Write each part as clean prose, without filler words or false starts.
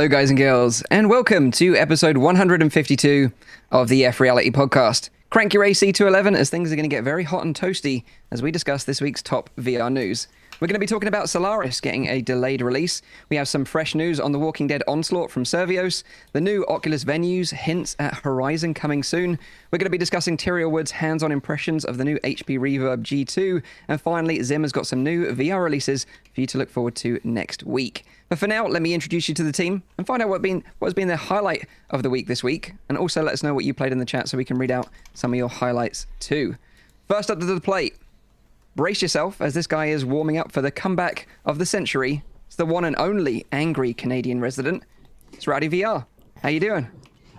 Hello, guys and girls, and welcome to episode 152 of the F.Reality Podcast. Crank your AC to 11 as things are going to get very hot and toasty as we discuss this week's top VR news. We're going to be talking about Solaris getting a delayed release. We have some fresh news on The Walking Dead Onslaught from Servios, the new Oculus venues, hints at Horizon coming soon. We're going to be discussing Tyriel Wood's hands-on impressions of the new HP Reverb G2, and finally, Zim has got some new VR releases for you to look forward to next week. But for now, let me introduce you to the team and find out what has been the highlight of the week this week, and also let us know what you played in the chat so we can read out some of your highlights too. First up to the plate. Brace yourself, as this guy is warming up for the comeback of the century. It's the one and only angry Canadian resident. It's Rowdy VR. How you doing?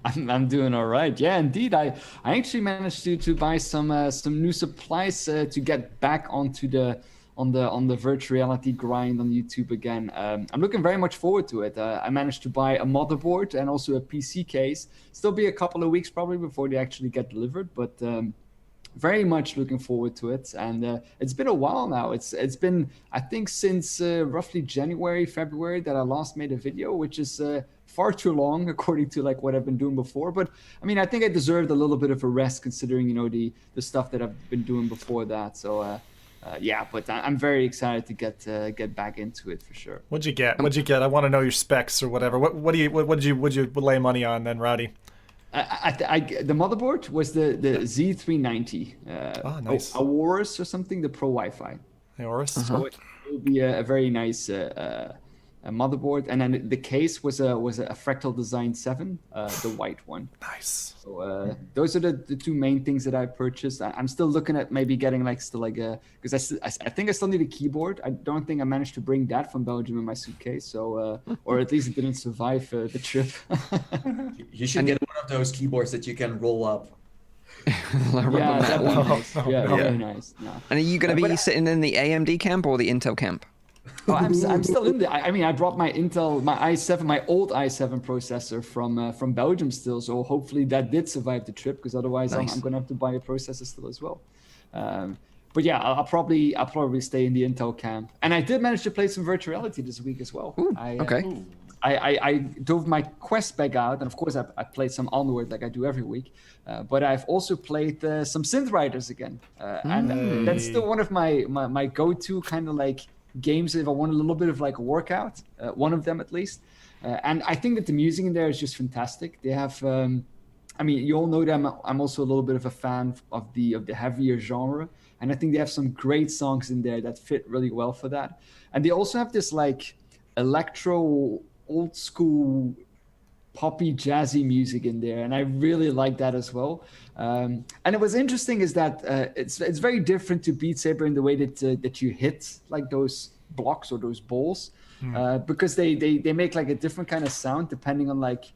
I'm doing all right. Yeah, indeed. I actually managed to buy some new supplies to get back onto the virtual reality grind on YouTube again. I'm looking very much forward to it. I managed to buy a motherboard and also a PC case. Still be a couple of weeks probably before they actually get delivered, but very much looking forward to it. And it's been a while now. It's been, I think, since roughly January, February that I last made a video, which is far too long according to like what I've been doing before. But I mean, I think I deserved a little bit of a rest considering, you know, the stuff that I've been doing before that. So yeah, but I'm very excited to get back into it for sure. What'd you get? I want to know your specs or whatever. What did you lay money on then, Rowdy? The motherboard was the Z390. Nice. Aorus or something, the Pro Wi-Fi. Aorus. So it will be a very nice a motherboard, and then the case was a Fractal Design 7, the white one. Nice. So those are the two main things that I purchased. I'm still looking at maybe getting because I think I still need a keyboard. I don't think I managed to bring that from Belgium in my suitcase, so or at least it didn't survive the trip. You should get one of those keyboards that you can roll up. Yeah, that would be nice. Yeah, very nice. No. And are you going to be sitting in the AMD camp or the Intel camp? Oh, I'm still in there. I mean, I brought my Intel, my i7, my old i7 processor from Belgium still. So hopefully that did survive the trip, because otherwise I'm going to have to buy a processor still as well. But yeah, I'll probably stay in the Intel camp. And I did manage to play some virtual reality this week as well. Ooh, okay. I dove my Quest back out, and of course I played some Onward like I do every week. But I've also played some Synth Riders again, and that's still one of my go-to kind of like games if I want a little bit of like a workout. One of them at least, and I think that the music in there is just fantastic. They have, I mean, you all know that I'm also a little bit of a fan of the heavier genre, and I think they have some great songs in there that fit really well for that. And they also have this like electro, old school, poppy, jazzy music in there, and I really like that as well. And it was interesting is that it's very different to Beat Saber in the way that you hit like those blocks or those balls, because they make like a different kind of sound depending on like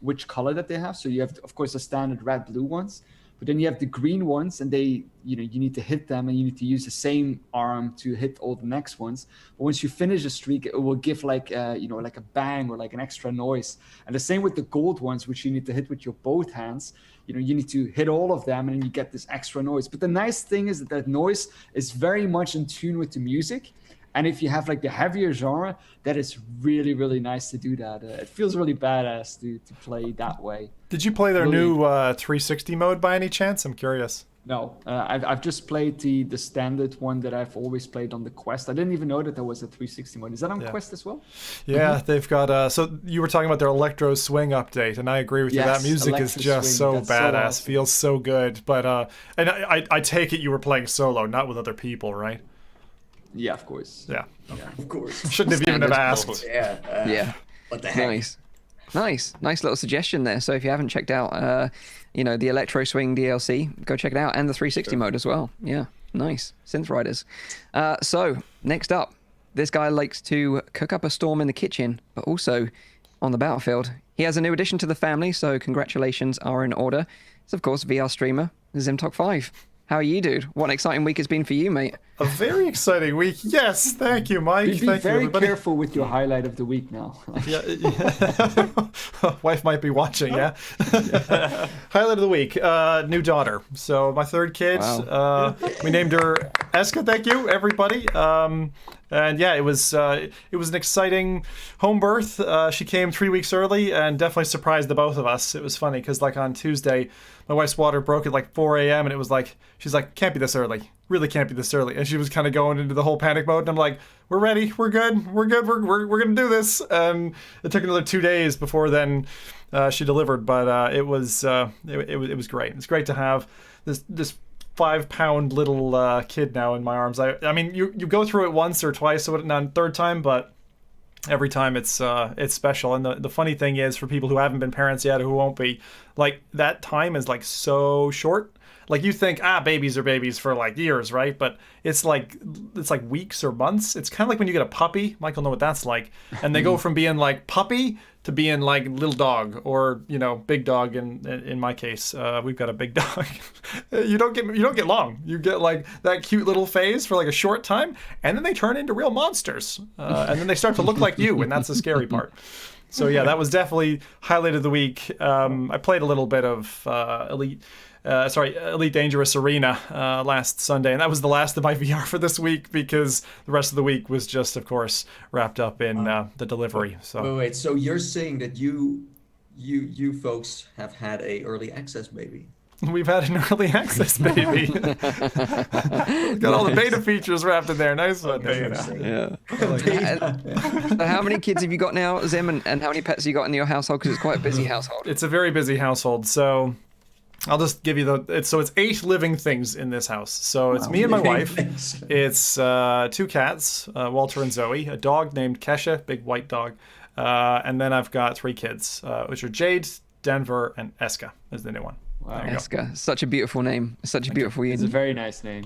which color that they have. So you have, of course, the standard red, blue ones, but then you have the green ones, and you need to hit them, and you need to use the same arm to hit all the next ones. But once you finish a streak, it will give like like a bang or like an extra noise. And the same with the gold ones, which you need to hit with your both hands. You need to hit all of them, and then you get this extra noise. But the nice thing is that noise is very much in tune with the music. And if you have like the heavier genre, that is really, really nice to do that. It feels really badass to play that way. Did you play their new 360 mode by any chance? I'm curious. No, I've just played the standard one that I've always played on the Quest. I didn't even know that there was a 360 mode. Is that on Quest as well? Yeah, they've got. So you were talking about their Electro Swing update, and I agree with you. That music is just so badass. So awesome. Feels so good. But and I take it you were playing solo, not with other people, right? Yeah, of course. Yeah, of course. Shouldn't have even have asked. Yeah. What the heck? Nice little suggestion there. So if you haven't checked out, the Electro Swing DLC, go check it out, and the 360 mode as well. Yeah, nice. Synth Riders. So next up, this guy likes to cook up a storm in the kitchen, but also on the battlefield. He has a new addition to the family, so congratulations are in order. It's of course VR streamer ZimTalk5. How are you, dude? What an exciting week it's been for you, mate. A very exciting week. Yes, thank you, Mike. Be very careful with your highlight of the week now. Yeah. Wife might be watching, yeah? Highlight of the week, new daughter. So my third kid, we named her Eska, thank you, everybody. And yeah, it was an exciting home birth. She came 3 weeks early and definitely surprised the both of us. It was funny because like on Tuesday, my wife's water broke at like 4 a.m. and it was like, she's like, can't be this early. Really can't be this early. And she was kind of going into the whole panic mode. And I'm like, we're ready. We're good. We're going to do this. And it took another 2 days before then she delivered. But it was great. It's great to have this 5-pound little kid now in my arms. I mean, you go through it once or twice, so not third time, but every time it's special. And the funny thing is, for people who haven't been parents yet or who won't be, like that time is like so short. Like you think, babies are babies for like years, right? But it's like weeks or months. It's kind of like when you get a puppy. Michael know what that's like. And they go from being like puppy to being like little dog, or big dog. In my case, we've got a big dog. you don't get long. You get like that cute little phase for like a short time, and then they turn into real monsters, and then they start to look like you, and that's the scary part. So yeah, that was definitely highlight of the week. I played a little bit of Elite Dangerous Arena last Sunday, and that was the last of my VR for this week because the rest of the week was just, of course, wrapped up in the delivery. So wait, so you're saying that you folks have had a early access baby? We've had an early access baby. Got all the beta features wrapped in there. Nice one, beta. Yeah. So how many kids have you got now, Zim, and how many pets have you got in your household? Because it's quite a busy household. It's a very busy household. So I'll just give you it's 8 living things in this house. So it's me and my wife. It's 2 cats, Walter and Zoe, a dog named Kesha, big white dog, and then I've got 3 kids, which are Jade, Denver, and Eska is the new one. Wow. Eska, such a beautiful name. Such a beautiful union. It's a very nice name.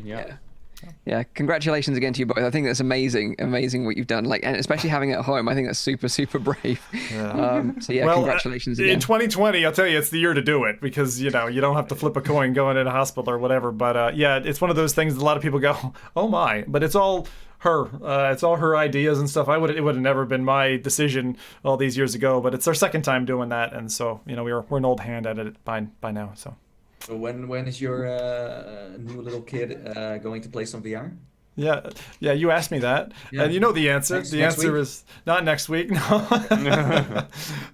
Yeah, congratulations again to you both. I think that's amazing what you've done. Like, and especially having it at home, I think that's super, super brave. Yeah. Congratulations again. In 2020, I'll tell you, it's the year to do it because you don't have to flip a coin going in a hospital or whatever. But it's one of those things that a lot of people go, oh my, but it's all her. It's all her ideas and stuff. It would have never been my decision all these years ago. But it's our second time doing that, and so we're an old hand at it by now. So. So when is your new little kid going to play some VR? Yeah, you asked me that, and you know the answer. The answer is not next week. No,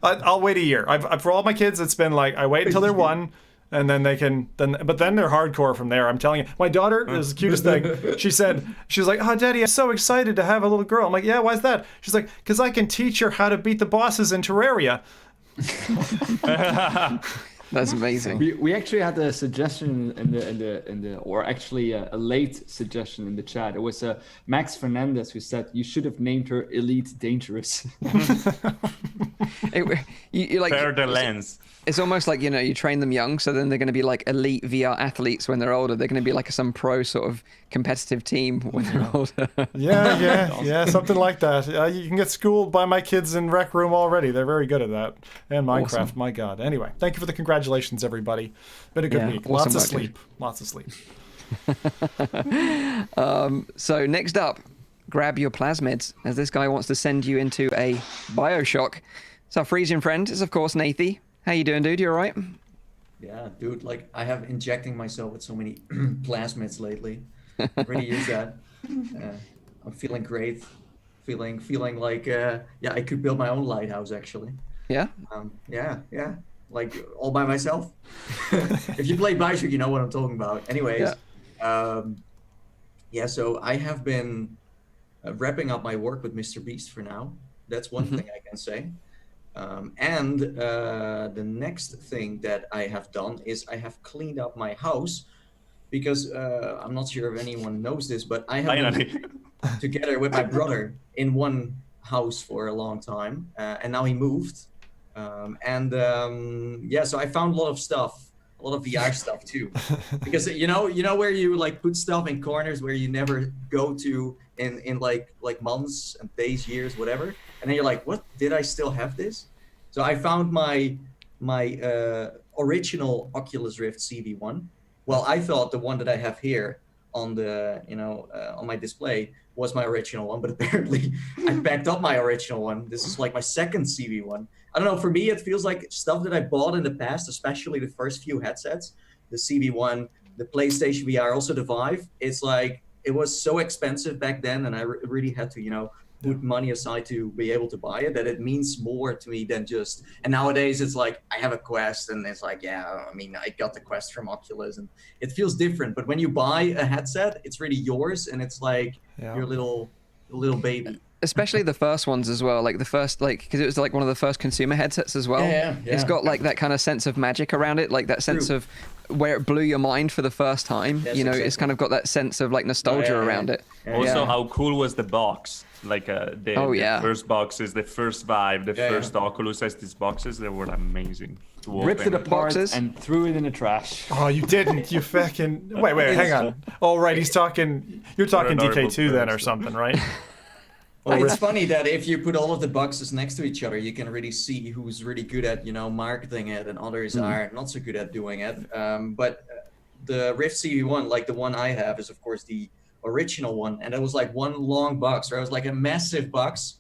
I'll wait a year. For all my kids, it's been like I wait until they're 1, and then they can but then they're hardcore from there. I'm telling you, my daughter is the cutest thing. She was like, "Oh, Daddy, I'm so excited to have a little girl." I'm like, "Yeah, why's that?" She's like, "Because I can teach her how to beat the bosses in Terraria." That's amazing. We actually had a suggestion in the or actually a late suggestion in the chat. It was Max Fernandez who said you should have named her Elite Dangerous. you like Bear the lens. It's almost like you train them young, so then they're going to be like elite VR athletes when they're older. They're going to be like some pro sort of competitive team when they're older. Yeah, something like that. You can get schooled by my kids in Rec Room already. They're very good at that. And Minecraft, awesome. My God. Anyway, thank you for the congratulations, everybody. Been a good week. Lots of sleep. So next up, grab your plasmids, as this guy wants to send you into a Bioshock. So our Frisian friend is, of course, Nathie. How you doing, dude? You all right? Yeah, dude. Like, I have injecting myself with so many plasmids lately. I really use that. I'm feeling great. Feeling like, I could build my own lighthouse, actually. Yeah? Yeah. Like, all by myself. If you play Bioshock, you know what I'm talking about. Anyways, so I have been wrapping up my work with Mr. Beast for now. That's one thing I can say. And the next thing that I have done is I have cleaned up my house because I'm not sure if anyone knows this, but I have been together with my brother in one house for a long time, and now he moved. So I found a lot of stuff, a lot of VR stuff too, because you know where you like put stuff in corners where you never go to in like months and days, years, whatever. And then you're like, what? Did I still have this? So I found my original Oculus Rift CV1. Well, I thought the one that I have here on the on my display was my original one, but apparently I backed up my original one. This is like my second CV1. I don't know. For me, it feels like stuff that I bought in the past, especially the first few headsets, the CV1, the PlayStation VR, also the Vive. It's like it was so expensive back then, and I really had to, put money aside to be able to buy it, that it means more to me than just. And nowadays it's like I have a Quest, and it's like, I got the Quest from Oculus, and it feels different. But when you buy a headset, it's really yours, and it's like your little baby. Especially the first ones as well, like the first, because it was like one of the first consumer headsets as well. Yeah. It's got like that kind of sense of magic around it, like that sense of where it blew your mind for the first time. Yes, It's exactly. kind of got that sense of like nostalgia around it. Also, how cool was the box? Like the first boxes, the first Vive, the first Oculus has these boxes. They were amazing. Ripped it apart Boxes? and threw it in the trash. Oh, you didn't. You fucking... Wait, hang on. Oh, right, you're talking DK2 then or something, right? Well, it's funny that if you put all of the boxes next to each other, you can really see who's really good at, marketing it, and others are not so good at doing it. But the Rift CV1, like the one I have, is of course the original one, and it was like one long box, or it was like a massive box.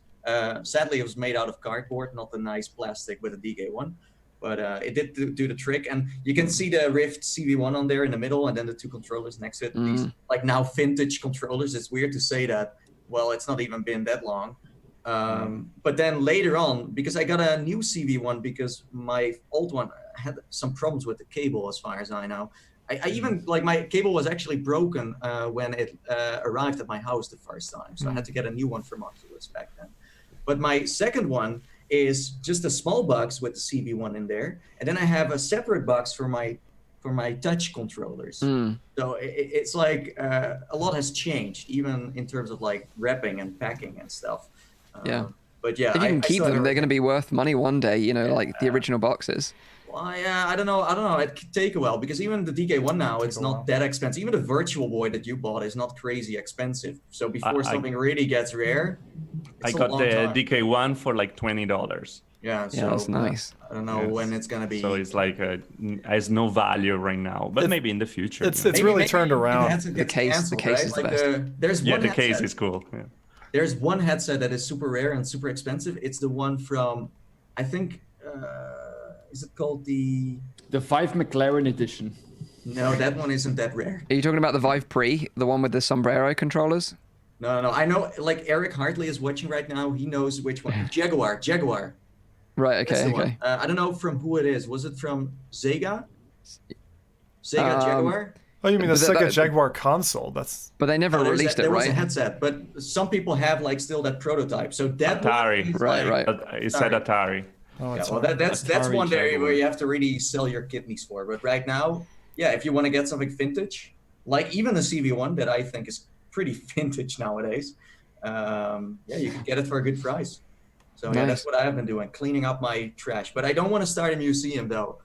Sadly, it was made out of cardboard, not the nice plastic with a DK one, but it did do the trick. And you can see the Rift CV1 on there in the middle, and then the two controllers next to it. These like now vintage controllers. It's weird to say that. Well, it's not even been that long. But then later on, because I got a new CV1 because my old one had some problems with the cable, as far as I know. I even, like, my cable was actually broken when it arrived at my house the first time. So I had to get a new one from Oculus back then. But my second one is just a small box with the CV1 in there. And then I have a separate box for my touch controllers. So it's like a lot has changed, even in terms of like wrapping and packing and stuff. But yeah, if you can keep them, they're going to be worth money one day, like the original boxes. Well, yeah, I don't know. It could take a while, because even the DK1 now, it's not that expensive. Even the Virtual Boy that you bought is not crazy expensive. So before something really gets rare, I got the DK1 for like $20. Yeah, so that's nice. I don't know when it's gonna be. So it's like has no value right now, but maybe in the future. It's really turned around. The case is the best. There's one the headset. case is cool. Yeah. There's one headset that is super rare and super expensive. It's the one from, I think, is it called the Vive McLaren edition? No, that one isn't that rare. Are you talking about the Vive Pre, the one with the sombrero controllers? No. I know, like, Eric Hartley is watching right now. He knows which one. Jaguar. Right, okay. I don't know from who it is. Was it from Sega? Jaguar? Oh, you mean the Sega Jaguar console? But they never released it, there right? was a headset, but some people have like still that prototype. So that Atari, right. It said Atari. Oh, well, that's one area where you have to really sell your kidneys for. But right now, if you want to get something vintage, like even the CV1 that I think is pretty vintage nowadays, you can get it for a good price. So nice. That's what I have been doing, cleaning up my trash. But I don't want to start a museum, though.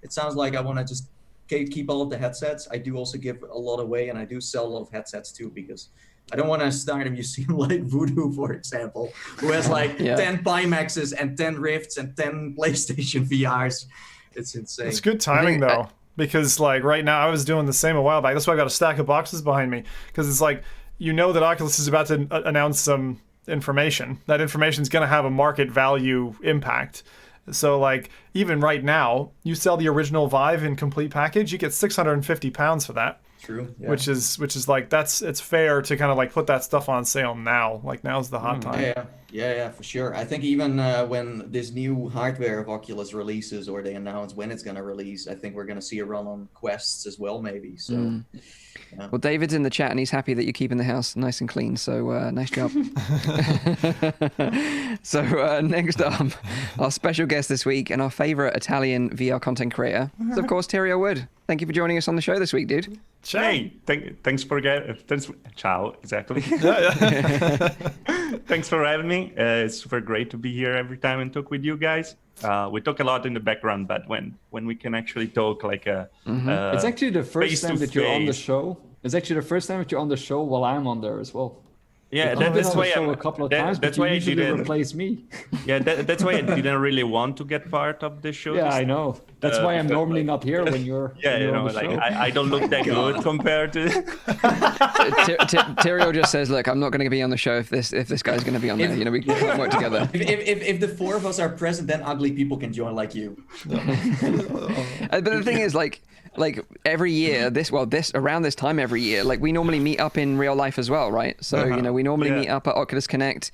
It sounds like I want to just keep all of the headsets. I do also give a lot away, and I do sell a lot of headsets too, because I don't want to start a museum like Voodoo, for example, who has like 10 Pimaxes and 10 Rifts and 10 PlayStation VRs. It's insane. It's good timing, though, because like right now I was doing the same a while back. That's why I got a stack of boxes behind me, because it's like, that Oculus is about to announce some information. That information is going to have a market value impact. So like even right now, you sell the original Vive in complete package, you get £650 for that. True. Yeah. Which is like it's fair to kind of like put that stuff on sale now. Like now's the hot time. Yeah, for sure. I think even when this new hardware of Oculus releases, or they announce when it's going to release, I think we're going to see a run on Quests as well, maybe. So. Yeah. Well, David's in the chat and he's happy that you're keeping the house nice and clean. So nice job. So next up, our special guest this week and our favorite Italian VR content creator is, of course, Tyriel Wood. Thank you for joining us on the show this week, dude. Hey, thanks for ciao, exactly. Thanks for having me. It's super great to be here every time and talk with you guys. We talk a lot in the background, but when we can actually talk like it's actually the first time that you're on the face-to-face. show. It's actually the first time that you're on the show while I'm on there as well. Yeah, I've been that's on why the show a couple of times, that's but why you I usually didn't replace me. Yeah, that's why I didn't really want to get part of the show. Yeah, I know. That's why I'm normally not here when you're. Yeah, when you're on the like show. I don't look that good compared to. Tyriel just says, "Look, I'm not going to be on the show if this guy's going to be on there. We can't work together." If the four of us are present, then ugly people can join like you. But the thing is, like, like every year, around this time every year, like we normally meet up in real life as well, right? So we normally meet up at Oculus Connect.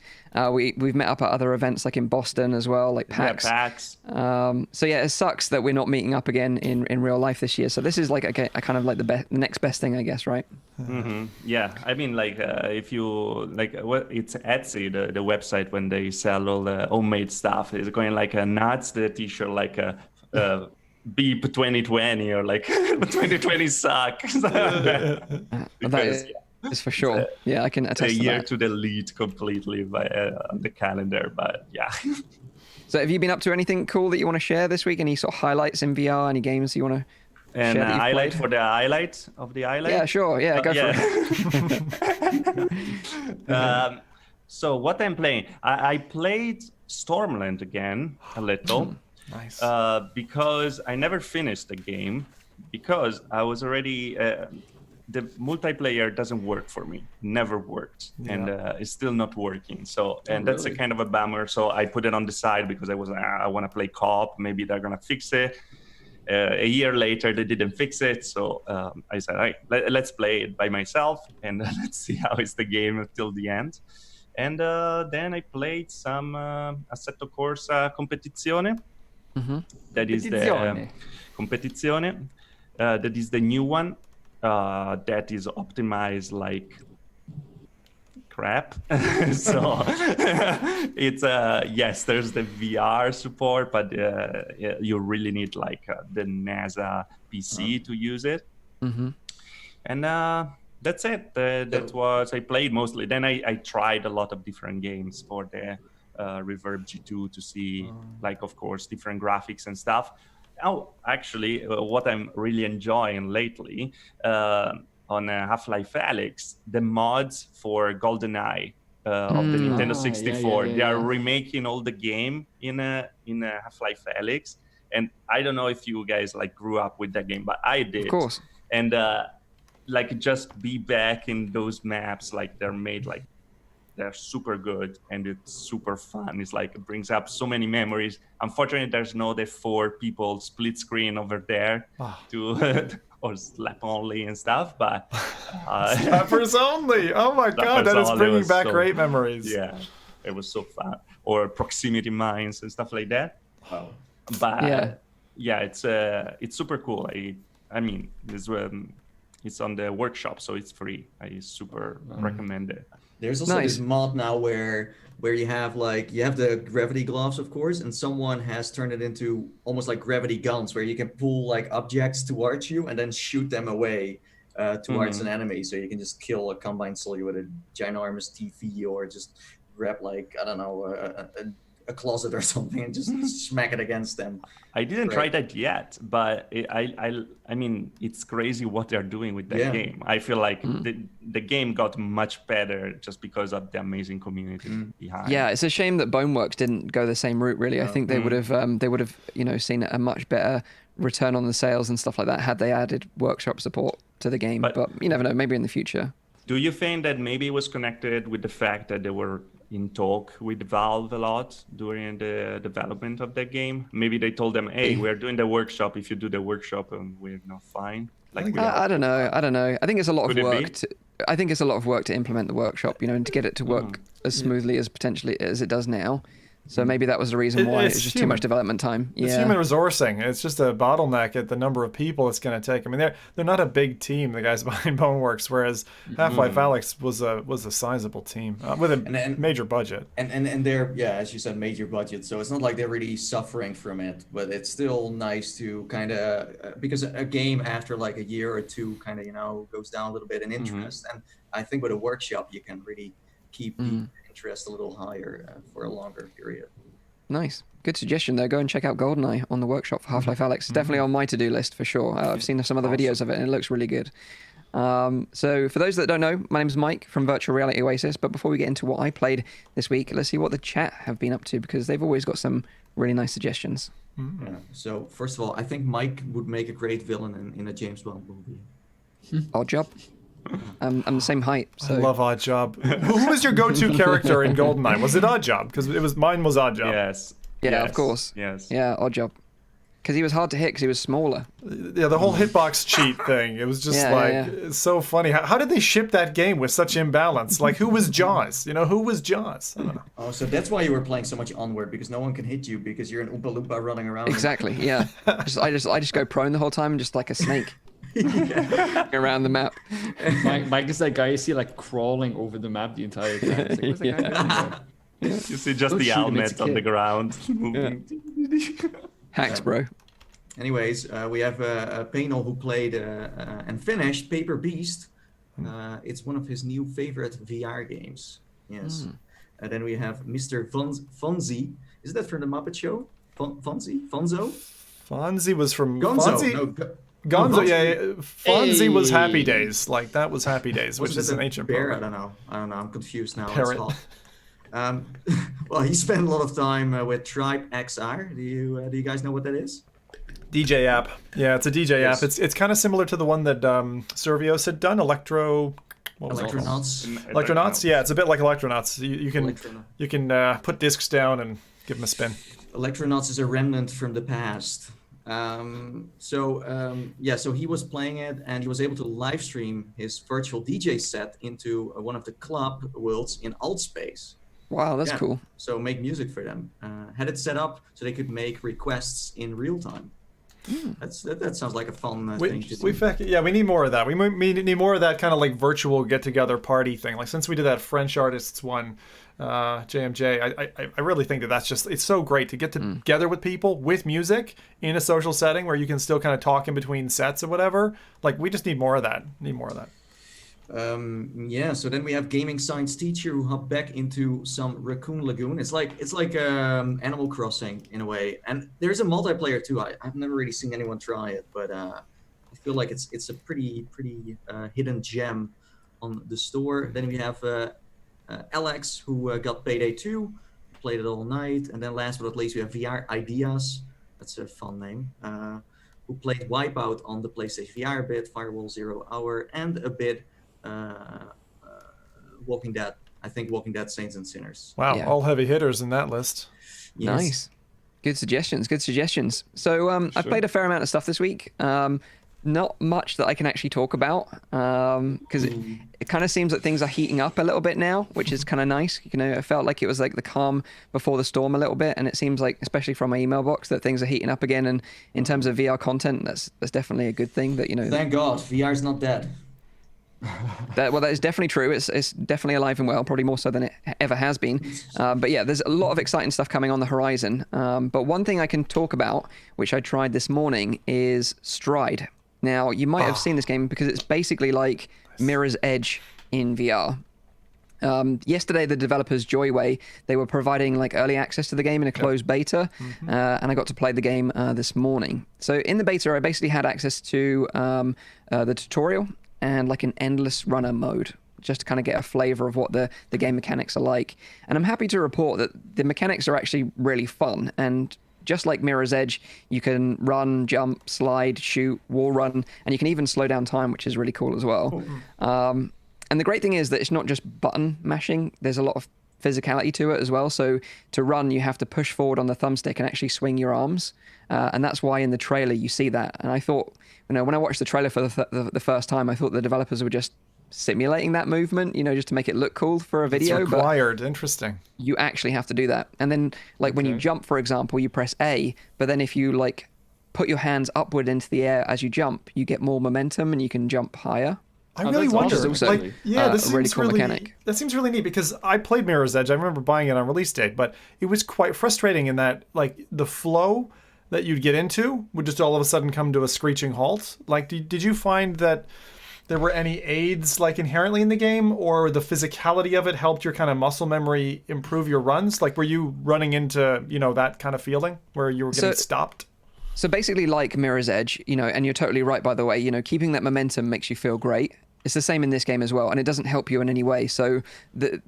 We've met up at other events like in Boston as well, like PAX. PAX. So it sucks that we're not meeting up again in real life this year. So this is like a kind of like the next best thing, I guess, right? Mm-hmm. Yeah, I mean, like if you like, it's Etsy, the website, when they sell all the homemade stuff, it's going like nuts. The T-shirt like Beep 2020 or like 2020 suck. That is for sure. I can attest to that. A year to delete completely by on the calendar, but yeah. So have you been up to anything cool that you want to share this week? Any sort of highlights in VR? Any games you want to and share that you've highlight played? for the highlight of the highlight? Yeah, sure. Yeah, go for it. So what I'm playing, I played Stormland again a little. Nice. Because I never finished the game because I was already the multiplayer doesn't work for me. Never worked, and it's still not working. So that's a kind of a bummer. So I put it on the side because I want to play co-op. Maybe they're gonna fix it. A year later, they didn't fix it. So I said, all right, let's play it by myself and let's see how is the game until the end. And then I played some Assetto Corsa Competizione. Mm-hmm. That is the Competizione. That is the new one that is optimized like crap. So it's yes, there's the VR support, but you really need like the NASA PC to use it. Mm-hmm. And that's it. That was I played mostly. Then I tried a lot of different games for the Reverb G2 to see, like, of course, different graphics and stuff. Oh, actually, what I'm really enjoying lately on Half-Life Alyx, the mods for GoldenEye of the Nintendo 64. They are remaking all the game in Half-Life Alyx, and I don't know if you guys like grew up with that game, but I did. Of course. And like just be back in those maps, like they're made like. They're super good and it's super fun. It's like it brings up so many memories. Unfortunately, there's no the 4 people split screen over there to or slap only and stuff. But slappers only. Oh my god, that is bringing back great memories. Yeah, it was so fun. Or proximity mines and stuff like that. Wow. But it's super cool. I mean, it's on the workshop, so it's free. I super recommend it. There's also this mod now where you have the gravity gloves, of course, and someone has turned it into almost like gravity guns where you can pull like objects towards you and then shoot them away towards an enemy. So you can just kill a combine soldier with a ginormous TV or just grab like, I don't know, a closet or something and just smack it against them. I didn't try that yet, but I mean, it's crazy what they're doing with that game. I feel like the game got much better just because of the amazing community behind. Yeah, it's a shame that Boneworks didn't go the same route. Really, I think they would have seen a much better return on the sales and stuff like that had they added workshop support to the game. But you never know, maybe in the future. Do you think that maybe it was connected with the fact that they were in talk with Valve a lot during the development of that game? Maybe they told them, hey, we're doing the workshop. If you do the workshop, we're not fine. Like I don't know. I think it's a lot of work. I think it's a lot of work to implement the workshop, and to get it to work as smoothly as potentially as it does now. So maybe that was the reason why it's just too much development time. It's human resourcing. It's just a bottleneck at the number of people it's going to take. I mean, they're not a big team, the guys behind Boneworks, whereas Half-Life Alyx was a sizable team with a major budget. And they're, as you said, major budget. So it's not like they're really suffering from it, but it's still nice to kind of, because a game after like a year or two kind of, goes down a little bit in interest. And I think with a workshop, you can really keep the interest a little higher for a longer period. Nice. Good suggestion, though. Go and check out GoldenEye on the workshop for Half-Life Alyx. It's definitely on my to-do list for sure. I've seen some other videos of it and it looks really good. So for those that don't know, my name's Mike from Virtual Reality Oasis. But before we get into what I played this week, let's see what the chat have been up to, because they've always got some really nice suggestions. Yeah. So first of all, I think Mike would make a great villain in a James Bond movie. Odd Job. I'm the same height. So. I love Odd Job. Who was your go-to character in GoldenEye? Was it Odd Job? Because mine was Odd Job. Yes. Yeah, of course. Yes. Yeah, Odd Job. because he was hard to hit because he was smaller. Yeah, the whole hitbox cheat thing. It was just It's so funny. How did they ship that game with such imbalance? Like, who was Jaws? Who was Jaws? I don't know. Oh, so that's why you were playing so much Onward, because no one can hit you because you're an Oompa Loompa running around. Exactly. Yeah. I just go prone the whole time, just like a snake. Around the map. Mike is that guy you see like crawling over the map the entire time. It's like, what's that guy doing? You see just the helmet on the ground moving. Hacks, bro. Anyways, we have Painel who played and finished Paper Beast. It's one of his new favorite VR games. Yes. And then we have Mr. Fonzie. Is that from the Muppet Show? Fonzie? Fonzo? Fonzie was from Gonzo. Fonzie? Gonzo, yeah. Fonzie was Happy Days. Like, that was Happy Days, which is an ancient bear. program. I don't know. I'm confused now. Parrot. Well, he spent a lot of time with Tribe XR. Do you guys know what that is? DJ app. Yeah, it's a DJ app. It's kind of similar to the one that Servios had done. Electronauts. Electronauts. Yeah, it's a bit like Electronauts. You can put discs down and give them a spin. Electronauts is a remnant from the past. So he was playing it, and he was able to live stream his virtual DJ set into one of the club worlds in Altspace. Wow, that's cool. So make music for them. Had it set up so they could make requests in real time. That sounds like a fun thing to do. We need more of that. We need more of that kind of like virtual get-together party thing. Like, since we did that French artists one, JMJ, I really think it's so great to get together with people with music in a social setting where you can still kind of talk in between sets or whatever. Like, we just need more of that. So then we have gaming science teacher who hopped back into some Raccoon Lagoon. It's like Animal Crossing in a way, and there's a multiplayer too. I've never really seen anyone try it, but I feel like it's a pretty hidden gem on the store. Then we have Alex, who got Payday 2, played it all night, and then last but not least we have VR Ideas. That's a fun name. Who played Wipeout on the PlayStation VR a bit, Firewall 0 Hour, and a bit Walking Dead. I think Walking Dead Saints and Sinners. Wow, all heavy hitters in that list. Yes. Nice. Good suggestions. So I played a fair amount of stuff this week. Not much that I can actually talk about, because it kind of seems like things are heating up a little bit now, which is kind of nice. It felt like it was like the calm before the storm a little bit, and it seems like, especially from my email box, that things are heating up again. And in terms of VR content, that's definitely a good thing. That Thank God, VR's not dead. That is definitely true. It's definitely alive and well, probably more so than it ever has been. But yeah, there's a lot of exciting stuff coming on the horizon. But one thing I can talk about, which I tried this morning, is Stride. Now, you might have seen this game because it's basically like Mirror's Edge in VR. Yesterday, the developers Joyway, they were providing like early access to the game in a closed beta, and I got to play the game this morning. So in the beta, I basically had access to the tutorial and like an endless runner mode, just to kind of get a flavor of what the game mechanics are like. And I'm happy to report that the mechanics are actually really fun. And just like Mirror's Edge, you can run, jump, slide, shoot, wall run, and you can even slow down time, which is really cool as well. And the great thing is that it's not just button mashing. There's a lot of physicality to it as well. So to run, you have to push forward on the thumbstick and actually swing your arms. And that's why in the trailer you see that. And I thought, when I watched the trailer for the first time, I thought the developers were just simulating that movement, just to make it look cool for a video. It's required. Interesting. You actually have to do that. And then, when you jump, for example, you press A, but then if you put your hands upward into the air as you jump, you get more momentum and you can jump higher. I really wonder. Also, this a really cool mechanic. That seems really neat, because I played Mirror's Edge. I remember buying it on release date, but it was quite frustrating in that the flow that you'd get into would just all of a sudden come to a screeching halt. Did you find that there were any aids inherently in the game, or the physicality of it helped your kind of muscle memory improve your runs? Were you running into that kind of feeling where you were getting stopped? So basically, like Mirror's Edge, and you're totally right, by the way, keeping that momentum makes you feel great. It's the same in this game as well, and it doesn't help you in any way. So the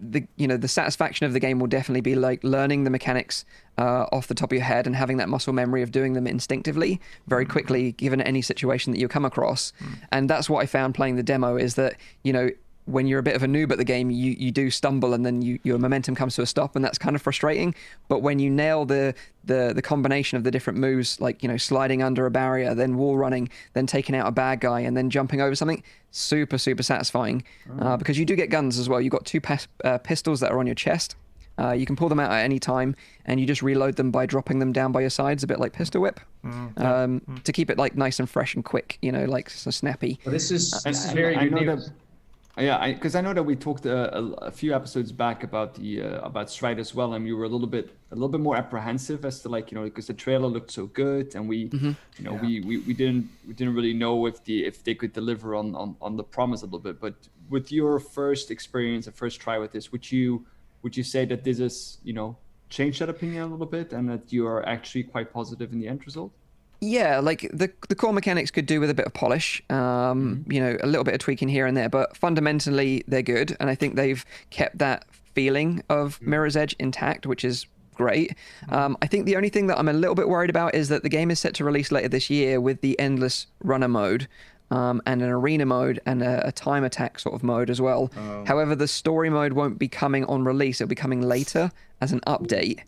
satisfaction of the game will definitely be learning the mechanics off the top of your head and having that muscle memory of doing them instinctively very quickly, given any situation that you come across. And that's what I found playing the demo, is that when you're a bit of a noob at the game, you do stumble and then your momentum comes to a stop, and that's kind of frustrating. But when you nail the combination of the different moves, like, you know, sliding under a barrier, then wall running, then taking out a bad guy, and then jumping over something, super satisfying. Because you do get guns as well. You've got two pistols that are on your chest. You can pull them out at any time, and you just reload them by dropping them down by your sides, a bit like pistol whip, to keep it like nice and fresh and quick, you know, like so snappy. Well, this is very unique. Because I know that we talked a few episodes back about about Stride as well, and we were a little bit more apprehensive as to, like, you know, because the trailer looked so good, and we didn't really know if they could deliver on the promise a little bit. But with your first experience, the first try with this, would you say that this is, you know, changed that opinion a little bit, and that you are actually quite positive in the end result? Yeah, like the core mechanics could do with a bit of polish, you know, a little bit of tweaking here and there, but fundamentally they're good, and I think they've kept that feeling of Mirror's Edge intact, which is great. I think the only thing that I'm a little bit worried about is that the game is set to release later this year with the endless runner mode, and an arena mode, and a time attack sort of mode as well. However, the story mode won't be coming on release, it'll be coming later as an update.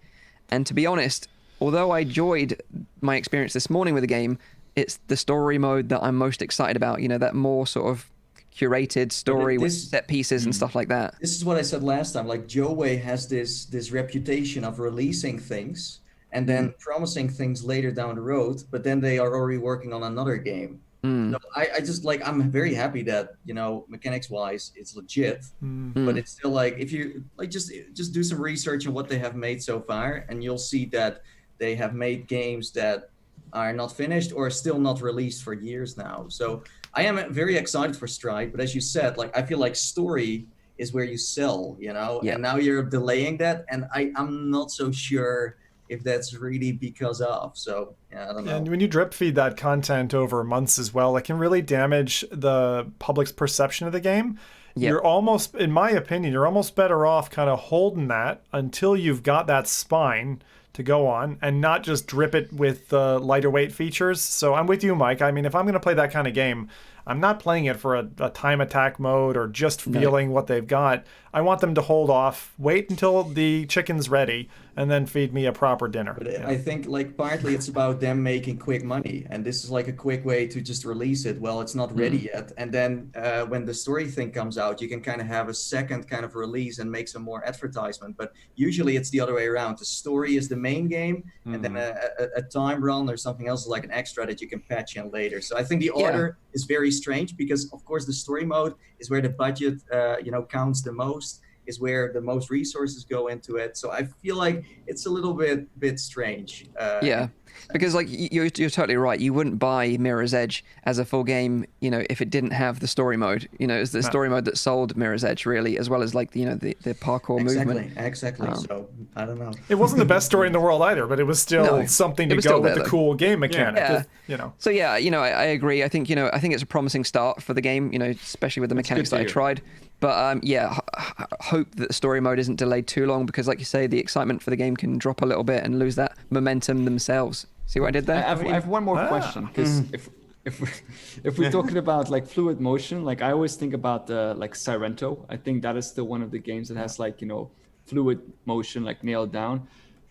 And to be honest, although I enjoyed my experience this morning with the game, it's the story mode that I'm most excited about, you know, that more sort of curated story with set pieces and stuff like that. This is what I said last time, like Joey has this reputation of releasing things and then promising things later down the road, but then they are already working on another game. So I just, like, I'm very happy that, you know, mechanics wise it's legit, but it's still like, if you like just do some research on what they have made so far, and you'll see that they have made games that are not finished or still not released for years now. So I am very excited for Stride, but as you said, like, I feel like story is where you sell, you know, and now you're delaying that, and I'm not so sure if that's really because of. So yeah, I don't know. And when you drip feed that content over months as well, it can really damage the public's perception of the game. You're almost, in my opinion, you're almost better off kind of holding that until you've got that spine to go on, and not just drip it with the lighter weight features. So I'm with you, Mike. I mean, if I'm going to play that kind of game, I'm not playing it for a time attack mode or just feeling what they've got. I want them to hold off, wait until the chicken's ready, and then feed me a proper dinner. But I think, like, partly it's about them making quick money, and this is like a quick way to just release it. Well, it's not ready yet, and then when the story thing comes out, you can kind of have a second kind of release and make some more advertisement. But usually it's the other way around. The story is the main game, and then a time run or something else is like an extra that you can patch in later. So I think the order is very strange, because of course the story mode is where the budget you know, counts the most, is where the most resources go into it. So I feel like it's a little bit strange. Because, like, you're totally right. You wouldn't buy Mirror's Edge as a full game, you know, if it didn't have the story mode. You know, it's the story mode that sold Mirror's Edge, really, as well as, like, you know, the parkour movement. Exactly. So I don't know. It wasn't the best story in the world either, but it was still something to go with the cool game mechanic. You know. So yeah, you know, I agree. I think, you know, it's a promising start for the game, you know, especially with the mechanics that I tried. But hope that the story mode isn't delayed too long, because, like you say, the excitement for the game can drop a little bit and lose that momentum themselves. See what I did there? I have one more question, because if we're talking about, like, fluid motion, like, I always think about like Sirento. I think that is still one of the games that has, like, you know, fluid motion, like, nailed down.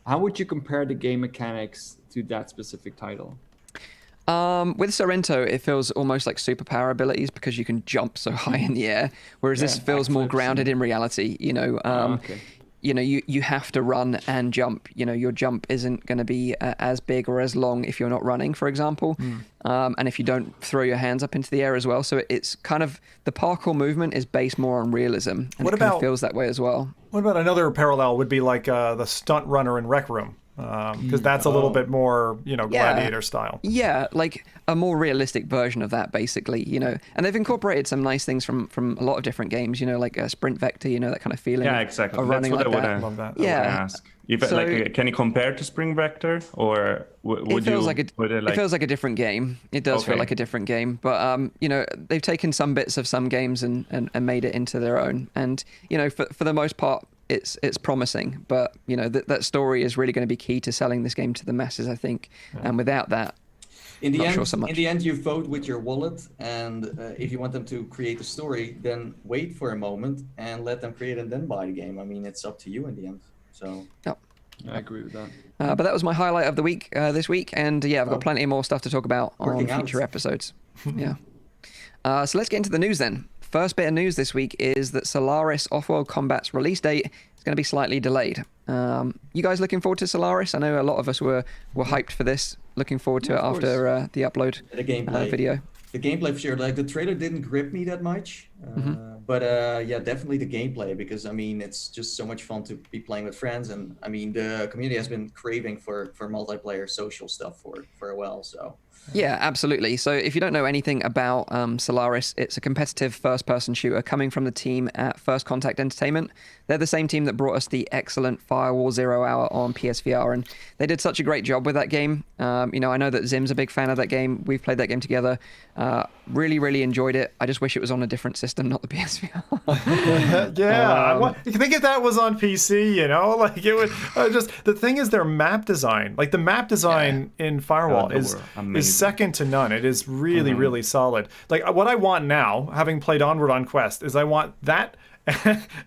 How would you compare the game mechanics to that specific title? With Sorrento, it feels almost like superpower abilities, because you can jump so high in the air, whereas this feels more grounded in reality. You know, you know, you have to run and jump. You know, your jump isn't going to be as big or as long if you're not running, for example, and if you don't throw your hands up into the air as well. So it's kind of, the parkour movement is based more on realism, and it kind of feels that way as well. What about another parallel would be like the stunt runner in Rec Room? Because that's a little bit more, you know, gladiator style. Yeah, like a more realistic version of that, basically, you know. And they've incorporated some nice things from a lot of different games, you know, like a sprint vector, you know, that kind of feeling. Yeah, exactly. Of running that's what like I that. Love that. Yeah. I would ask. Like, can you compare to Spring Vector, or would it feels you? Like it feels like a different game. It does feel like a different game, but you know, they've taken some bits of some games and made it into their own. And you know, for the most part, it's promising. But you know, that story is really going to be key to selling this game to the masses, I think. And without that, In the not end, sure so much. in the end, you vote with your wallet, and if you want them to create a story, then wait for a moment and let them create and then buy the game. I mean, it's up to you in the end. So. Yep. I agree with that. But that was my highlight of the week this week, and yeah, I've got plenty more stuff to talk about on future episodes. Yeah. So let's get into the news then. First bit of news this week is that Solaris Offworld Combat's release date is going to be slightly delayed. You guys looking forward to Solaris? I know a lot of us were hyped for this, looking forward to it after the upload the gameplay video. The gameplay for sure. Like the trailer didn't grip me that much, but yeah, definitely the gameplay, because I mean it's just so much fun to be playing with friends, and I mean the community has been craving for multiplayer social stuff for a while. So. Yeah, absolutely. So if you don't know anything about Solaris, it's a competitive first-person shooter coming from the team at First Contact Entertainment. They're the same team that brought us the excellent Firewall 0 Hour on PSVR, and they did such a great job with that game. You know, I know that Zim's a big fan of that game. We've played that game together. Really, really enjoyed it. I just wish it was on a different system, not the PSVR. Yeah, you think if that was on PC, you know, like it would just. The thing is, their map design, like the map design in Firewall, is second to none. It is really, really solid. Like what I want now, having played Onward on Quest, is I want that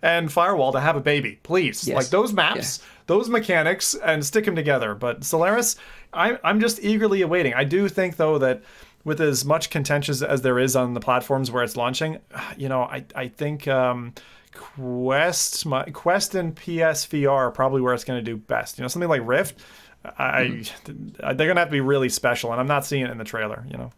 and Firewall to have a baby, please. Yes. Like those maps, those mechanics, and stick them together. But Solaris, I'm just eagerly awaiting. I do think though that with as much contention as there is on the platforms where it's launching, you know, I think Quest and PSVR are probably where it's going to do best. You know, something like Rift, they're going to have to be really special, and I'm not seeing it in the trailer, you know.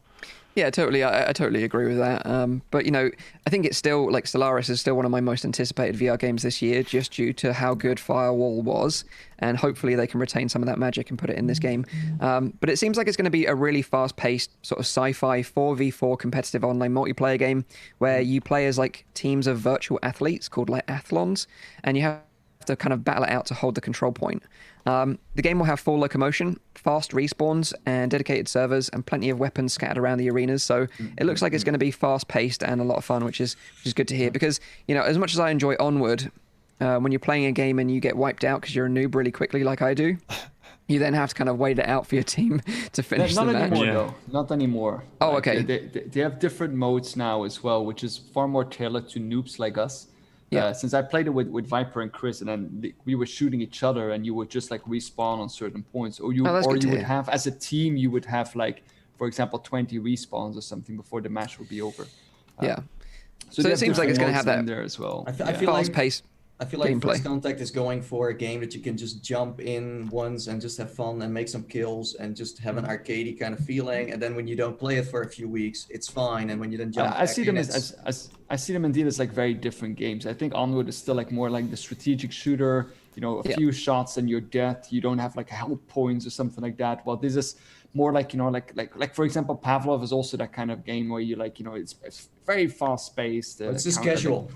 Yeah, totally. I totally agree with that. But, you know, I think it's still, like, Solaris is still one of my most anticipated VR games this year, just due to how good Firewall was. And hopefully they can retain some of that magic and put it in this game. But it seems like it's going to be a really fast-paced sort of sci-fi 4v4 competitive online multiplayer game where you play as, like, teams of virtual athletes called, like, athlons. And you have to kind of battle it out to hold the control point. The game will have full locomotion, fast respawns, and dedicated servers, and plenty of weapons scattered around the arenas. So it looks like it's going to be fast-paced and a lot of fun, which is good to hear. Because, you know, as much as I enjoy Onward, when you're playing a game and you get wiped out because you're a noob really quickly, like I do, you then have to kind of wait it out for your team to finish the match. Not anymore, though. Not anymore. Oh, okay. They have different modes now as well, which is far more tailored to noobs like us. Yeah. Since I played it with Viper and Chris, and then we were shooting each other, and you would just like respawn on certain points, or you would have, as a team, you would have like, for example, 20 respawns or something before the match would be over. So it seems like it's going to have that in there as well. I feel like fast-paced. I feel like gameplay. First Contact is going for a game that you can just jump in once and just have fun and make some kills and just have an arcadey kind of feeling. And then when you don't play it for a few weeks, it's fine. And when you then jump, I see them I see them indeed as like very different games. I think Onward is still like more like the strategic shooter. You know, a few shots and you're dead. You don't have like health points or something like that. Well, this is more like, you know, like for example, Pavlov is also that kind of game where you like, you know, it's very fast paced. It's just casual.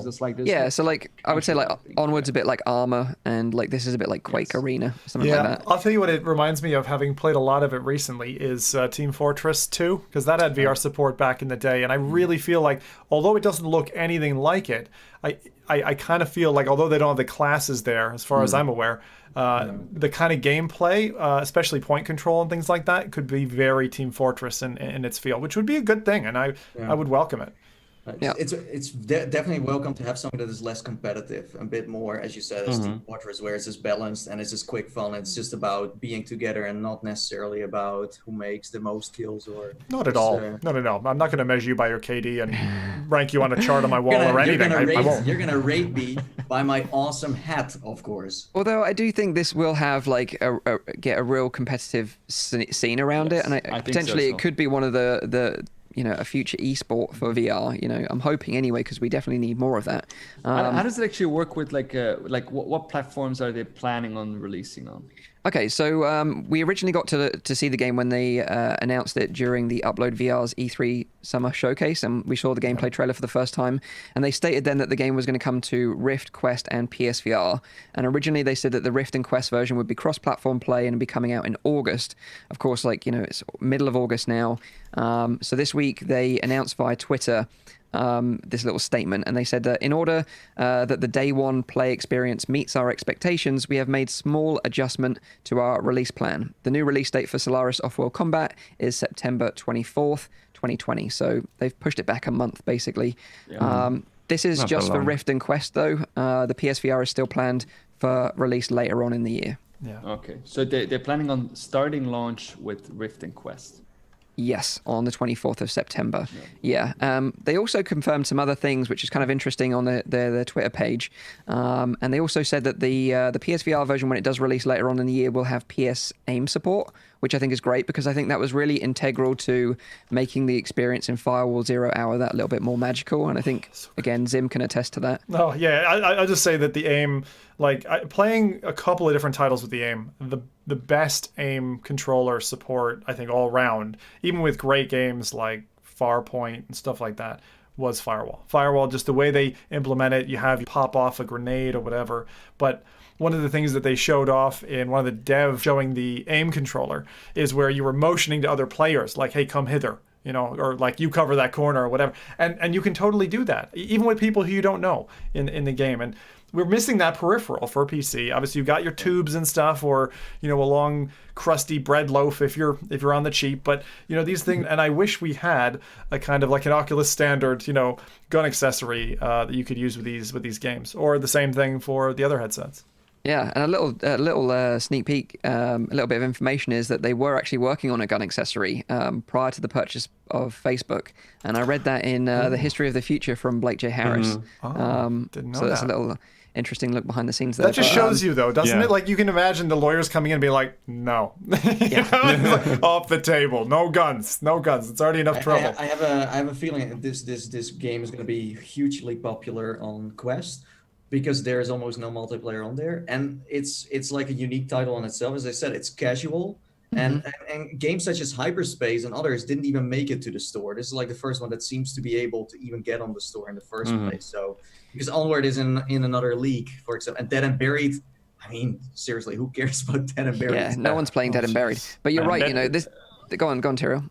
Just like this. Yeah, so like I would say like Onward's a bit like Armor, and like this is a bit like Quake Arena, something like that. I'll tell you what it reminds me of, having played a lot of it recently, is Team Fortress 2, because that had VR support back in the day, and I really feel like, although it doesn't look anything like it, I kind of feel like, although they don't have the classes there, as far as I'm aware, the kind of gameplay, especially point control and things like that, could be very Team Fortress in its feel, which would be a good thing, and I would welcome it. It's definitely welcome to have something that is less competitive, a bit more, as you said, as Team Fortress, where it's just balanced and it's just quick fun. It's just about being together and not necessarily about who makes the most kills or. Not at all. Not at all. I'm not going to measure you by your KD and rank you on a chart on my wall or anything. I won't. You're going to rate me by my awesome hat, of course. Although I do think this will have like get a real competitive scene around it, and I potentially it could be one of the you know, a future esport for VR. You know, I'm hoping anyway, because we definitely need more of that. How does it actually work with like what platforms are they planning on releasing on? Okay, so we originally got to see the game when they announced it during the Upload VR's E3 Summer Showcase, and we saw the gameplay trailer for the first time. And they stated then that the game was going to come to Rift, Quest, and PSVR. And originally they said that the Rift and Quest version would be cross-platform play and be coming out in August. Of course, like, you know, it's middle of August now. So this week they announced via Twitter this little statement, and they said that in order that the day one play experience meets our expectations, we have made small adjustment to our release plan. The new release date for Solaris Off-World Combat is September 24th, 2020. So they've pushed it back a month, basically. This is Not just that for long. Rift and Quest, though. The PSVR is still planned for release later on in the year. Yeah. Okay, so they're planning on starting launch with Rift and Quest. Yes, on the 24th of September. Yeah. They also confirmed some other things, which is kind of interesting on their Twitter page. And they also said that the PSVR version, when it does release later on in the year, will have PS aim support, which I think is great because I think that was really integral to making the experience in Firewall 0 Hour that little bit more magical. And I think, again, Zim can attest to that. No, yeah, I'll just say that the aim, playing a couple of different titles with the aim, the best aim controller support, I think, all around, even with great games like Farpoint and stuff like that, was Firewall. Firewall, just the way they implement it, you pop off a grenade or whatever, but one of the things that they showed off in one of the dev showing the aim controller is where you were motioning to other players, like, hey, come hither, or like you cover that corner or whatever. And you can totally do that, even with people who you don't know in the game. And we're missing that peripheral for PC. Obviously, you've got your tubes and stuff, or a long crusty bread loaf if you're on the cheap. But these things, and I wish we had a kind of like an Oculus standard, gun accessory that you could use with these games, or the same thing for the other headsets. Yeah, and a little sneak peek, a little bit of information is that they were actually working on a gun accessory prior to the purchase of Facebook, and I read that in the History of the Future from Blake J. Harris. Didn't know so that's that. a little interesting look behind the scenes there. That just shows you, though, doesn't Yeah. it? Like, you can imagine the lawyers coming in and be like, no. It's like, off the table. No guns. It's already enough trouble. I have a feeling that this game is going to be hugely popular on Quest because there is almost no multiplayer on there, and it's like a unique title on itself. As I said, it's casual, and games such as Hyperspace and others didn't even make it to the store. This is like the first one that seems to be able to even get on the store in the first place. So because Onward is in another league, for example, and Dead and Buried. I mean, seriously, who cares about Dead and Buried? Yeah, no one's playing Dead and Buried. But you're right, this. Go on, Tyriel.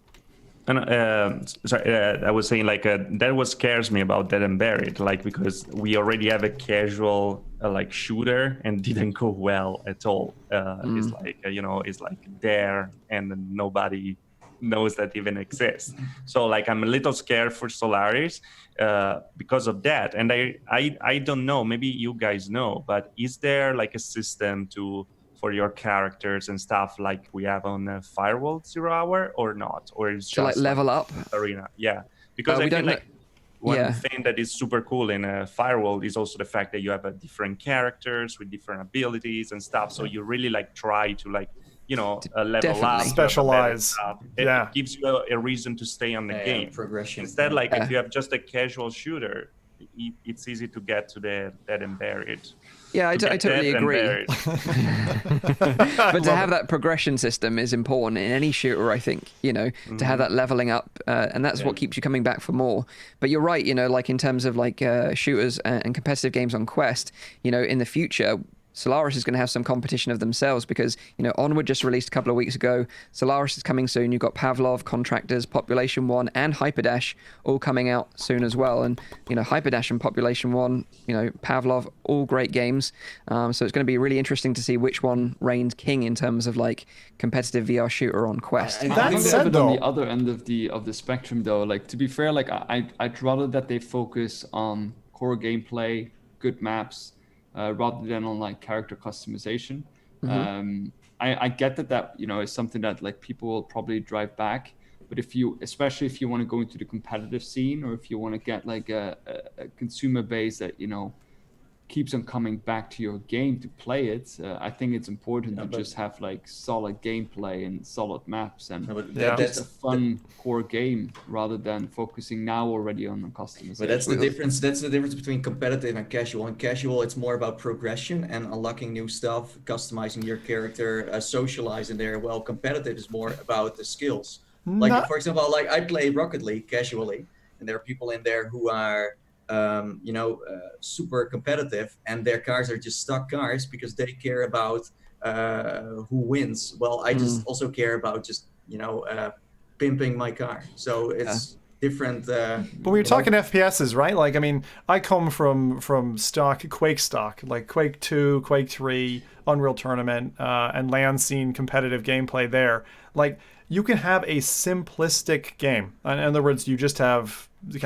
Sorry, I was saying that what scares me about Dead and Buried, because we already have a casual shooter and didn't go well at all. It's like there and nobody knows that even exists. So I'm a little scared for Solaris because of that. And I don't know, maybe you guys know, but is there a system for your characters and stuff like we have on Firewall 0 Hour or not? Or it's So just level up? Arena? Yeah, because we I feel don't one thing that is super cool in Firewall is also the fact that you have different characters with different abilities and stuff. So you really try to level Definitely. up, Specialize. It gives you a reason to stay on the game. Progression. Instead, if you have just a casual shooter, it's easy to get to the Dead and Buried. Yeah, I totally agree. But to have that progression system is important in any shooter, I think, to have that leveling up. And that's what keeps you coming back for more. But you're right, in terms of shooters and competitive games on Quest, in the future, Solaris is going to have some competition of themselves because, Onward just released a couple of weeks ago. Solaris is coming soon. You've got Pavlov, Contractors, Population 1, and Hyperdash all coming out soon as well. And, Hyperdash and Population 1, Pavlov, all great games. So it's going to be really interesting to see which one reigns king in terms of, competitive VR shooter on Quest. I think they're a bit on the other end of the spectrum, though. To be fair, I'd rather that they focus on core gameplay, good maps, rather than on character customization. I get that is something that people will probably drive back, but especially if you want to go into the competitive scene, or if you want to get a consumer base that keeps on coming back to your game to play it, I think it's important to just have solid gameplay and solid maps and just a fun core game rather than focusing now already on the customization. But that's the difference. That's the difference between competitive and casual. In casual, it's more about progression and unlocking new stuff, customizing your character, socializing there. Well, competitive is more about the skills. For example, I play Rocket League casually, and there are people in there who are super competitive, and their cars are just stock cars because they care about who wins. Well, I just also care about just pimping my car. So different. But when you're talking FPSs, right? Like, I mean, I come from Quake stock, like Quake 2, Quake 3, Unreal Tournament, and LAN scene competitive gameplay there. Like, you can have a simplistic game. In other words, you just have, you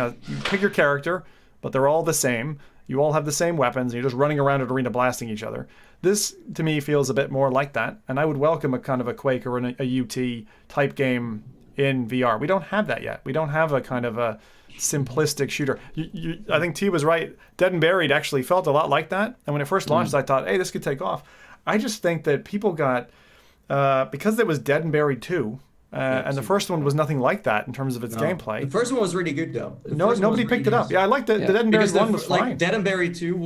pick your character, but they're all the same. You all have the same weapons, and you're just running around an arena blasting each other. This, to me, feels a bit more like that, and I would welcome a kind of a Quake or a UT type game in VR. We don't have that yet. We don't have a kind of a simplistic shooter. I think T was right. Dead and Buried actually felt a lot like that, and when it first launched, I thought, hey, this could take off. I just think that people got, because it was Dead and Buried 2, and the first one was nothing like that in terms of its gameplay. The first one was really good, though. Nobody picked it up. Yeah, I liked it. The Dead and Buried 1 was fine. Like, Dead and Buried 2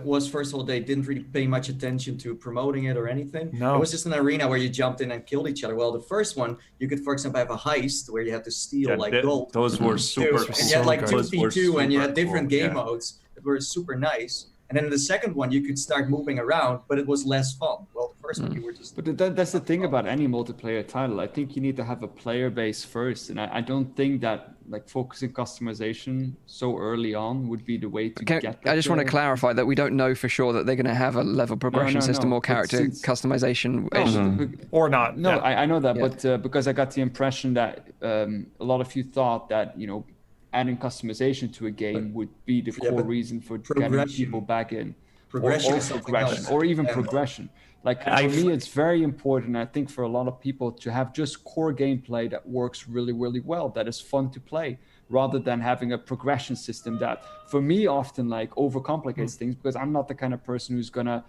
was, first of all, they didn't really pay much attention to promoting it or anything. No. It was just an arena where you jumped in and killed each other. Well, the first one, you could, for example, have a heist where you had to steal, gold. Those were super And you had, like, 2v2, and you had different game yeah. modes that were super nice. And then in the second one, you could start moving around, but it was less fun. Well, the first one, you were just... But that's the thing about any multiplayer title. I think you need to have a player base first. And I don't think that like focusing customization so early on would be the way to get that. I just want to clarify that we don't know for sure that they're going to have a level progression system or character customization. Or not. No, yeah. I know that, but because I got the impression that a lot of you thought that, adding customization to a game would be the core reason for getting people back in. Progression or even progression. Like, for me, it's very important, I think, for a lot of people to have just core gameplay that works really, really well, that is fun to play, rather than having a progression system that, for me, often like overcomplicates things, because I'm not the kind of person who's gonna,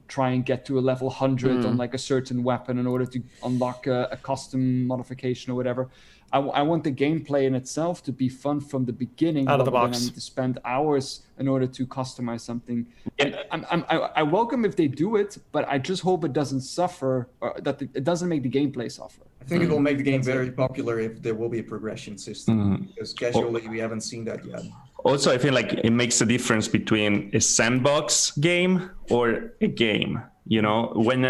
try and get to a level 100 on like a certain weapon in order to unlock a custom modification or whatever. I want the gameplay in itself to be fun from the beginning. Out of the box. I need to spend hours in order to customize something. I welcome if they do it, but I just hope it doesn't suffer, or that it doesn't make the gameplay suffer. I think it will make the game very popular if there will be a progression system, because casually we haven't seen that yet. Also, I feel like it makes a difference between a sandbox game or a game. When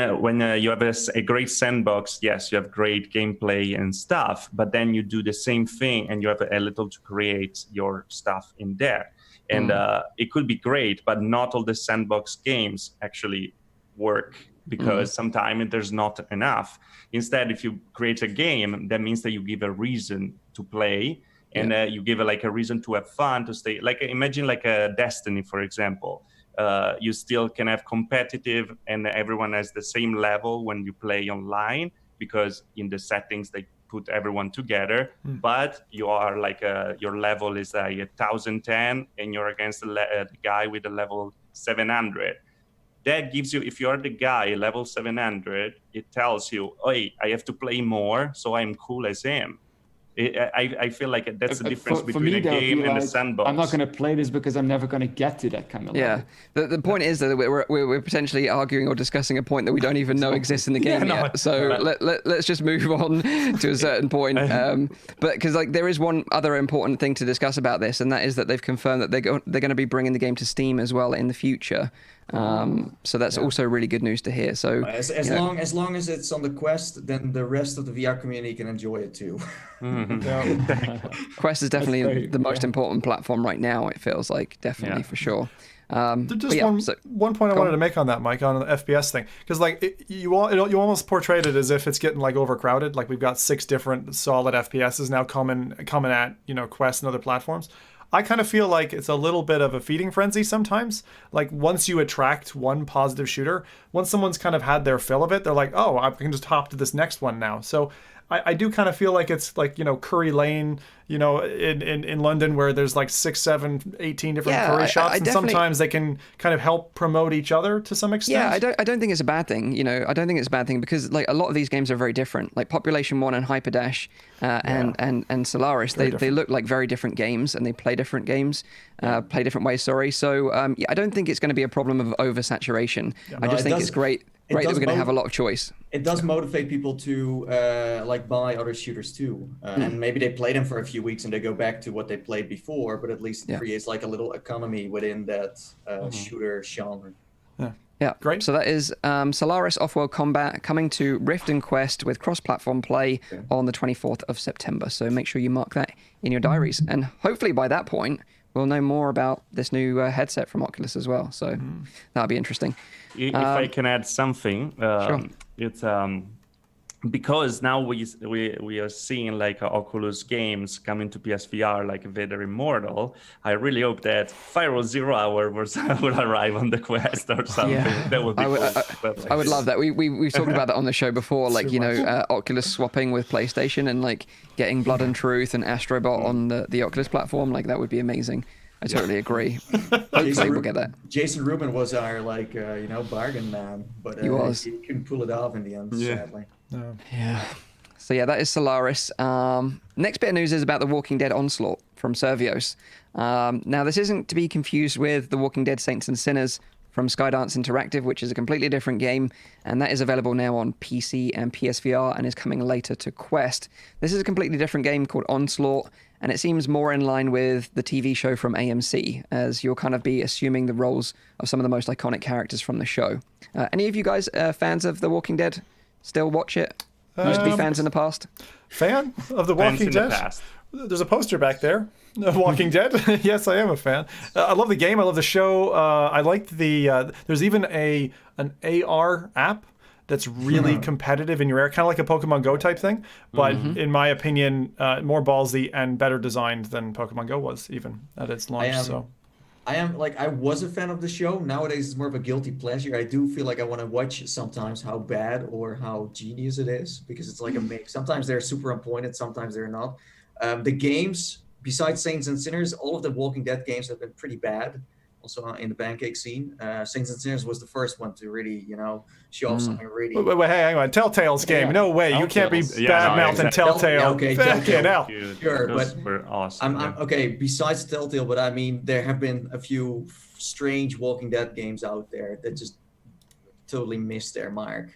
you have a great sandbox, yes, you have great gameplay and stuff, but then you do the same thing and you have a little to create your stuff in there. And it could be great, but not all the sandbox games actually work, because sometimes there's not enough. Instead, if you create a game, that means that you give a reason to play, and you give a reason to have fun, to stay. Like, imagine like a Destiny, for example. You still can have competitive, and everyone has the same level when you play online, because in the settings they put everyone together. But you are like your level is 1010, and you're against the guy with a level 700. That gives you, if you're the guy level 700, it tells you, hey, I have to play more, so I'm cool as him. I feel like that's the difference between a game and a sandbox. I'm not going to play this because I'm never going to get to that kind of level. Yeah. The point is that we're potentially arguing or discussing a point that we don't even know exists in the game yet. So let's just move on to a certain point. But because there is one other important thing to discuss about this, and that is that they've confirmed that they're going to be bringing the game to Steam as well in the future. So that's also really good news to hear. So as long as it's on the Quest, then the rest of the VR community can enjoy it too. Quest is definitely the most important platform right now. It feels like for sure. Just one point I wanted to make on that, Mike, on the FPS thing, because you almost portrayed it as if it's getting overcrowded. Like, we've got 6 different solid FPSs now coming at Quest and other platforms. I kind of feel like it's a little bit of a feeding frenzy sometimes. Like, once you attract one positive shooter, once someone's kind of had their fill of it, they're like, oh, I can just hop to this next one now. So I do kind of feel like it's like, Curry Lane, in London, where there's 6, 7, 18 different curry shops, and sometimes they can kind of help promote each other to some extent. Yeah, I don't think it's a bad thing. I don't think it's a bad thing, because a lot of these games are very different. Like Population 1 and Hyperdash and Solaris, they look like very different games, and they play different games, play different ways. So I don't think it's going to be a problem of oversaturation. I just think it's great that we're going to have a lot of choice. It does motivate people to buy other shooters too, and maybe they play them for a few weeks and they go back to what they played before, but at least it creates a little economy within that shooter genre. Yeah, Great. So that is Solaris Off-World Combat coming to Rift and Quest with cross-platform play on the 24th of September. So make sure you mark that in your diaries. And hopefully by that point, we'll know more about this new headset from Oculus as well. So that'll be interesting. If I can add something, sure. It's because now we are seeing like Oculus games coming to PSVR like Vader Immortal. I really hope that Firewall 0 Hour will arrive on the Quest or something. Yeah. That would be cool. I would love that. We've talked about that on the show before, like, Oculus swapping with PlayStation and like getting Blood and Truth and Astrobot on the Oculus platform. Like, that would be amazing. I totally agree. Hopefully we'll get that. Jason Rubin was our bargain man, but he couldn't pull it off in the end, sadly. No. Yeah. So yeah, that is Solaris. Next bit of news is about The Walking Dead Onslaught from Survios. Now, this isn't to be confused with The Walking Dead Saints and Sinners from Skydance Interactive, which is a completely different game, and that is available now on PC and PSVR and is coming later to Quest. This is a completely different game called Onslaught, and it seems more in line with the TV show from AMC, as you'll kind of be assuming the roles of some of the most iconic characters from the show. Any of you guys fans of The Walking Dead? Still watch it? Used to be fans in the past? Fan of The Walking Dead? There's a poster back there. Walking Dead. Yes, I am a fan. I love the game. I love the show. I liked the. There's even an AR app that's really competitive in your area, kind of like a Pokemon Go type thing. But in my opinion, more ballsy and better designed than Pokemon Go was even at its launch. I was a fan of the show. Nowadays, it's more of a guilty pleasure. I do feel like I want to watch sometimes how bad or how genius it is, because it's like a mix. Sometimes they're super on point and sometimes they're not. The games, besides Saints and Sinners, all of the Walking Dead games have been pretty bad. Also in the pancake scene, Saints and Sinners was the first one to really, show off something really. Wait, hang on. Telltale's game. Yeah. No way. You can't be bad-mouthing Telltale. Okay, Telltale. Sure, those but were awesome. I'm okay. Besides Telltale, but I mean, there have been a few strange Walking Dead games out there that just totally missed their mark.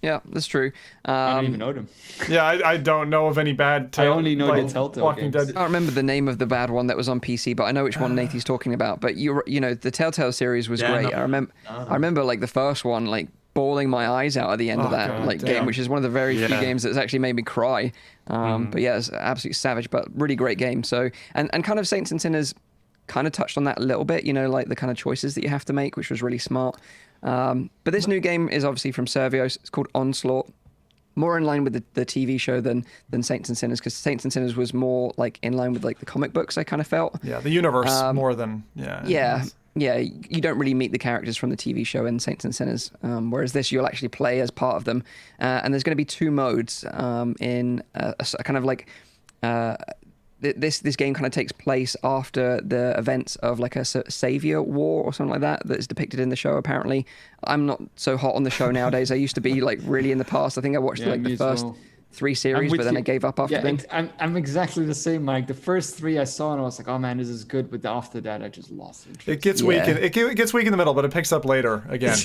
Yeah, that's true. I don't even know them. Yeah, I don't know of any bad. I only know the Telltale Walking games. Dead. I don't remember the name of the bad one that was on PC, but I know which one Nathan's talking about. But the Telltale series was great. I remember like the first one, like bawling my eyes out at the end of that game, which is one of the very few games that's actually made me cry. But yeah, it's absolutely savage, but really great game. So and kind of Saints and Sinners kind of touched on that a little bit, like the kind of choices that you have to make, which was really smart. But this new game is obviously from Survios. It's called Onslaught. More in line with the TV show than Saints and Sinners, because Saints and Sinners was more like in line with like the comic books, I kind of felt. Yeah, the universe more than Yeah, you don't really meet the characters from the TV show in Saints and Sinners, whereas this you'll actually play as part of them. And there's going to be two modes in a kind of like. This game kind of takes place after the events of like a savior war or something like that is depicted in the show. Apparently, I'm not so hot on the show nowadays. I used to be like really in the past. I think I watched like the first 3 series, but then I gave up after them. I'm exactly the same, Mike. The first 3 I saw and I was like, oh man, this is good. But after that, I just lost interest. It gets weak. It gets weak in the middle, but it picks up later again.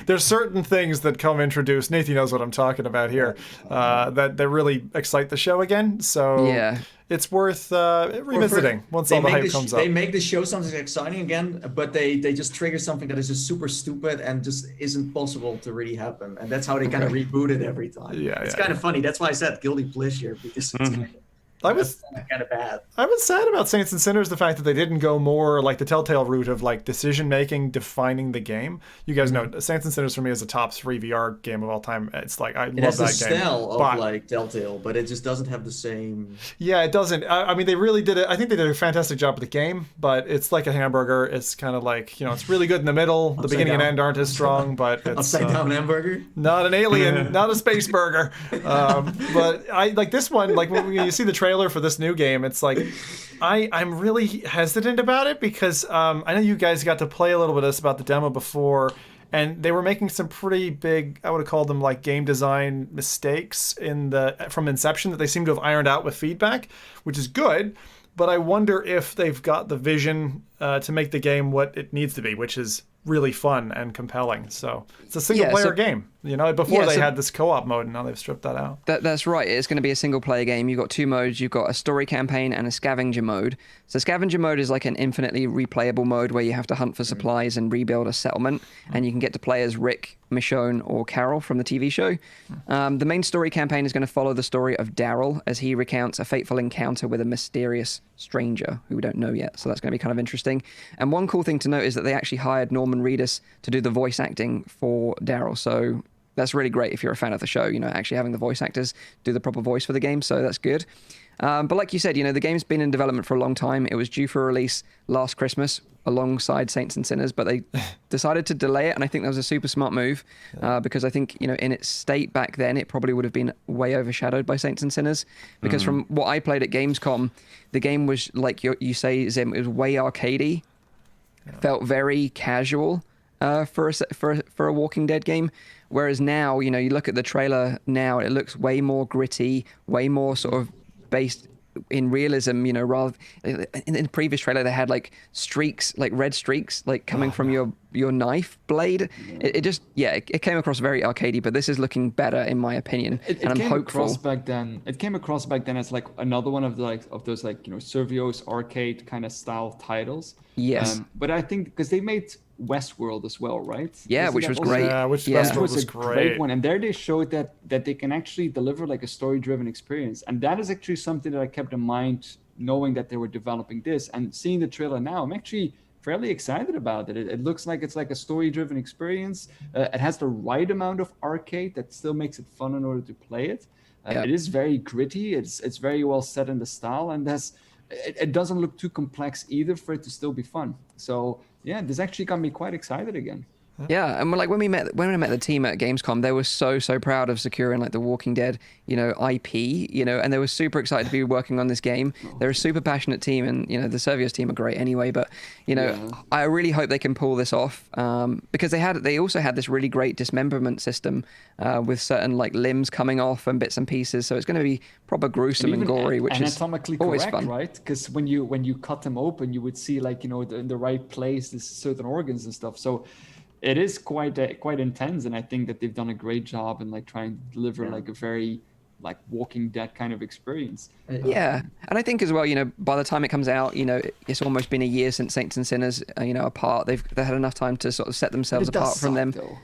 There's certain things that come introduced. Nathan knows what I'm talking about here. That really excite the show again. So yeah. It's worth revisiting once all the hype comes up. They make the show something exciting again, but they just trigger something that is just super stupid and just isn't possible to really happen. And that's how they kind of reboot it every time. Yeah, it's kind of funny. That's why I said guilty pleasure, because it's kind of bad. I was sad about Saints and Sinners, the fact that they didn't go more like the Telltale route of like decision making, defining the game. You guys know Saints and Sinners for me is a top 3 VR game of all time. It's like I love that game. It has the style of like Telltale, but it just doesn't have the same. Yeah, it doesn't. I mean, they really did it. I think they did a fantastic job with the game, but it's like a hamburger. It's kind of like it's really good in the middle. The beginning and end aren't as strong, but it's upside down hamburger. Not an alien, not a space burger. But I like this one. Like when you see the trailer for this new game, it's like I'm really hesitant about it because I know you guys got to play a little bit of this about the demo before, and they were making some pretty big, I would have called them like game design mistakes from inception that they seem to have ironed out with feedback, which is good. But I wonder if they've got the vision to make the game what it needs to be, which is really fun and compelling. So it's a single player game. You know, before they had this co-op mode, and now they've stripped that out. That's right. It's going to be a single player game. You've got two modes. You've got a story campaign and a scavenger mode. So scavenger mode is like an infinitely replayable mode where you have to hunt for supplies and rebuild a settlement, and you can get to play as Rick, Michonne, or Carol from the TV show. The main story campaign is going to follow the story of Daryl as he recounts a fateful encounter with a mysterious stranger who we don't know yet. So that's going to be kind of interesting. And one cool thing to note is that they actually hired Norman Reedus to do the voice acting for Daryl. So that's really great if you're a fan of the show, you know, actually having the voice actors do the proper voice for the game. So that's good. But like you said, you know, the game's been in development for a long time. It was due for release last Christmas alongside Saints and Sinners, but they decided to delay it. And I think that was a super smart move because I think, you know, in its state back then, it probably would have been way overshadowed by Saints and Sinners. Because from what I played at Gamescom, the game was like you say, Zim, it was way arcadey, felt very casual for a Walking Dead game. Whereas now, you know, you look at the trailer now, it looks way more gritty, way more sort of based in realism, you know, rather in the previous trailer they had like streaks, like red streaks, like coming from your knife blade. It came across very arcadey, but this is looking better in my opinion, and I'm hopeful. It came across back then as like another one of those like, you know, Servio's arcade kind of style titles. Yes, but I think because they made Westworld as well, right? Yeah, which was great. Yeah, Westworld was a great one, and there they showed that they can actually deliver like a story-driven experience, and that is actually something that I kept in mind, knowing that they were developing this and seeing the trailer now. I'm actually fairly excited about it. It looks like it's like a story-driven experience. It has the right amount of arcade that still makes it fun in order to play it. It is very gritty. It's very well set in the style, and it doesn't look too complex either for it to still be fun. So yeah, this actually got me quite excited again. Yeah, and like when I met the team at Gamescom, they were so proud of securing like the Walking Dead, you know, IP, you know, and they were super excited to be working on this game. They're a super passionate team, and you know the Servios team are great anyway. But you know, I really hope they can pull this off because they also had this really great dismemberment system with certain like limbs coming off and bits and pieces. So it's going to be proper gruesome and gory, which is anatomically always correct, fun, right? Because when you cut them open, you would see like, you know, in the right place, there's certain organs and stuff. So it is quite intense, and I think that they've done a great job in like trying to deliver like a very like Walking Dead kind of experience. Yeah, and I think as well, you know, by the time it comes out, you know, it's almost been a year since Saints and Sinners, you know, apart. They had enough time to sort of set themselves apart from them. Though.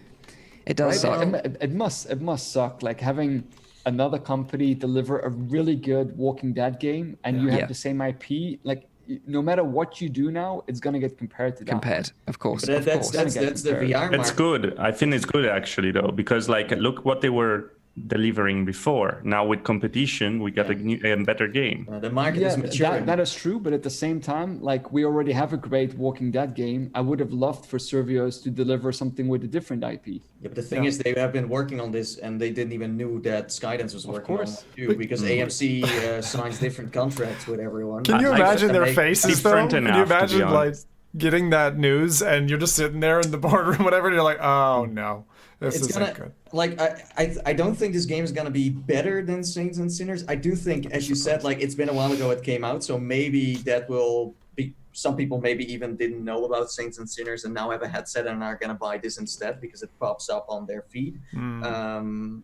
It does suck. It must suck, like having another company deliver a really good Walking Dead game, and you have the same IP, like. No matter what you do now, it's going to get compared to that. Of course. But that's the VR market. It's good. I think it's good actually though, because like look what they were delivering before. Now with competition, we got a better game. The market is maturing. That is true, but at the same time, like we already have a great Walking Dead game. I would have loved for Servios to deliver something with a different IP. Yeah, but the thing is, they have been working on this, and they didn't even knew that Skydance was working on it too, because AMC signs different contracts with everyone. Can you imagine their faces though? Can you imagine like getting that news and you're just sitting there in the boardroom, whatever, and you're like, oh no. This isn't good. Like I don't think this game is gonna be better than Saints and Sinners. I do think, as you said, like it's been a while ago it came out, so maybe that will be. Some people maybe even didn't know about Saints and Sinners and now have a headset and are gonna buy this instead because it pops up on their feed. And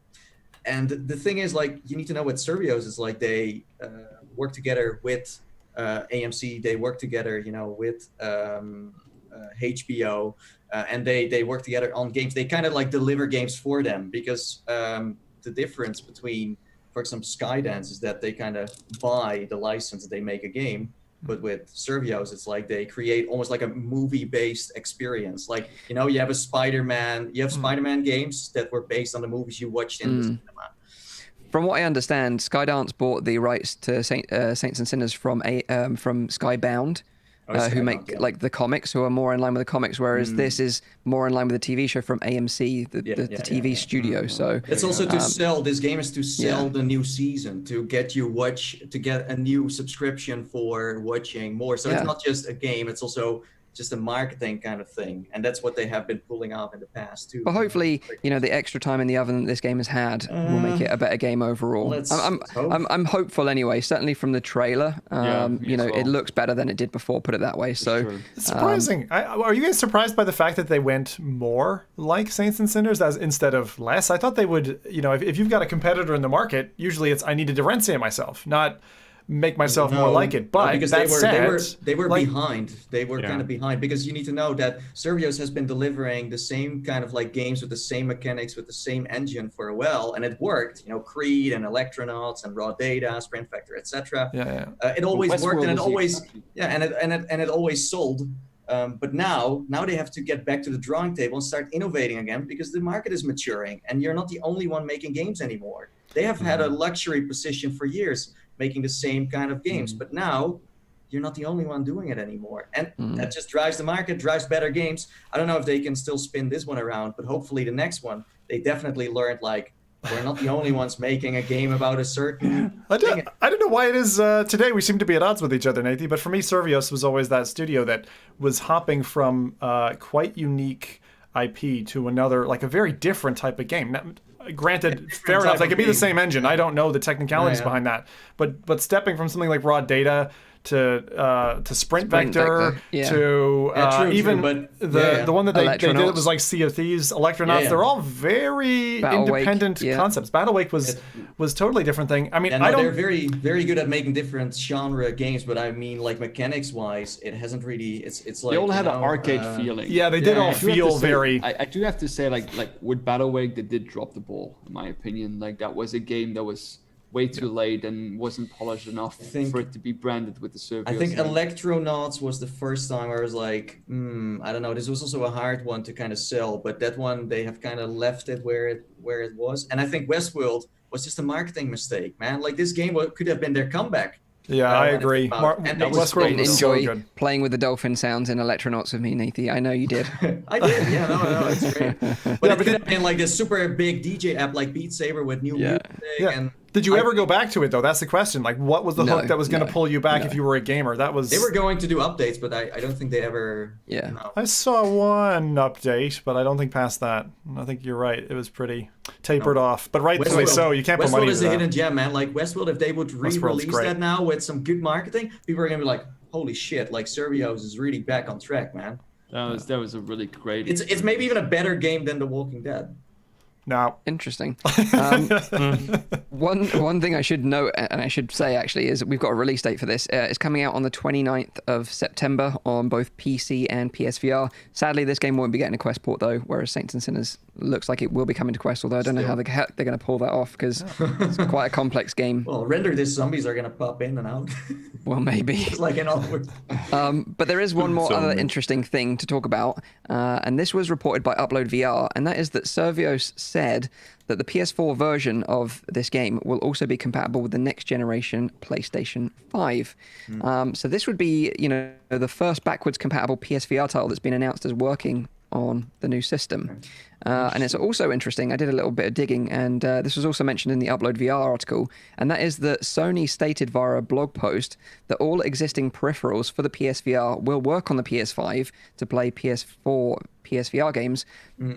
the thing is, like, you need to know what Servios is like. They work together with AMC. They work together, you know, with HBO. And they work together on games. They kind of like deliver games for them because the difference between, for example, Skydance is that they kind of buy the license, they make a game. But with Servios, it's like they create almost like a movie-based experience. Like, you know, you have Spider-Man games that were based on the movies you watched in the cinema. From what I understand, Skydance bought the rights to Saints and Sinners from Skybound. Who make like the comics, who are more in line with the comics, whereas this is more in line with the TV show from AMC, the TV studio. So it's also to sell. This game is to sell the new season, to get a new subscription for watching more. So it's not just a game; it's also just a marketing kind of thing, and that's what they have been pulling off in the past too. But hopefully, the extra time in the oven that this game has had will make it a better game overall. Let's hope. I'm hopeful anyway. Certainly from the trailer, me as well. it looks better than it did before. Put it that way. So Sure. It's surprising. Are you guys surprised by the fact that they went more like Saints and Sinners as instead of less? I thought they would. If you've got a competitor in the market, usually it's I need to differentiate myself, not make myself more like it. But because that they were like, behind. They were kind of behind, because you need to know that Survios has been delivering the same kind of like games with the same mechanics, with the same engine for a while, and it worked. Creed and Electronauts and Raw Data, Sprint Factor, etc. It always worked, and it always and it always sold. But now they have to get back to the drawing table and start innovating again, because the market is maturing, and you're not the only one making games anymore. They have had a luxury position for years, making the same kind of games, but now you're not the only one doing it anymore, and that just drives the market, drives better games. I don't know if they can still spin this one around, but hopefully the next one, they definitely learned, like, we're not the only ones making a game about a certain I don't know why it is today we seem to be at odds with each other, Nathan, but for me, Survios was always that studio that was hopping from quite unique IP to another, like a very different type of game. Now, granted, fair enough, they could be the same engine. I don't know the technicalities behind that, but stepping from something like Raw Data to Sprint Vector to even the one that they did, it was like Sea of Thieves, Electronauts. They're all very independent concepts. Battlewake was totally different thing. I mean, they're very, very good at making different genre games, but I mean, like, mechanics wise, it hasn't really. It's like they all had an arcade feeling. Yeah, they did all feel very. I do have to say, like with Battlewake, they did drop the ball, in my opinion. Like, that was a game that was way too late and wasn't polished enough for it to be branded with the Survios. I think Electronauts was the first time where I was like, I don't know. This was also a hard one to kind of sell, but that one they have kind of left it where it was. And I think Westworld was just a marketing mistake, man. Like, this game could have been their comeback. Yeah, I agree. Westworld was so good. Playing with the dolphin sounds in Electronauts with me, Nathan. I know you did. I did. Yeah, no, it's great. But it could have been like this super big DJ app like Beat Saber with new music. And did you ever go back to it, though? That's the question. Like, what was the hook that was going to pull you back if you were a gamer? That was. They were going to do updates, but I don't think they ever. Yeah. I saw one update, but I don't think past that. I think you're right. It was pretty tapered off, but rightfully so. You can't put money into that. Westworld is a hidden gem, man. Like, Westworld, if they would re-release that now with some good marketing, people are going to be like, holy shit, like, Survios is really back on track, man. That was a really great. It's maybe even a better game than The Walking Dead. No. Interesting. One thing I should note, and I should say actually, is we've got a release date for this. It's coming out on the 29th of September on both PC and PSVR. Sadly, this game won't be getting a Quest port though, whereas Saints and Sinners looks like it will be coming to Quest, although I don't know how they're going to pull that off, because it's quite a complex game. Well, render this zombies are going to pop in and out. Well, maybe. It's like in Onward. But there is one more other interesting thing to talk about, and this was reported by Upload VR, and that is that Survios said that the PS4 version of this game will also be compatible with the next generation PlayStation 5. So this would be, the first backwards compatible PSVR title that's been announced as working on the new system. And it's also interesting, I did a little bit of digging, and this was also mentioned in the Upload VR article, and that is that Sony stated via a blog post that all existing peripherals for the PSVR will work on the PS5 to play PS4 PSVR games.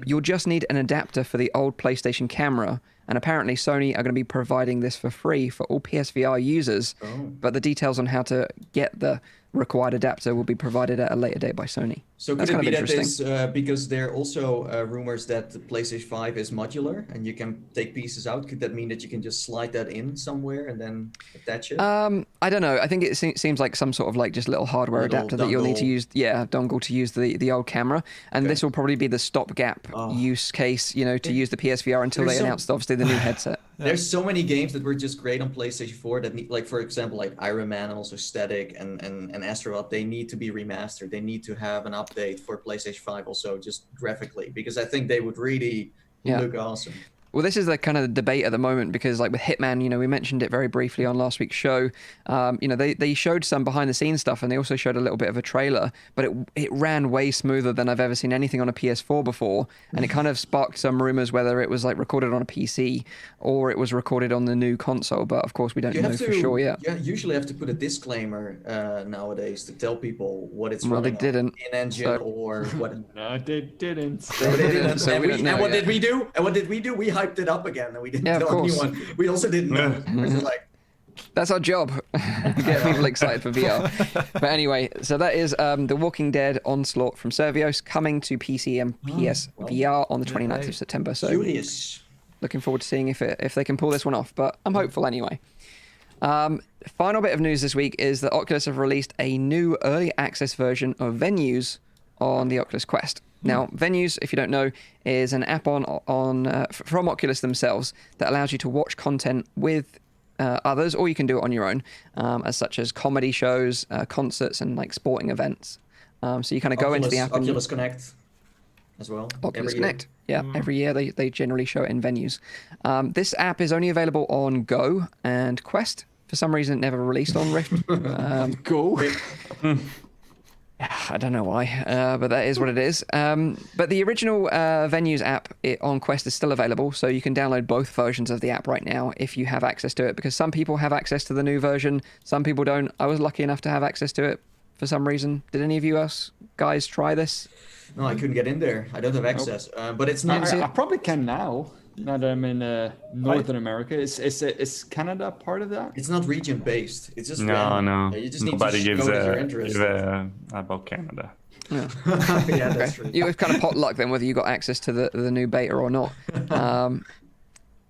You'll just need an adapter for the old PlayStation camera, and apparently Sony are going to be providing this for free for all PSVR users, but the details on how to get the required adapter will be provided at a later date by Sony. So could it be that this, because there are also rumors that the PlayStation 5 is modular and you can take pieces out, could that mean that you can just slide that in somewhere and then attach it? I don't know. I think it seems like some sort of like just little hardware adapter that you'll need to use, dongle to use the old camera. And this will probably be the stopgap use case, to use the PSVR until they announced obviously the new headset. There's so many games that were just great on PlayStation 4 that need, like, for example, like Iron Man and also Static and Astrobot, they need to be remastered. They need to have an update for PlayStation 5 also, just graphically, because I think they would really look awesome. Well, this is the kind of debate at the moment because, like with Hitman, you know, we mentioned it very briefly on last week's show. You know, they showed some behind the scenes stuff, and they also showed a little bit of a trailer, but it ran way smoother than I've ever seen anything on a PS4 before, and it kind of sparked some rumors whether it was like recorded on a PC or it was recorded on the new console. But of course, we don't know for sure yet. You usually have to put a disclaimer nowadays to tell people what it's Well, running they didn't. on, in engine or what. No, they didn't. They didn't. So And what did we do? And what did we do? We hyped it up again, and we didn't tell anyone. We also didn't know. Which is like, that's our job, get people excited for VR. But anyway, so that is The Walking Dead Onslaught from Servios coming to PC and PS VR on the 29th of September. So curious. Looking forward to seeing if they can pull this one off, but I'm hopeful anyway. Final bit of news this week is that Oculus have released a new early access version of Venues on the Oculus Quest. Now, Venues, if you don't know, is an app from Oculus themselves that allows you to watch content with others, or you can do it on your own, as such as comedy shows, concerts, and like sporting events. So you kind of go into the app. Oculus Connect as well. Oculus Connect. Yeah, every year they generally show it in Venues. This app is only available on Go and Quest. For some reason, it never released on Rift. Go. I don't know why, but that is what it is. But the original Venues app on Quest is still available, so you can download both versions of the app right now if you have access to it, because some people have access to the new version, some people don't. I was lucky enough to have access to it for some reason. Did any of you guys try this? No, I couldn't get in there. I don't have access. But it's not. I probably can now. Now that I'm in Northern America, is Canada part of that? It's not region based. It's just no. You just Nobody need to gives show that you're interested. about Canada. Yeah, Yeah, that's true. You have kind of pot luck then whether you got access to the new beta or not.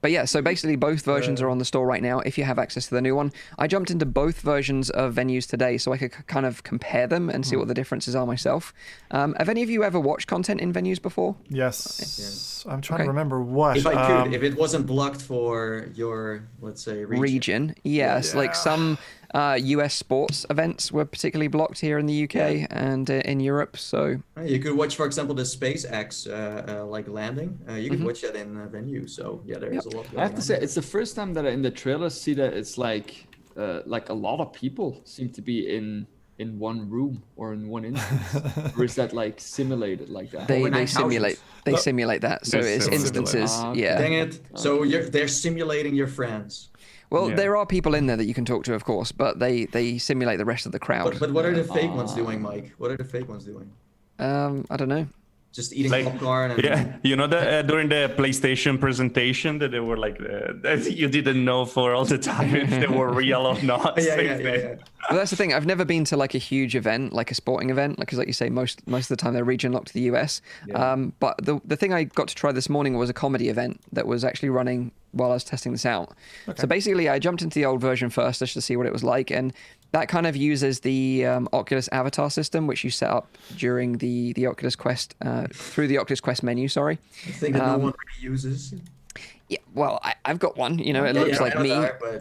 But yeah, so basically both versions are on the store right now if you have access to the new one. I jumped into both versions of Venues today so I could kind of compare them and see what the differences are myself. Have any of you ever watched content in Venues before? Yes. I'm trying to remember what. If I could, if it wasn't blocked for your, let's say, region. Yes, like some US sports events were particularly blocked here in the UK and in Europe. So you could watch, for example, the SpaceX like landing. You could watch that in Venue. So yeah, there is a lot. I have to say, it's the first time that I, in the trailer, see that it's like a lot of people seem to be in one room or in one instance. Or is that like simulated like that? They simulate that. So it's instances. Yeah. Dang it! So they're simulating your friends. Well, there are people in there that you can talk to, of course, but they simulate the rest of the crowd. But what are the fake ones doing, Mike? What are the fake ones doing? I don't know. Just eating popcorn. And... you know that during the PlayStation presentation that they were like, you didn't know for all the time if they were real or not. Yeah. Well, that's the thing. I've never been to like a huge event, like a sporting event, because like you say, most of the time they're region locked to the US. Yeah. But the thing I got to try this morning was a comedy event that was actually running while I was testing this out. Okay. So basically, I jumped into the old version first just to see what it was like, and that kind of uses the Oculus avatar system, which you set up during the Oculus Quest, through the Oculus Quest menu, sorry. I think that no one really uses. Yeah, well, I've got one. You know, it looks like me.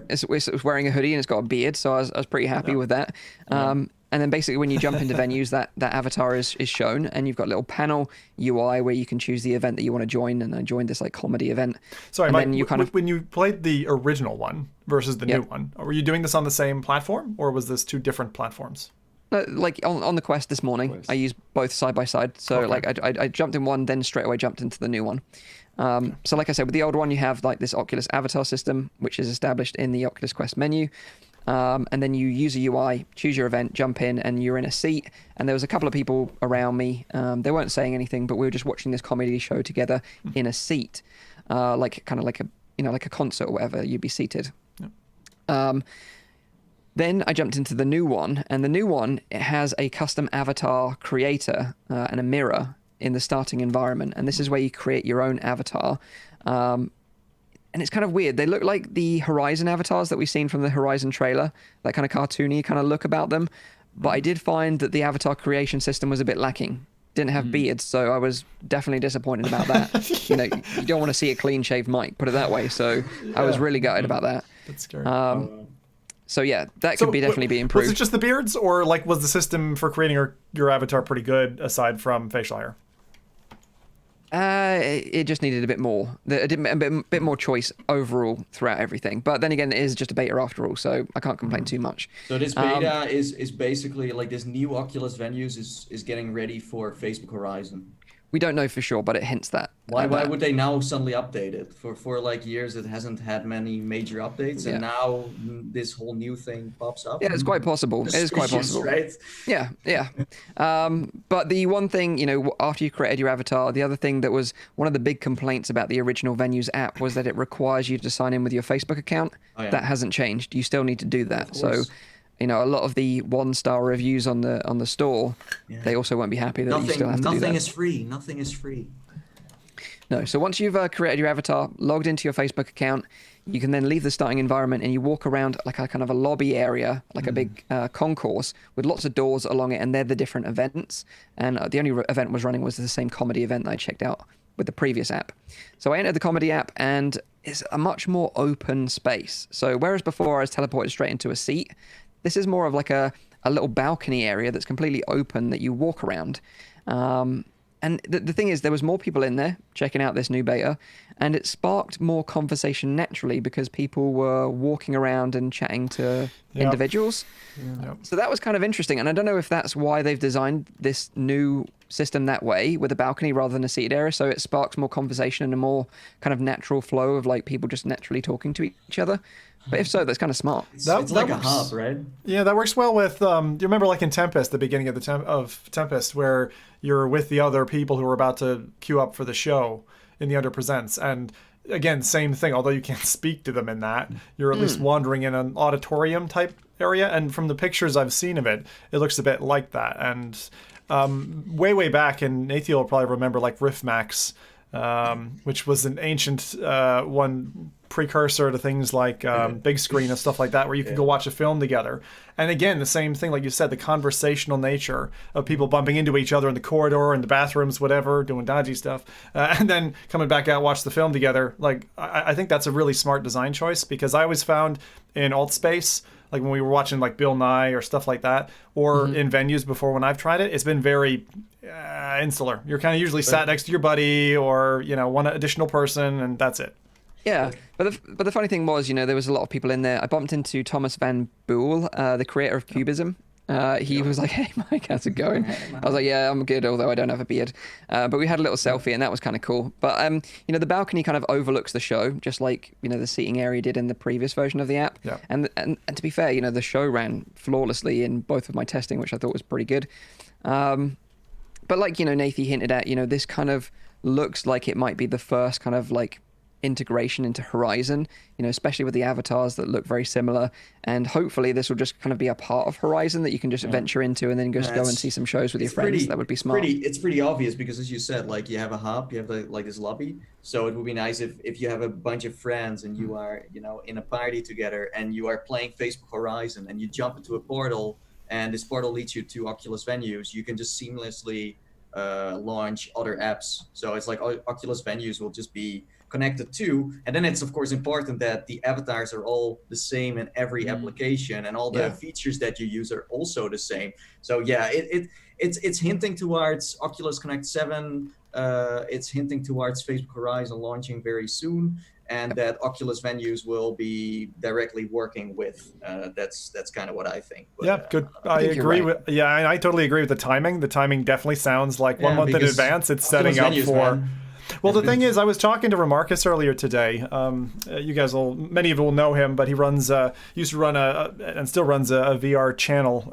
It's wearing a hoodie and it's got a beard, so I was pretty happy with that. And then basically when you jump into Venues, that avatar is shown, and you've got a little panel UI where you can choose the event that you want to join, and I joined this like comedy event. Sorry, and Mike, then you when you played the original one versus the new one, were you doing this on the same platform, or was this two different platforms? Like on the Quest this morning, I used both side by side. So like I jumped in one, then straight away jumped into the new one. So like I said, with the old one, you have like this Oculus avatar system, which is established in the Oculus Quest menu. And then you use a UI, choose your event, jump in, and you're in a seat. And there was a couple of people around me. They weren't saying anything, but we were just watching this comedy show together in a seat, like a concert or whatever. You'd be seated. Yep. Then I jumped into the new one, and the new one, it has a custom avatar creator and a mirror in the starting environment. And this is where you create your own avatar. And it's kind of weird. They look like the Horizon avatars that we've seen from the Horizon trailer, that kind of cartoony kind of look about them. But I did find that the avatar creation system was a bit lacking. Didn't have beards, so I was definitely disappointed about that. You know, you don't want to see a clean-shaved Mike, put it that way. So I was really gutted about that. That's scary. So yeah, that could definitely be improved. Was it just the beards, or like was the system for creating your avatar pretty good aside from facial hair? It just needed a bit more, a bit more choice overall throughout everything. But then again, it is just a beta after all, so I can't complain too much. So this beta is basically like this new Oculus Venues is getting ready for Facebook Horizon. We don't know for sure, but it hints that. Why would they now suddenly update it? For like years, it hasn't had many major updates, and now this whole new thing pops up. Yeah, it's quite possible. It is quite possible. Right? Yeah. But the one thing, you know, after you created your avatar, the other thing that was one of the big complaints about the original Venues app was that it requires you to sign in with your Facebook account. Oh, yeah. That hasn't changed. You still need to do that. So, you know, a lot of the 1-star reviews on the store, they also won't be happy that you still have to do that. Nothing is free. Nothing is free. No. So once you've created your avatar, logged into your Facebook account, you can then leave the starting environment and you walk around like a kind of a lobby area, like a big concourse with lots of doors along it, and they're the different events. And the only event was running was the same comedy event that I checked out with the previous app. So I entered the comedy app, and it's a much more open space. So whereas before I was teleported straight into a seat, this is more of like a little balcony area that's completely open that you walk around. And the thing is, there was more people in there checking out this new beta, and it sparked more conversation naturally because people were walking around and chatting to individuals. Yep. So that was kind of interesting. And I don't know if that's why they've designed this new system that way, with a balcony rather than a seated area, so it sparks more conversation and a more kind of natural flow of like people just naturally talking to each other. But if so, that's kind of smart. It's like a hub, right? Yeah, that works well with. Do you remember, like in Tempest, the beginning of Tempest, where you're with the other people who are about to queue up for the show in the Under Presents, and again, same thing. Although you can't speak to them in that, you're at least wandering in an auditorium type area, and from the pictures I've seen of it, it looks a bit like that. And way back, and Nathiel will probably remember, like Riffmax, which was an ancient one precursor to things like big screen and stuff like that, where you could go watch a film together. And again, the same thing, like you said, the conversational nature of people bumping into each other in the corridor, in the bathrooms, whatever, doing dodgy stuff, and then coming back out, watch the film together. Like, I think that's a really smart design choice, because I always found in alt space, like when we were watching like Bill Nye or stuff like that, or in venues before when I've tried it, it's been very insular. You're kind of usually sat next to your buddy or, you know, one additional person, and that's it. Yeah, but the funny thing was, you know, there was a lot of people in there. I bumped into Thomas Van Boel, the creator of Cubism. He was like, "Hey, Mike, how's it going?" I was like, "Yeah, I'm good, although I don't have a beard." But we had a little selfie, and that was kind of cool. But you know, the balcony kind of overlooks the show, just like, you know, the seating area did in the previous version of the app. Yeah. And to be fair, you know, the show ran flawlessly in both of my testing, which I thought was pretty good. But like, you know, Nathie hinted at, you know, this kind of looks like it might be the first kind of like integration into Horizon, you know, especially with the avatars that look very similar, and hopefully this will just kind of be a part of Horizon that you can just venture into and then just go and see some shows with your friends. That would be smart. It's pretty obvious, because as you said, like, you have a hub, you have like this lobby, so it would be nice if you have a bunch of friends and you are, you know, in a party together and you are playing Facebook Horizon and you jump into a portal and this portal leads you to Oculus Venues, you can just seamlessly launch other apps. So it's like Oculus Venues will just be connected to, and then it's of course important that the avatars are all the same in every application, and all the features that you use are also the same. So yeah, it's hinting towards Oculus Connect 7. It's hinting towards Facebook Horizon launching very soon, and that Oculus Venues will be directly working with. That's kind of what I think. But, yeah, good. I agree with. Yeah, I totally agree with the timing. The timing definitely sounds like 1 month in advance. It's setting up for. Well, the thing is, I was talking to Remarcus earlier today. You guys many of you will know him, but he used to run and still runs a VR channel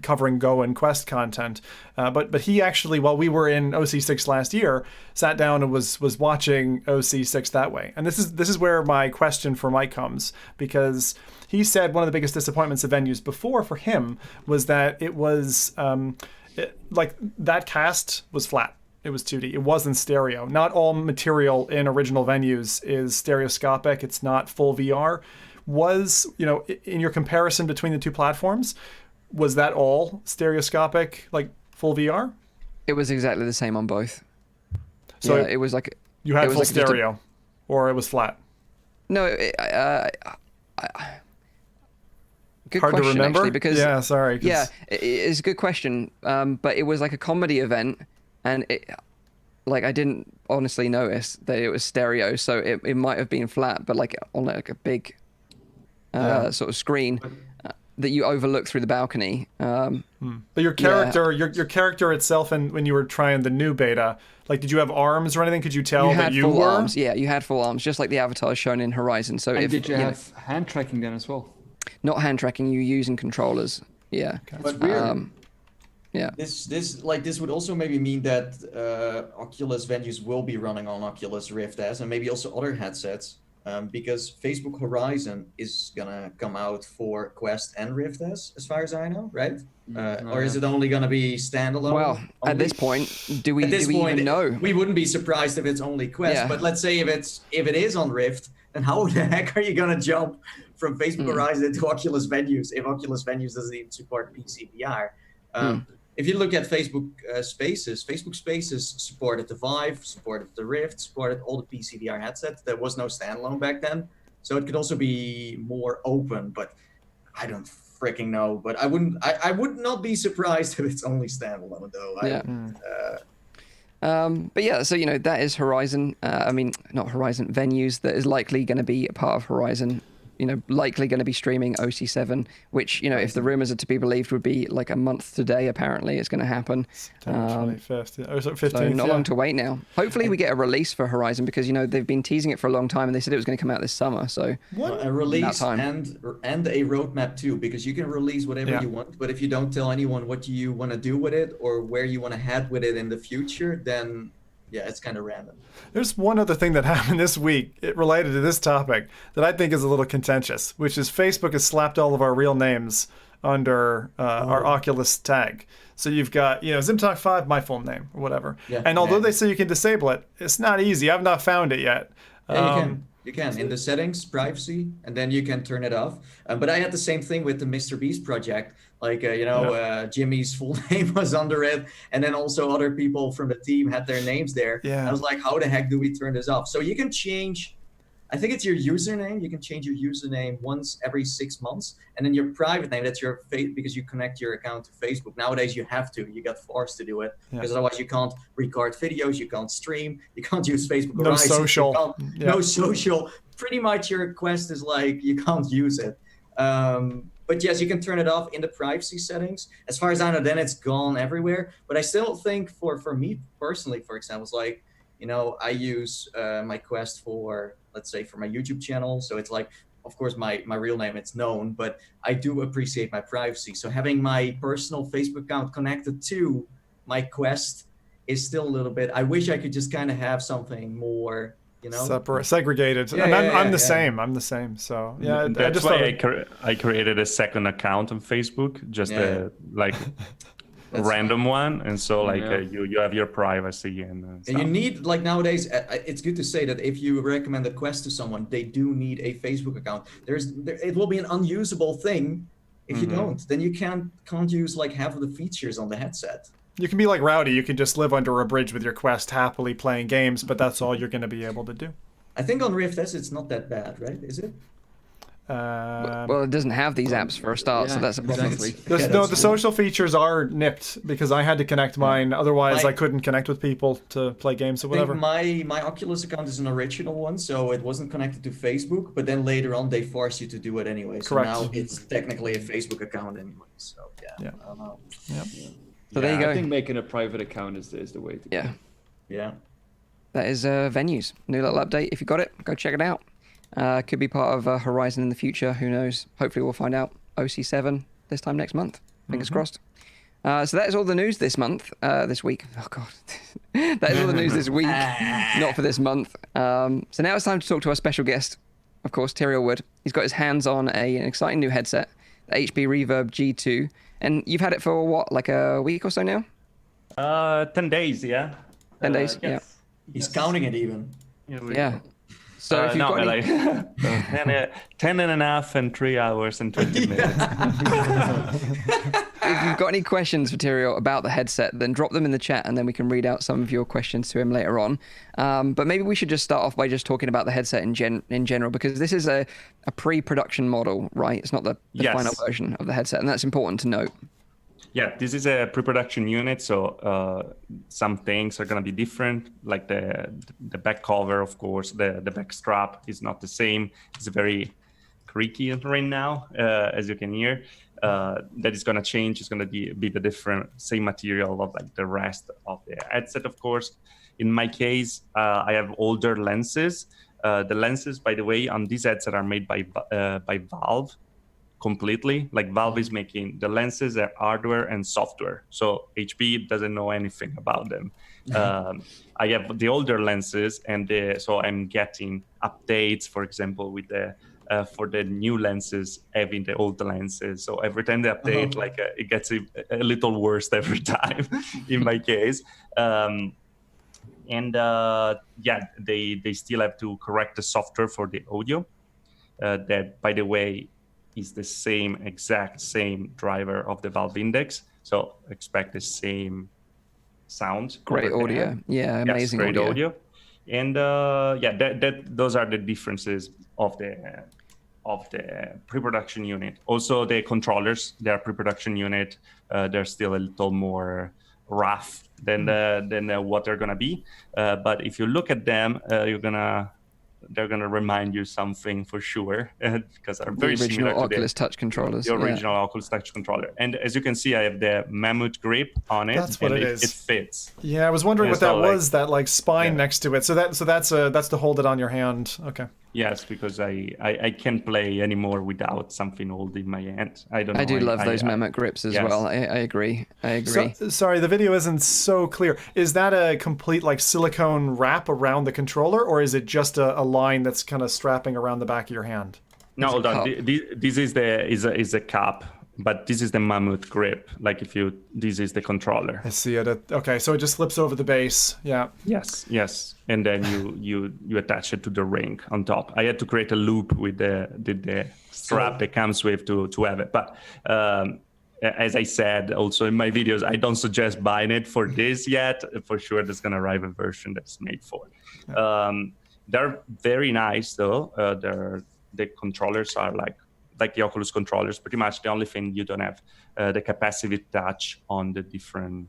covering Go and Quest content. But he actually, while we were in OC6 last year, sat down and was watching OC6 that way. And this is where my question for Mike comes, because he said one of the biggest disappointments of Venues before for him was that it was like that cast was flat. It was 2D. It wasn't stereo. Not all material in original Venues is stereoscopic. It's not full VR. Was, you know, in your comparison between the two platforms, was that all stereoscopic, like full VR? It was exactly the same on both. So yeah, it was like you had full like stereo, or it was flat. No, good hard question, to remember. Actually, because it's a good question. But it was like a comedy event. And like I didn't honestly notice that it was stereo, so it might have been flat, but like on like a big sort of screen that you overlook through the balcony. But your character, your character itself, and when you were trying the new beta, like, did you have arms or anything? Could you tell that you were? Arms. Yeah, you had full arms, just like the avatars shown in Horizon. So and did you have hand tracking then as well? Not hand tracking. You using controllers. Yeah. Okay. But weird. Yeah. This would also maybe mean that Oculus venues will be running on Oculus Rift S and maybe also other headsets. Because Facebook Horizon is gonna come out for Quest and Rift S, as far as I know, right? Or is it only gonna be standalone? Well, at this point, do we even know? We wouldn't be surprised if it's only Quest. But let's say if it is on Rift, then how the heck are you gonna jump from Facebook Horizon into Oculus Venues if Oculus Venues doesn't even support PC VR? If you look at Facebook Spaces supported the Vive, supported the Rift, supported all the PC VR headsets. There was no standalone back then. So it could also be more open, but I don't freaking know. But I would not be surprised if it's only standalone though. But yeah, so, that is Horizon. I mean, not Horizon, Venues that is likely going to be a part of Horizon. Likely going to be streaming OC7, which, if the rumors are to be believed, would be like a month today. Apparently, it's going to happen. September 25th, or 15th. So not long to wait now. Hopefully, we get a release for Horizon because they've been teasing it for a long time, and they said it was going to come out this summer. So a release and a roadmap too, because you can release whatever you want, but if you don't tell anyone what you want to do with it or where you want to head with it in the future, then it's kind of random. There's one other thing that happened this week related to this topic that I think is a little contentious, which is Facebook has slapped all of our real names under our Oculus tag. So you've got, ZimTalk5, my full name, or whatever. Yeah, and although they say you can disable it, it's not easy. I've not found it yet. You can in the settings, privacy, and then you can turn it off. But I had the same thing with the Mr. Beast project. Like, Jimmy's full name was under it. And then also other people from the team had their names there. Yeah. I was like, how the heck do we turn this off? So you can change, I think it's your username. You can change your username once every 6 months. And then your private name, that's your because you connect your account to Facebook. Nowadays, you have to. You got forced to do it. Because otherwise you can't record videos. You can't stream. You can't use Facebook. No social. No social. Pretty much your Quest is like, you can't use it. But yes, you can turn it off in the privacy settings. As far as I know, then it's gone everywhere. But I still think for me personally, for example, it's like, I use my Quest for, let's say, for my YouTube channel. So it's like, of course, my real name, it's known, but I do appreciate my privacy. So having my personal Facebook account connected to my Quest is still a little bit, I wish I could just kind of have something more, separate, segregated. And I'm the same. I'm the same. So that's why I created a second account on Facebook, just a random one, and so you have your privacy and you need, like, nowadays it's good to say that if you recommend a Quest to someone, they do need a Facebook account. It will be an unusable thing if you don't. Then you can't use like half of the features on the headset. You can be like Rowdy. You can just live under a bridge with your Quest, happily playing games, but that's all you're going to be able to do. I think on Rift S it's not that bad, right? Is it? Well, it doesn't have these apps for a start, so that's a problem. The social features are nipped because I had to connect mine. Otherwise, I couldn't connect with people to play games or whatever. I think my Oculus account is an original one, so it wasn't connected to Facebook. But then later on, they force you to do it anyway. So now it's technically a Facebook account anyway. So I don't know. Yep. So there you go. I think making a private account is the way to go. Yeah. That is Venues. New little update. If you got it, go check it out. Could be part of Horizon in the future. Who knows? Hopefully we'll find out. OC7 this time next month. Fingers crossed. So that is all the news this month. This week. Oh, God. That is all the news this week. Not for this month. So now it's time to talk to our special guest, of course, Tyriel Wood. He's got his hands on an exciting new headset, the HP Reverb G2. And you've had it for what, like a week or so now? 10 days, yeah. 10 days, yes. He's counting it even. Yeah. So if you've got like 10 and a half and 3 hours and 20 minutes. If you've got any questions for Tyriel about the headset, then drop them in the chat and then we can read out some of your questions to him later on. But maybe we should just start off by just talking about the headset in general, because this is a pre-production model, right? It's not the final version of the headset, and that's important to note. Yeah, this is a pre-production unit, so some things are gonna be different, like the back cover, of course. The back strap is not the same. It's very creaky right now, as you can hear. That is gonna change. It's gonna be the different, same material of like the rest of the headset, of course. In my case, I have older lenses. The lenses, by the way, on these headsets are made by Valve. Completely, like Valve is making the lenses, are hardware and software, so HP doesn't know anything about them. I have the older lenses, and so I'm getting updates, for example, with the for the new lenses having the old lenses. So every time they update, it gets a little worse every time in my case. They still have to correct the software for the audio. That, by the way, is the exact same driver of the Valve Index. So expect the same sound. Great audio. Yeah, amazing great audio. And those are the differences of the pre-production unit. Also, the controllers, their pre-production unit, they're still a little more rough than what they're gonna be. But if you look at them, they're gonna remind you something for sure, because they're very similar to Oculus Touch controllers. The original Oculus Touch controller. And as you can see, I have the mammoth grip on it. That's what it is. It fits. Yeah, I was wondering what that was. That like spine next to it. So that's to hold it on your hand. Okay. Yes, because I can't play anymore without something holding my hand. I don't know. I do love those mammoth grips as well. I agree. So, sorry, the video isn't so clear. Is that a complete like silicone wrap around the controller, or is it just a line that's kind of strapping around the back of your hand? No, hold on. This is a cup, but this is the mammoth grip. Like this is the controller. I see it. Okay, so it just slips over the base. Yeah. Yes. And then you attach it to the ring on top. I had to create a loop with the strap that comes with to have it. But as I said also in my videos, I don't suggest buying it for this yet. For sure, there's gonna arrive a version that's made for it. They're very nice though. The controllers are like the Oculus controllers. Pretty much the only thing you don't have the capacitive touch on the different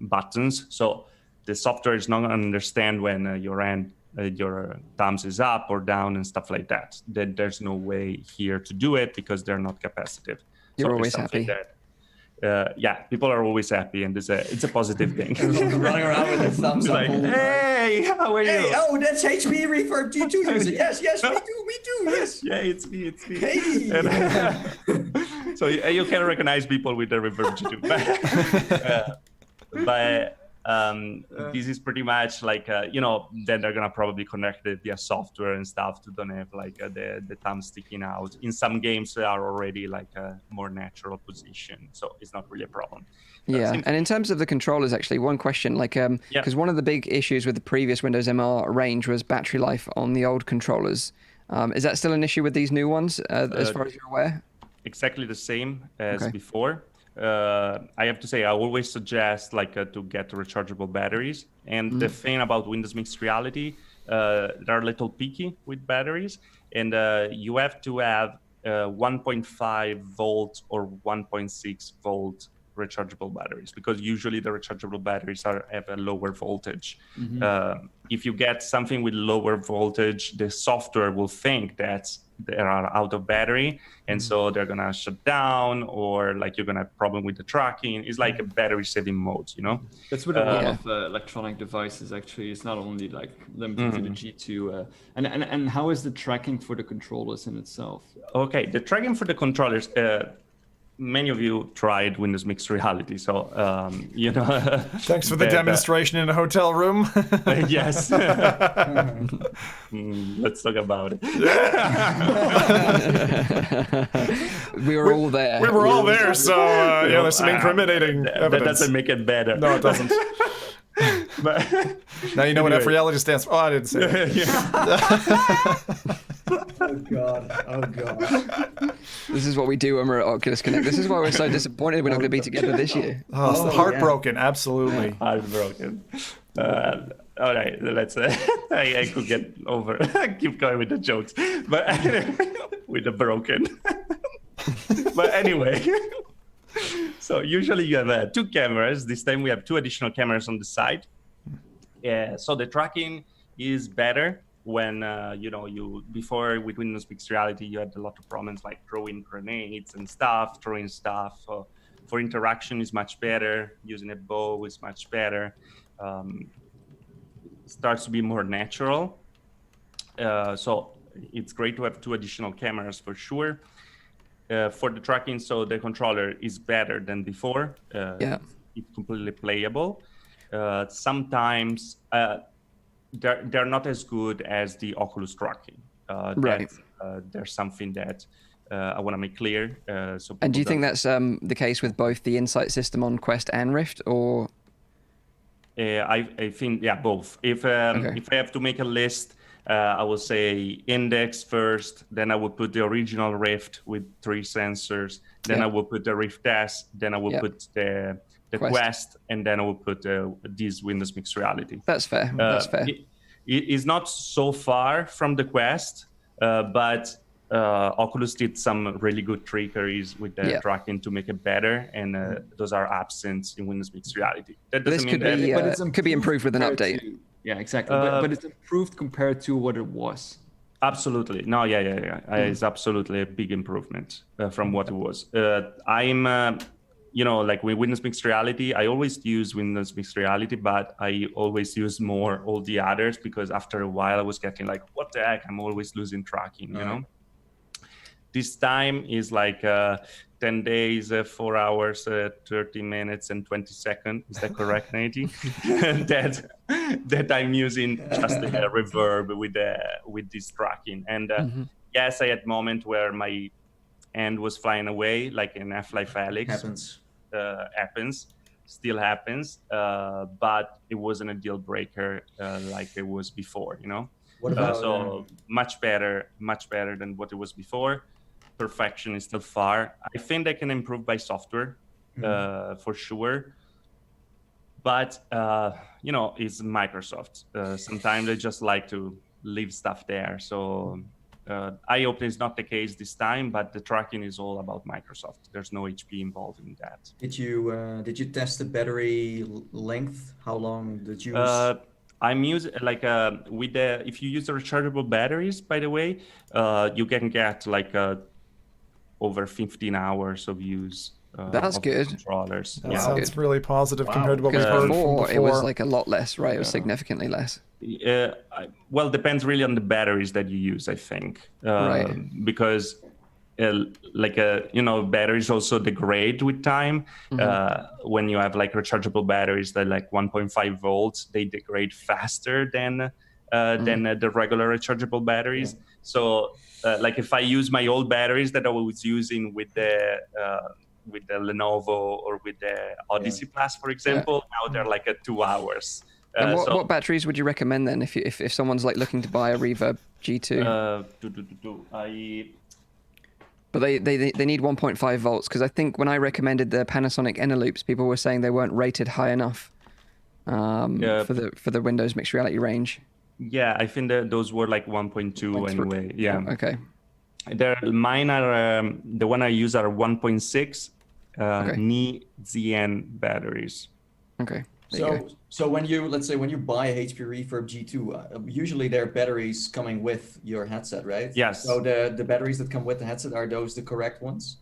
buttons. So the software is not going to understand when your thumbs is up or down and stuff like that. There's no way here to do it because they're not capacitive. You're always happy. People are always happy, and it's a positive thing. Running around with their thumbs up. Like, hey, how are you? Hey, oh, that's HP Reverb G2 user. Yes, me too, yes. Yeah, it's me. Hey. So you can recognize people with the Reverb G2. But this is pretty much like, then they're gonna probably connect it via software and stuff to don't have like the thumb sticking out. In some games, they are already like a more natural position, so it's not really a problem. Yeah, and in terms of the controllers, actually, one question, because one of the big issues with the previous Windows MR range was battery life on the old controllers. Is that still an issue with these new ones, as far as you're aware? Exactly the same as before. I have to say, I always suggest to get rechargeable batteries. And the thing about Windows Mixed Reality, they're a little picky with batteries, and you have to have 1.5 volt or 1.6 volt rechargeable batteries, because usually the rechargeable batteries have a lower voltage. If you get something with lower voltage, the software will think that they are out of battery, and so they're gonna shut down, or like you're gonna have a problem with the tracking. It's like a battery saving mode, That's with a lot of electronic devices. Actually, it's not only like limited to the G2. And how is the tracking for the controllers in itself? Okay, the tracking for the controllers. Many of you tried Windows Mixed Reality, so Thanks for the demonstration in a hotel room. Yes. Let's talk about it. We were all there. We were all there, so there's some incriminating evidence. That doesn't make it better. No, it doesn't. But now you know what F.Reality stands for. Oh, I didn't say it. Oh God. This is what we do when we're at Oculus Connect. This is why we're so disappointed we're not going to be together this year. Heartbroken, absolutely. Heartbroken. All right, let's. I could get over. Keep going with the jokes, but with the broken. But anyway. So usually you have 2 cameras. This time we have 2 additional cameras on the side. So the tracking is better when, before with Windows Mixed Reality, you had a lot of problems like throwing grenades and stuff, throwing stuff. For interaction is much better. Using a bow is much better. Starts to be more natural. So it's great to have 2 additional cameras for sure. For the tracking, so the controller is better than before. It's completely playable. Sometimes they're not as good as the Oculus tracking. Right. There's something that I want to make clear. And do you think that's the case with both the Insight system on Quest and Rift, or? I think, both. If I have to make a list, I will say Index first, then I would put the original Rift with 3 sensors, then I will put the Rift S, then I will put the Quest, and then I will put this Windows Mixed Reality. That's fair. That's fair. It is not so far from the Quest, but Oculus did some really good trickeries with the tracking to make it better, and those are absent in Windows Mixed Reality. That doesn't mean that but it could be improved with an update. Yeah, exactly. But it's improved compared to what it was. Absolutely. No, it's absolutely a big improvement from what it was. I'm, like with Windows Mixed Reality, I always use Windows Mixed Reality, but I always use more all the others because after a while I was getting like, what the heck? I'm always losing tracking, you know? This time is like 10 days, 4 hours, 30 minutes, and 20 seconds. Is that correct, Nate? that I'm using just a reverb with this tracking. And yes, I had moment where my hand was flying away, like in Half-Life Alyx. Still happens, but it wasn't a deal breaker like it was before, you know? What about, much better than what it was before. Perfection is still far. I think they can improve by software, for sure. But, it's Microsoft. Sometimes they just like to leave stuff there. So I hope it's not the case this time, but the tracking is all about Microsoft. There's no HP involved in that. Did you test the battery length? How long did you use? I'm using if you use the rechargeable batteries, by the way, you can get over 15 hours of use. That's good. Controllers. That sounds really positive compared to what we've heard from before. It was like a lot less, right? It was significantly less. Well, depends really on the batteries that you use, I think. Right. Because batteries also degrade with time. When you have rechargeable batteries that 1.5 volts, they degrade faster than the regular rechargeable batteries. So if I use my old batteries that I was using with the Lenovo or with the Odyssey Plus, for example, now they're at 2 hours. And what batteries would you recommend then if someone's looking to buy a Reverb G2? But they need 1.5 volts, because I think when I recommended the Panasonic Eneloops, people were saying they weren't rated high enough for the Windows Mixed Reality range. Yeah, I think that those were 1.2 anyway. Yeah. Okay. Mine are the one I use are 1.6 Ni-ZN batteries. Okay. So when you buy a HP Reverb G2, usually there are batteries coming with your headset, right? Yes. So the batteries that come with the headset, are those the correct ones?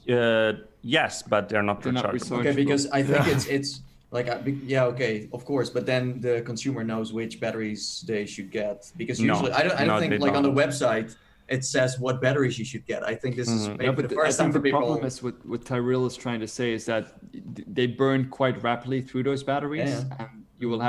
Yes, but they're not rechargeable. Okay, because I think it's okay, of course, but then the consumer knows which batteries they should get, because usually I don't think on the website it says what batteries you should get. I think this is maybe the first time for people. The problem is what Tyriel is trying to say is that they burn quite rapidly through those batteries, and you will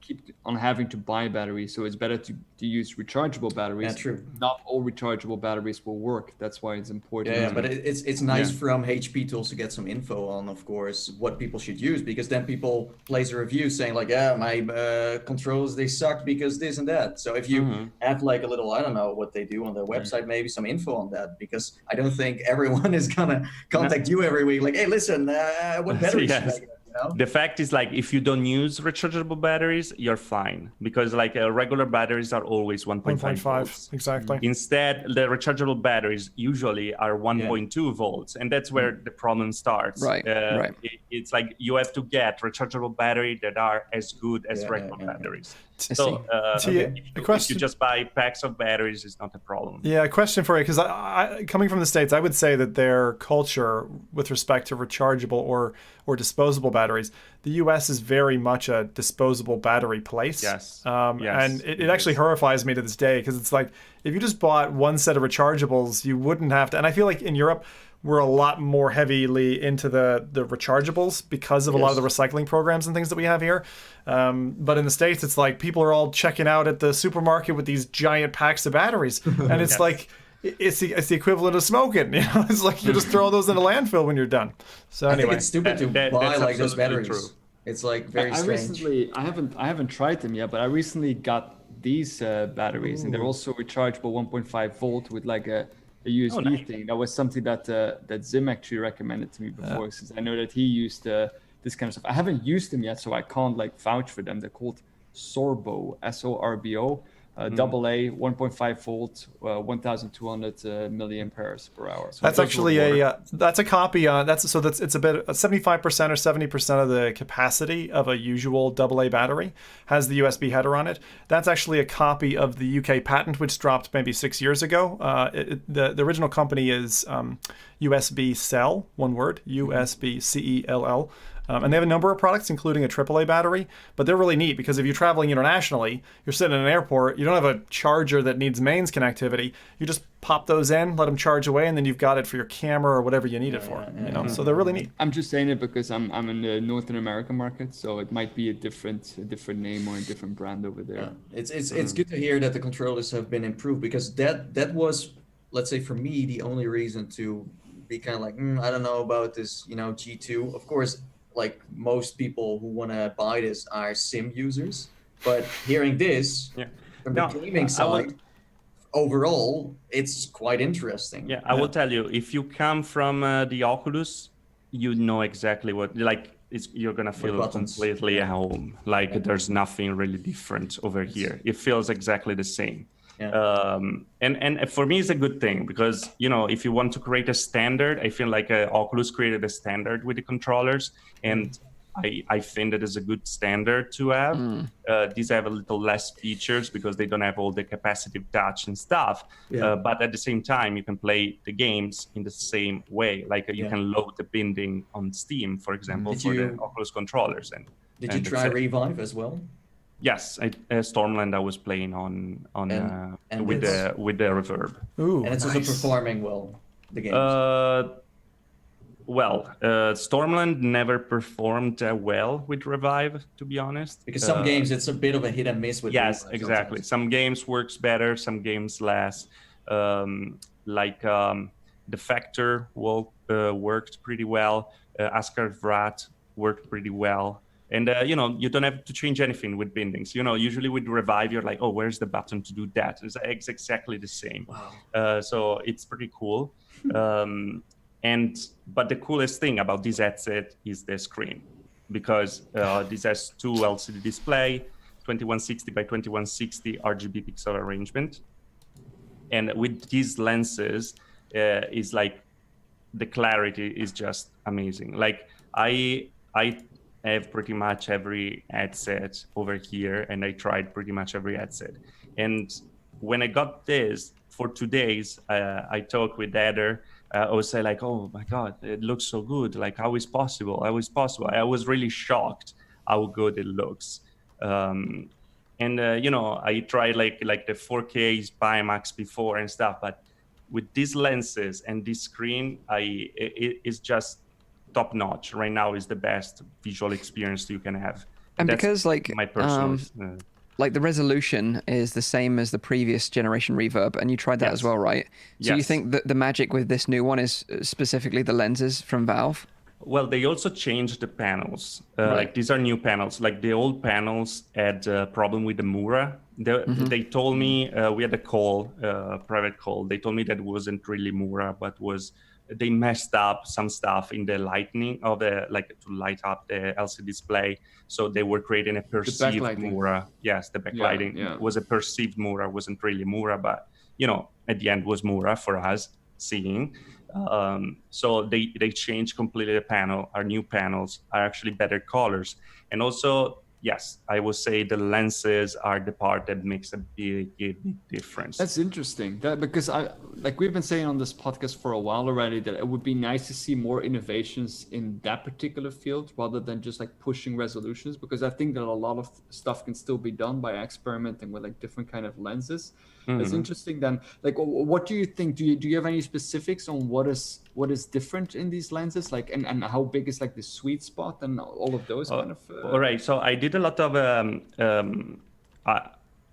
keep on having to buy batteries. So it's better to use rechargeable batteries. Yeah, true. Not all rechargeable batteries will work. That's why it's important. Yeah, but it's nice from HP to also get some info on, of course, what people should use, because then people place a review saying my controls, they suck because this and that. So if you have a little, I don't know what they do on their website, maybe some info on that, because I don't think everyone is gonna contact you every week hey, listen, what batteries should I get? the fact is, like, if you don't use rechargeable batteries, you're fine, because like regular batteries are always 1.5 volts. Exactly. Instead, the rechargeable batteries usually are 1.2 volts, and that's where the problem starts. Right. It's like you have to get rechargeable battery that are as good as regular batteries. So if you just buy packs of batteries, it's not a problem. Yeah, a question for you, because I coming from the States, I would say that their culture with respect to rechargeable or disposable batteries, the US is very much a disposable battery place. Yes. And it actually horrifies me to this day, because it's like, if you just bought one set of rechargeables, you wouldn't have to. And I feel like in Europe, we're a lot more heavily into the rechargeables because of a lot of the recycling programs and things that we have here. But in the States, it's like people are all checking out at the supermarket with these giant packs of batteries. And it's like, it's the equivalent of smoking. You know, it's like you just throw those in a landfill when you're done. So anyway. I think it's stupid to buy like those batteries. True. It's like very strange. I haven't tried them yet, but I recently got these batteries, and they're also rechargeable 1.5 volt with like a USB thing. That was something that Zim actually recommended to me before, since I know that he used this kind of stuff. I haven't used them yet, so I can't like vouch for them. They're called Sorbo, SORBO, AA 1.5 volt, 1,200 milliamperes per hour. So that's actually that's a copy. It's a bit 75% or 70% of the capacity of a usual AA battery has the USB header on it. That's actually a copy of the UK patent, which dropped maybe 6 years ago. The original company is USB Cell, one word, USB CELL. And they have a number of products, including a AAA battery, but they're really neat because if you're traveling internationally, you're sitting in an airport, you don't have a charger that needs mains connectivity. You just pop those in, let them charge away, and then you've got it for your camera or whatever you need it for. So they're really neat. I'm just saying it because I'm in the Northern American market, so it might be a different name or a different brand over there. It's good to hear that the controllers have been improved, because that was, let's say, for me, the only reason to be kind of like, I don't know about this, G2. Of course, like most people who want to buy this are sim users, but hearing this from the gaming side, overall, it's quite interesting. I will tell you, if you come from the Oculus, you know exactly what, like, you're gonna feel completely at home. Like there's nothing really different over here. It feels exactly the same. And for me, it's a good thing, because if you want to create a standard, I feel like Oculus created a standard with the controllers, and I think that is a good standard to have. These have a little less features because they don't have all the capacitive touch and stuff, but at the same time you can play the games in the same way. Like you can load the binding on Steam, for example, the Oculus controllers. Did you try Revive as well? Yes, Stormland I was playing on with the Reverb. Ooh, and it's also performing well, the games. Stormland never performed well with Revive, to be honest. Because some games it's a bit of a hit and miss with Yes, Revive exactly. sometimes. Some games works better, some games less. The Factor worked pretty well. Asgard Vrat worked pretty well. And, you don't have to change anything with bindings. Usually with Revive, you're like, oh, where's the button to do that? It's exactly the same. Wow. So it's pretty cool. But the coolest thing about this headset is the screen, because this has two LCD display, 2160 by 2160 RGB pixel arrangement. And with these lenses, is like the clarity is just amazing. Like I have pretty much every headset over here, and I tried pretty much every headset. And when I got this for 2 days, I talked with Eder. I would say like, oh my God, it looks so good. Like, how is possible? I was really shocked how good it looks. I tried like the 4K Pimax before and stuff, but with these lenses and this screen, it's just top notch. Right now is the best visual experience you can have. And that's because like my personal like the resolution is the same as the previous generation Reverb, and you tried that as well, right? So you think that the magic with this new one is specifically the lenses from Valve? Well, they also changed the panels. Like these are new panels. Like the old panels had a problem with the Mura. They told me, we had a call, private call. They told me that it wasn't really Mura, but was they messed up some stuff in the lighting of the, like, to light up the LCD display. So they were creating a perceived Mura. Yes, the backlighting was a perceived Mura, wasn't really Mura, but at the end was Mura for us seeing. So they changed completely the panel. Our new panels are actually better colors. And also, yes, I would say the lenses are the part that makes a big difference. That's interesting. Because we've been saying on this podcast for a while already that it would be nice to see more innovations in that particular field rather than just like pushing resolutions. Because I think that a lot of stuff can still be done by experimenting with like different kind of lenses. It's interesting. Then, like, what do you think? Do you have any specifics on what is different in these lenses? Like, and how big is like the sweet spot and all of those kind of? All right. So I did a lot of.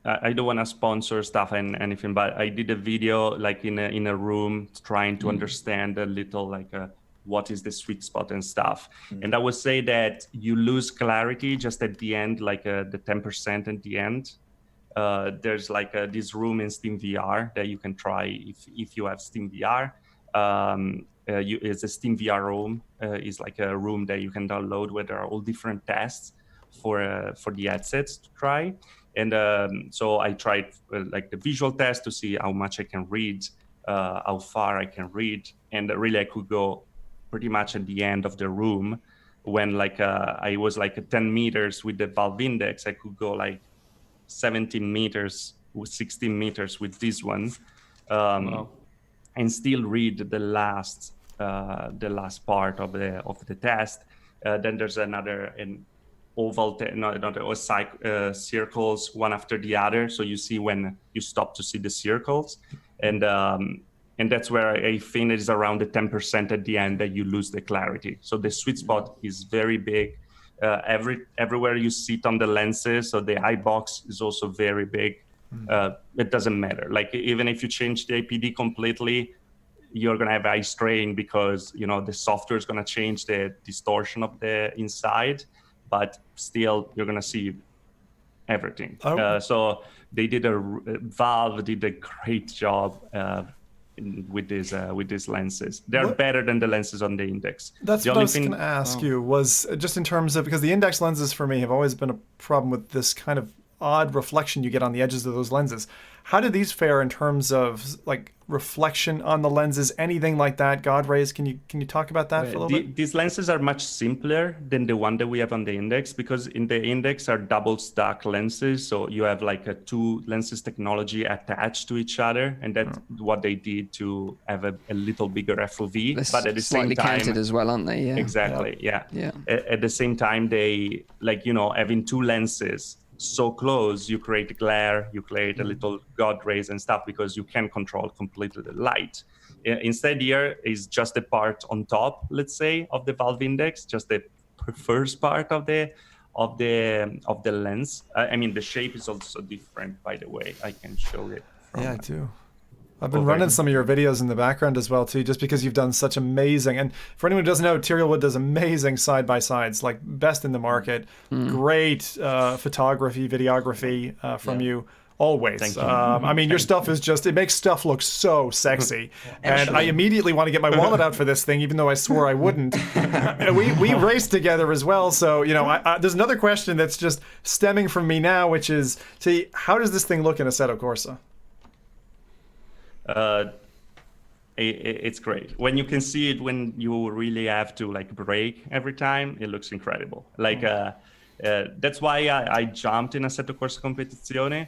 I don't want to sponsor stuff and anything, but I did a video like in a room trying to understand a little like what is the sweet spot and stuff. And I would say that you lose clarity just at the end, like the 10% at the end. There's like this room in Steam VR that you can try if you have Steam VR. It's a Steam VR room. It's like a room that you can download where there are all different tests for the headsets to try. And so I tried like the visual test to see how much I can read, how far I can read, and really I could go pretty much at the end of the room when like I was like 10 meters with the valve index. I could go like 17 meters, 16 meters with this one, and still read the last part of the test. Then there's another circles one after the other, so you see when you stop to see the circles, and that's where I think it is around the 10% at the end that you lose the clarity. So the sweet spot is very big. Everywhere you sit on the lenses, so the eye box is also very big. It doesn't matter. Like even if you change the APD completely, you're gonna have eye strain because the software is gonna change the distortion of the inside, but still you're gonna see everything. So they did Valve did a great job with these lenses. They're better than the lenses on the Index. That's what I was going to ask you, was just in terms of, because the Index lenses for me have always been a problem with this kind of odd reflection you get on the edges of those lenses. How do these fare in terms of like reflection on the lenses, anything like that? God rays, can you talk about that for a little bit? These lenses are much simpler than the one that we have on the Index, because in the Index are double stack lenses, so you have like a two lenses technology attached to each other, and that's what they did to have a little bigger FOV. But at the same time, slightly canted as well, aren't they? Yeah. Exactly. Yeah. At the same time, they having two lenses so close, you create a glare, you create a little God rays and stuff, because you can control completely the light. Instead, here is just the part on top, let's say, of the valve index, just the first part of the lens. I mean, the shape is also different, by the way. I can show it. I do. I've been running some of your videos in the background as well too, just because you've done such amazing, and for anyone who doesn't know, Tyriel Wood does amazing side-by-sides, like best in the market. Great photography, videography from you always. Thank you. I mean, your stuff is just, it makes stuff look so sexy. And I immediately want to get my wallet out for this thing, even though I swore I wouldn't. we raced together as well, so there's another question that's just stemming from me now, which is, how does this thing look in Assetto Corsa? It's great when you can see it, when you really have to like brake every time. It looks incredible. Like that's why I jumped in Assetto Corsa Competizione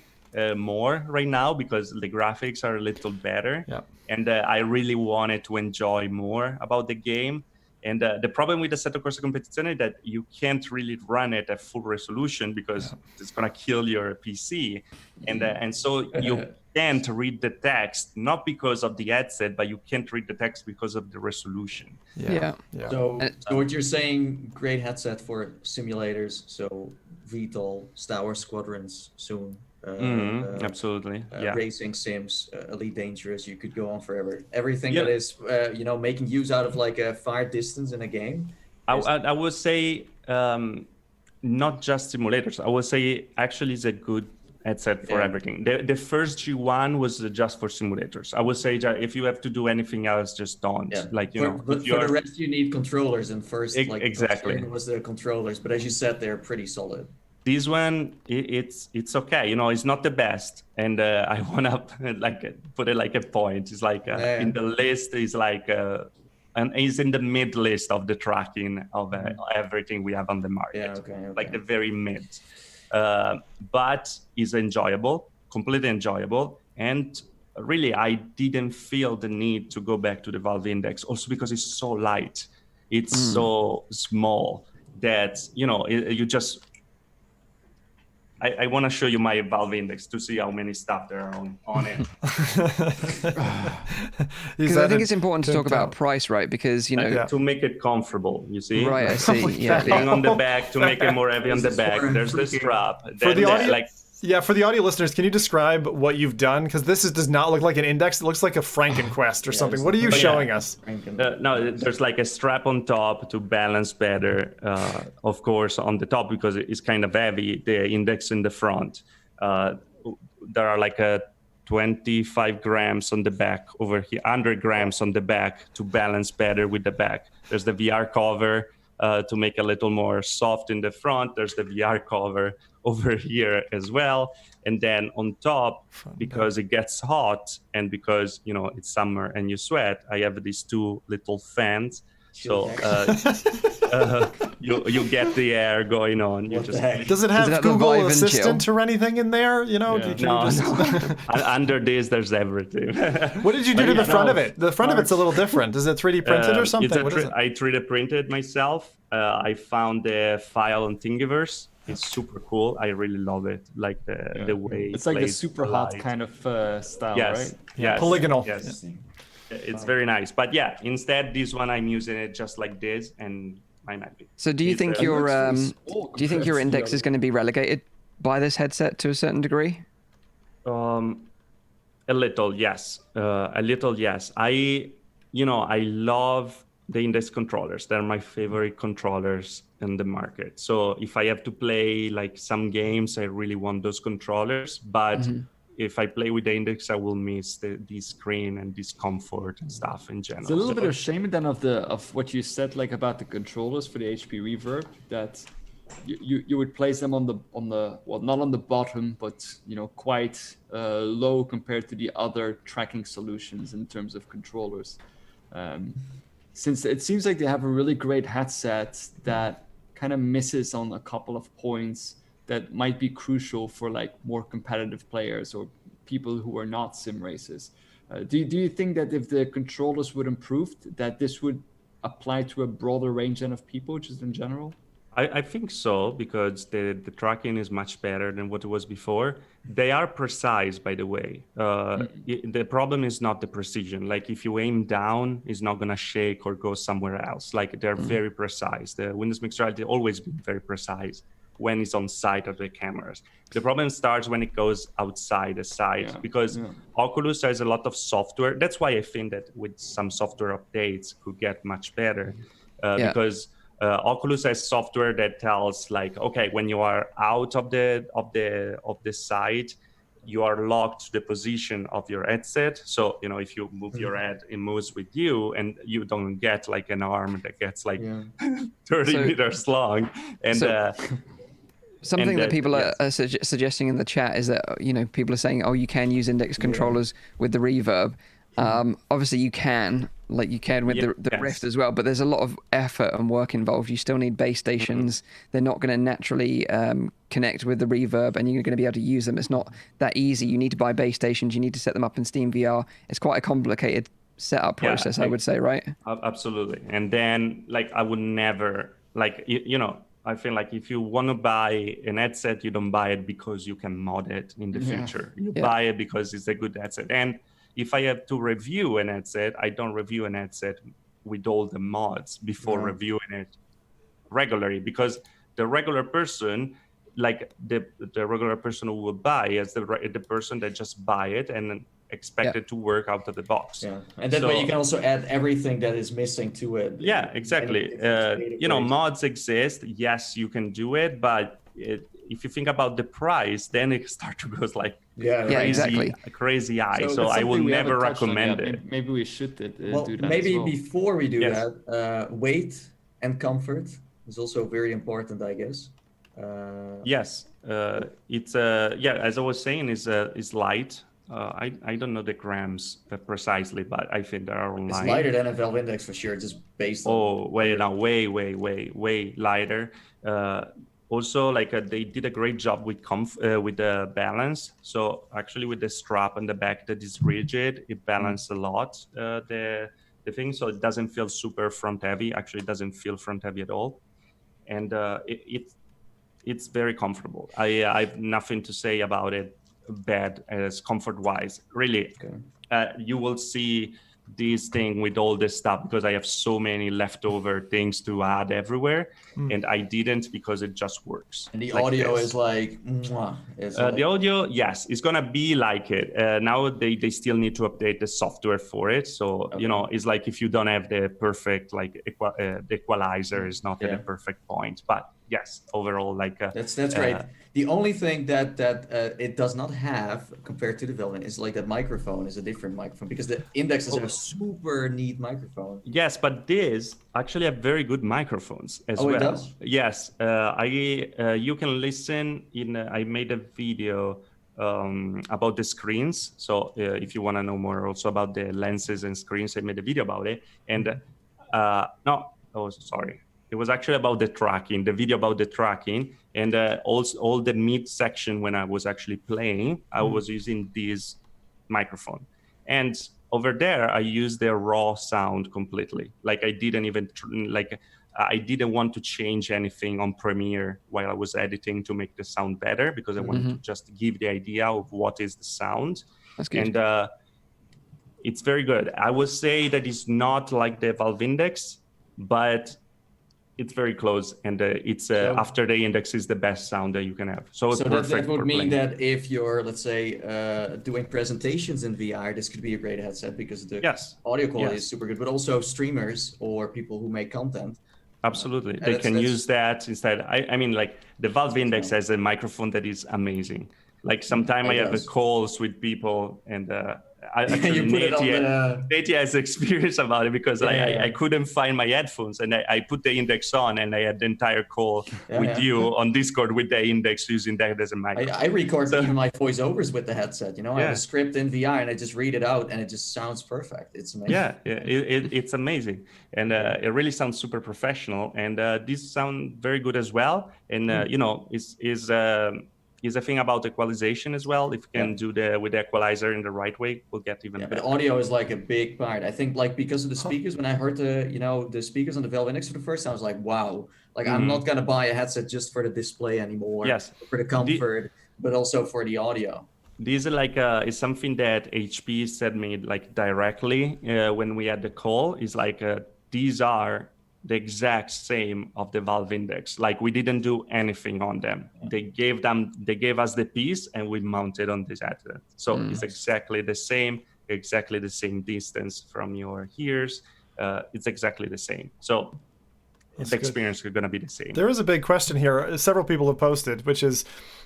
more right now, because the graphics are a little better, and I really wanted to enjoy more about the game. And the problem with Assetto Corsa Competizione is that you can't really run it at full resolution, because it's gonna kill your PC, and so you can't read the text, not because of the headset, but you can't read the text because of the resolution. So what you're saying, great headset for simulators, so VTOL, Star Wars Squadrons soon. Absolutely. Racing sims, Elite Dangerous, you could go on forever. Everything that is, making use out of like a far distance in a game. I would say not just simulators. I would say actually it's a good headset for everything. The first G1 was just for simulators. I would say that if you have to do anything else, just don't. Yeah. Like, but for the rest, you need controllers. And first, exactly, it was the controllers. But as you said, they're pretty solid. This one, it's okay. It's not the best, and I wanna put it like a point. It's like in the list is like, and is in the mid list of the tracking of everything we have on the market. Yeah, okay. Like the very mid. But is enjoyable, completely enjoyable, and really I didn't feel the need to go back to the Valve Index, also because it's so light, it's so small that you just. I want to show you my Valve Index to see how many stuff there are on it. Because I think it's important to talk about price, right? Because to make it comfortable, you see. Right, I see. Thing on the back to make it more heavy on the back. There's the strap. For the audio, for the audio listeners, can you describe what you've done? Because this does not look like an index. It looks like a Frankenquest or something. What are you showing us? No, there's like a strap on top to balance better. Of course, on the top because it's kind of heavy. The index in the front. There are like 25 grams on the back over here, 100 grams on the back to balance better with the back. There's the VR cover to make a little more soft in the front. There's the VR cover over here as well, and then on top, because it gets hot and because it's summer and you sweat, I have these two little fans. So you get the air going on. Does it have Google Assistant or anything in there? No. Under this, there's everything. What did you do to the front of it? The front of it's a little different. Is it 3D printed or something? I 3D printed myself. I found the file on Thingiverse. It's super cool. I really love it. Like the way it's like the super hot kind of style, right? Yes. Polygonal. Yes. It's very nice. But instead this one I'm using it just like this, and I'm happy. So do you think your index is going to be relegated by this headset to a certain degree? A little, yes. I love the index controllers. They're my favorite controllers in the market. So if I have to play like some games, I really want those controllers. But if I play with the index, I will miss the screen and this comfort and stuff in general. It's a little bit of shame then of what you said like about the controllers for the HP Reverb, that you would place them on the not on the bottom, but quite low compared to the other tracking solutions in terms of controllers. Since it seems like they have a really great headset that kind of misses on a couple of points that might be crucial for like more competitive players or people who are not sim racers. Do you think that if the controllers would improve, that this would apply to a broader range than of people, just in general? I think so, because the tracking is much better than what it was before. They are precise, by the way. The problem is not the precision. Like if you aim down, it's not going to shake or go somewhere else. Like they're very precise. The Windows Mixed Reality always been very precise when it's on site of the cameras. The problem starts when it goes outside the site, because Oculus has a lot of software. That's why I think that with some software updates could get much better, because Oculus has software that tells like, okay, when you are out of the site, you are locked to the position of your headset. So, if you move your head, it moves with you, and you don't get like an arm that gets like 30 meters long. And something that people are suggesting in the chat is that, people are saying, oh, you can use index controllers with the Reverb. Obviously you can, like you can with the Rift as well, but there's a lot of effort and work involved. You still need base stations. They're not going to naturally connect with the Reverb, and you're going to be able to use them. It's not that easy. You need to buy base stations. You need to set them up in Steam VR. It's quite a complicated setup process, I would say, right? Absolutely. And then, like, I would never, like, I feel like if you want to buy an headset, you don't buy it because you can mod it in the future. You buy it because it's a good headset. And if I have to review an headset, I don't review an headset with all the mods before reviewing it regularly, because the regular person, like the regular person who will buy is the person that just buy it and expect it to work out of the box. Yeah, and that way you can also add everything that is missing to it. Yeah, exactly. Mods exist. Yes, you can do it, but if you think about the price, then it starts to go like crazy high. So I will never recommend it. Maybe we should do that. Maybe as well. before we do that, weight and comfort is also very important, I guess. Yes, it's as I was saying, is light. I don't know the grams precisely, but I think there are online. It's lighter than a Valve Index for sure, just based on... way lighter. Also, like they did a great job with the balance. So actually, with the strap on the back that is rigid, it balanced a lot the thing, so it doesn't feel super front heavy. Actually, it doesn't feel front heavy at all, and it's very comfortable. I have nothing to say about it bad as comfort wise. Really, you will see this thing with all this stuff because I have so many leftover things to add everywhere, and I didn't because it just works. And the audio is like, mwah. The audio, yes, it's gonna be like it. Now they still need to update the software for it. So it's like if you don't have the perfect the equalizer is not at the perfect point. But yes, overall, that's great. The only thing that it does not have compared to the Valve is like that microphone is a different microphone because the Index is a super neat microphone. Yes, but these actually have very good microphones as well. It does? Yes, you can listen in. I made a video about the screens. So if you want to know more also about the lenses and screens, I made a video about it. And sorry. It was actually about the tracking, the video about the tracking, and also all the mid section when I was actually playing, I was using this microphone. And over there, I used the raw sound completely. Like I didn't even, I didn't want to change anything on Premiere while I was editing to make the sound better because I wanted to just give the idea of what is the sound. That's good. And it's very good. I would say that it's not like the Valve Index, but it's very close, and it's after the Index is the best sound that you can have. So that would mean that if you're, let's say, doing presentations in VR, this could be a great headset because the audio quality is super good, but also streamers or people who make content. Absolutely, they can use that instead. I mean, like the Valve Index has a microphone that is amazing. Like sometimes I have calls with people and Nate has experience about it because I couldn't find my headphones and I put the Index on and I had the entire call with you on Discord with the Index using that as a microphone. I record even my voiceovers with the headset. I have a script in VR and I just read it out and it just sounds perfect. It's amazing. It's amazing. And it really sounds super professional. And these sound very good as well. And, is a thing about equalization as well. If you can do with the equalizer in the right way, we'll get even better. But audio is like a big part. I think because of the speakers, when I heard the speakers on the Valve Index for the first time, I was like, wow. Like I'm not gonna buy a headset just for the display anymore. Yes. For the comfort, but also for the audio. This is something that HP said me like directly when we had the call. Is like these are the exact same of the Valve Index. Like we didn't do anything on them. They gave us the piece and we mounted on this headset. So it's exactly the same distance from your ears. It's exactly the same. So the experience is going to be the same. There is a big question here. Several people have posted, which is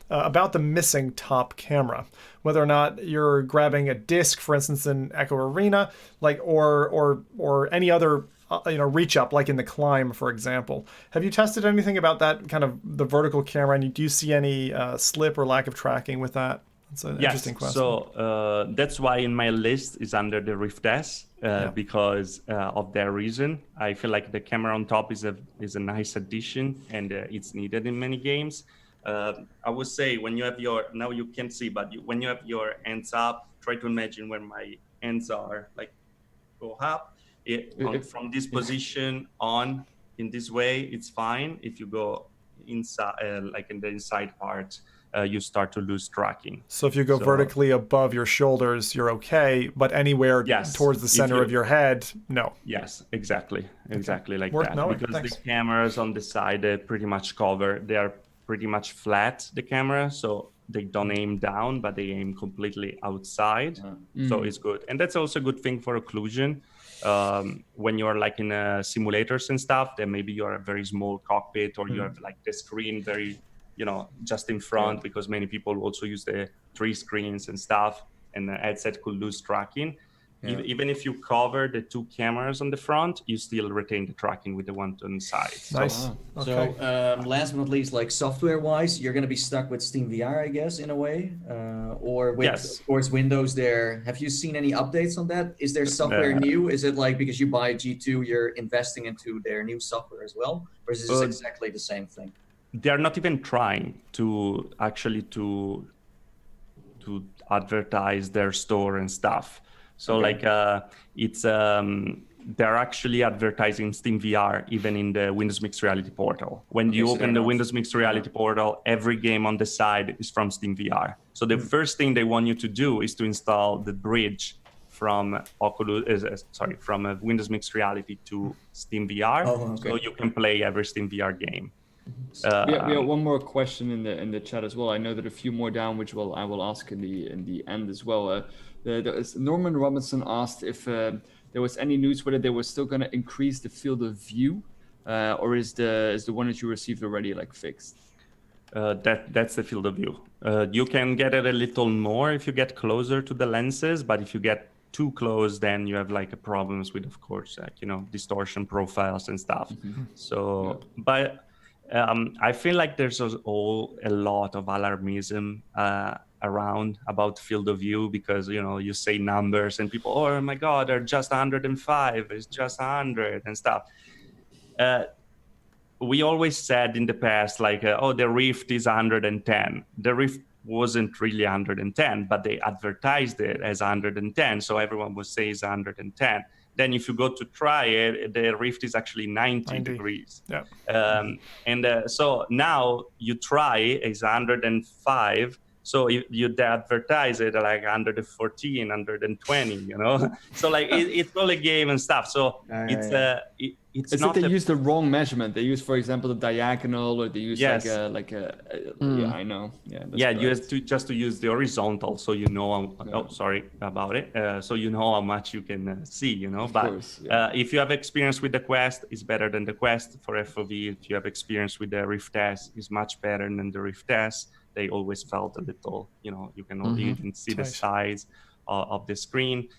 about the missing top camera. Whether or not you're grabbing a disc, for instance, in Echo Arena, or any other reach up, like in the Climb, for example. Have you tested anything about that kind of the vertical camera? And do you see any slip or lack of tracking with that? It's an interesting question. So that's why in my list is under the Rift S because of that reason. I feel like the camera on top is a nice addition and it's needed in many games. I would say when you have now you can't see, but when you have your hands up, try to imagine where my hands are, like go up. From this position on in this way, it's fine. If you go inside, like in the inside part, you start to lose tracking. So if you go vertically above your shoulders, you're okay, but anywhere towards the center of your head, no. Yes, exactly like Worth that. knowing. Because Thanks. the cameras on the side, they pretty much cover. They are pretty much flat, the camera, so they don't aim down, but they aim completely outside. So it's good. And that's also a good thing for occlusion. When you're like in simulators and stuff, then maybe you're a very small cockpit or you have like the screen very just in front, because many people also use the 3 screens and stuff, and the headset could lose tracking. Yeah. Even if you cover the 2 cameras on the front, you still retain the tracking with the one on the side. Nice. Okay. So last but not least, like software-wise, you're going to be stuck with Steam VR, I guess, in a way, or with, of course, Windows there. Have you seen any updates on that? Is there software new? Is it like because you buy G2, you're investing into their new software as well? Or is this exactly the same thing? They're not even trying to actually to advertise their store and stuff. So it's they're actually advertising Steam VR even in the Windows Mixed Reality portal. When you open the Windows Mixed Reality portal, every game on the side is from Steam VR. So the first thing they want you to do is to install the bridge from from Windows Mixed Reality to Steam VR, so you can play every Steam VR game. We have one more question in the chat as well. I know that a few more down, which I will ask in the end as well. Norman Robinson asked if there was any news whether they were still going to increase the field of view, or is the one that you received already fixed? That's the field of view. You can get it a little more if you get closer to the lenses, but if you get too close, then you have problems with, of course, distortion profiles and stuff. So, but I feel like there's a lot of alarmism around about field of view, because you say numbers and people, oh my god, they're just 105, it's just 100 and stuff. We always said in the past the Rift is 110. The Rift wasn't really 110, but they advertised it as 110, so everyone would say it's 110. Then if you go to try it, the Rift is actually 90 degrees. Yeah. So now you try is 105. So you advertise it 114, 120, So it's all a game and stuff. So it's not. They use the wrong measurement. They use, for example, the diagonal, or they use yeah, I know. Yeah. You have to use the horizontal, so about it. So how much you can see, if you have experience with the Quest, it's better than the Quest for FOV. If you have experience with the Rift S, it's much better than the Rift S. They always felt a little, you can even see the size of the screen.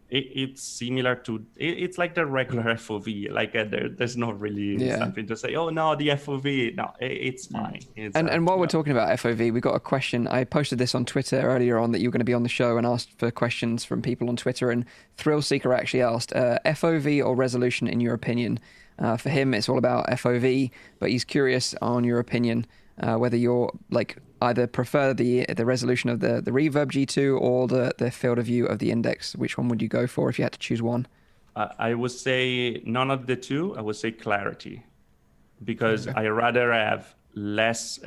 It's similar to, it's like the regular FOV. There's not really something to say, oh no, the FOV. No, it's fine. And while we're talking about FOV, we got a question. I posted this on Twitter earlier on that you were going to be on the show, and asked for questions from people on Twitter. And Thrill Seeker actually asked, FOV or resolution in your opinion? For him, it's all about FOV, but he's curious on your opinion. Whether you're either prefer the resolution of the Reverb G2 or the field of view of the Index. Which one would you go for if you had to choose one? I would say none of the two. I would say clarity, because I rather have less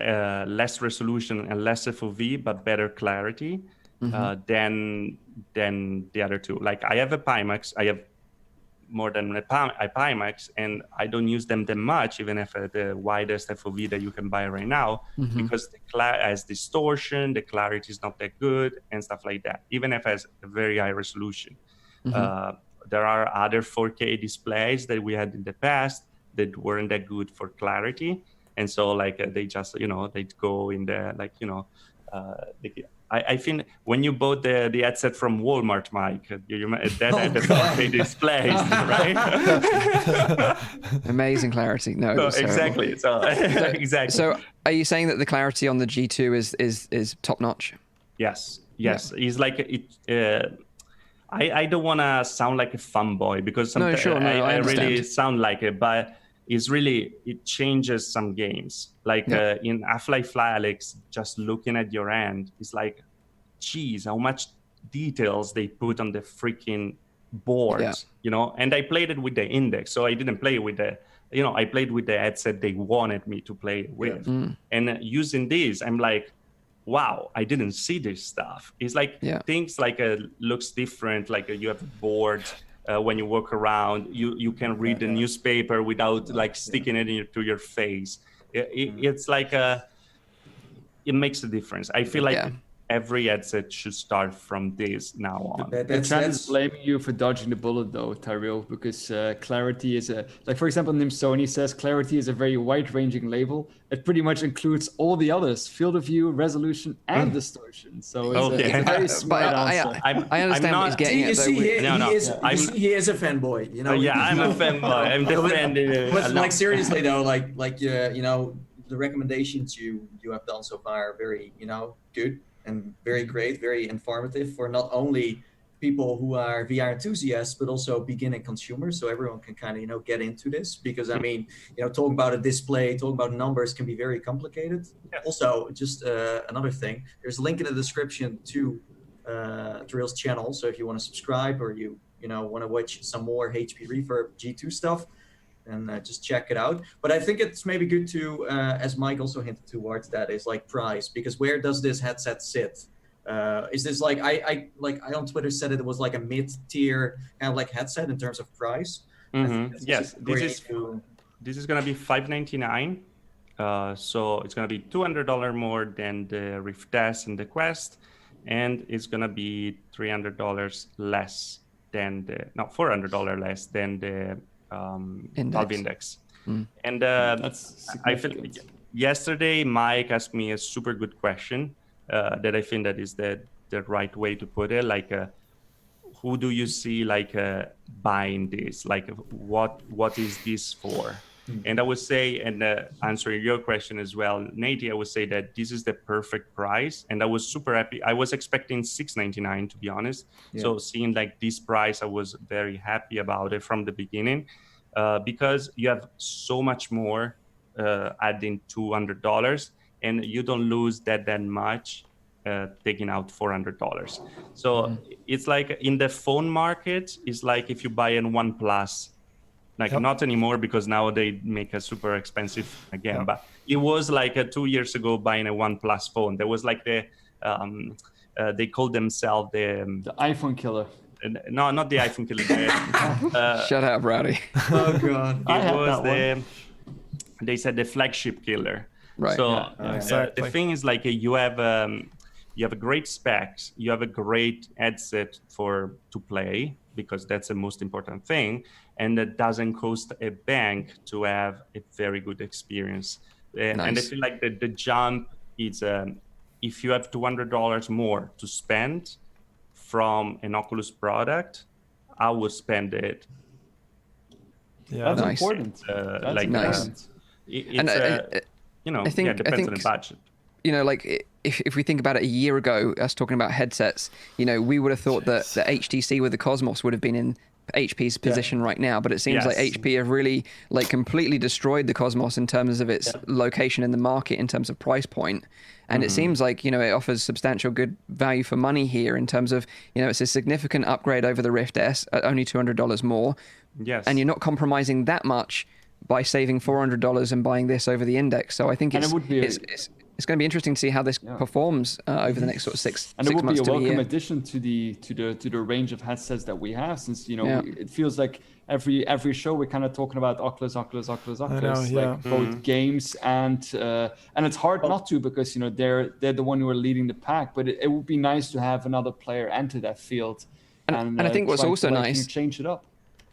resolution and less FOV, but better clarity than the other two. I have a Pimax. I have more than a Pimax, and I don't use them that much, even if the widest FOV that you can buy right now, because the has distortion, the clarity is not that good, and stuff like that, even if it has a very high resolution. There are other 4K displays that we had in the past that weren't that good for clarity, and so they just they go in the I think when you bought the headset from Walmart, Mike, that had the 4K displays, right? Amazing clarity. No, exactly. Exactly. So, are you saying that the clarity on the G2 is top notch? Yes. It's I don't want to sound like a fanboy, because sometimes I really sound like it, but it changes some games. In Half-Life Alyx, just looking at your hand, it's geez, how much details they put on the freaking boards, and I played it with the Index, so I didn't play with the, I played with the headset they wanted me to play with. And using this, I'm wow, I didn't see this stuff. It's things looks different, you have a board. When you walk around, you can read the newspaper without sticking it to your face. It's it makes a difference. I feel every headset should start from this now on. The chat is blaming you for dodging the bullet, though, Tyriel, because Clarity is for example, Nimsoni says Clarity is a very wide-ranging label. It pretty much includes all the others: field of view, resolution, and distortion. So it's a very smart answer. I understand what he's getting at. He is a fanboy. You know. I'm a fanboy. I'm defending. But like seriously though, like you know, the recommendations you have done so far are very good and very great, very informative for not only people who are VR enthusiasts, but also beginning consumers. So everyone can kind of, get into this, because I mean, talking about a display, talking about numbers can be very complicated. Yeah. Also, just another thing, there's a link in the description to Tyriel's channel. So if you want to subscribe or you want to watch some more HP Reverb G2 stuff, and just check it out. But I think it's maybe good to, as Mike also hinted towards, that is like price, because where does this headset sit? Is this like I on Twitter said it was like a mid-tier kind of like headset in terms of price? Mm-hmm. Yes, this is gonna be $599. So it's gonna be $200 more than the Rift S and the Quest, and it's gonna be $300 less than $400 less than the Valve Index. And I feel yesterday Mike asked me a super good question that I think that is the right way to put it. Like, who do you see like buying this? Like, what is this for? And I would say, and answering your question as well, Nate, I would say that this is the perfect price, and I was super happy. I was expecting $699, to be honest. Yeah. So seeing like this price, I was very happy about it from the beginning, because you have so much more adding $200, and you don't lose that much taking out $400. So it's like in the phone market, it's like if you buy an OnePlus. Like not anymore, because now they make a super expensive again. But it was like 2 years ago buying a OnePlus phone. There was like they called themselves the iPhone killer. No, not the iPhone killer. Shut up, Rowdy. Oh god. It was they said the flagship killer. Right. So exactly. The thing is like you have a great specs, you have a great headset to play, because that's the most important thing, and it doesn't cost a bank to have a very good experience. And I feel like the jump is if you have $200 more to spend from an Oculus product, I would spend it. Yeah, that's important. That's like nice. I think it depends on the budget. Like if we think about it a year ago, us talking about headsets, we would have thought that the HTC with the Cosmos would have been in HP's position right now, but it seems like HP have really like completely destroyed the Cosmos in terms of its location in the market, in terms of price point. And it seems like, it offers substantial good value for money here in terms of, it's a significant upgrade over the Rift S at only $200 more. Yes. And you're not compromising that much by saving $400 and buying this over the Index. So I think it's going to be interesting to see how this performs over the next sort of six months to a year. And it would be a welcome addition to the range of headsets that we have, since it feels like every show we're kind of talking about Oculus, both games and it's hard not to, because they're the one who are leading the pack. But it would be nice to have another player enter that field, and I think what's also nice change it up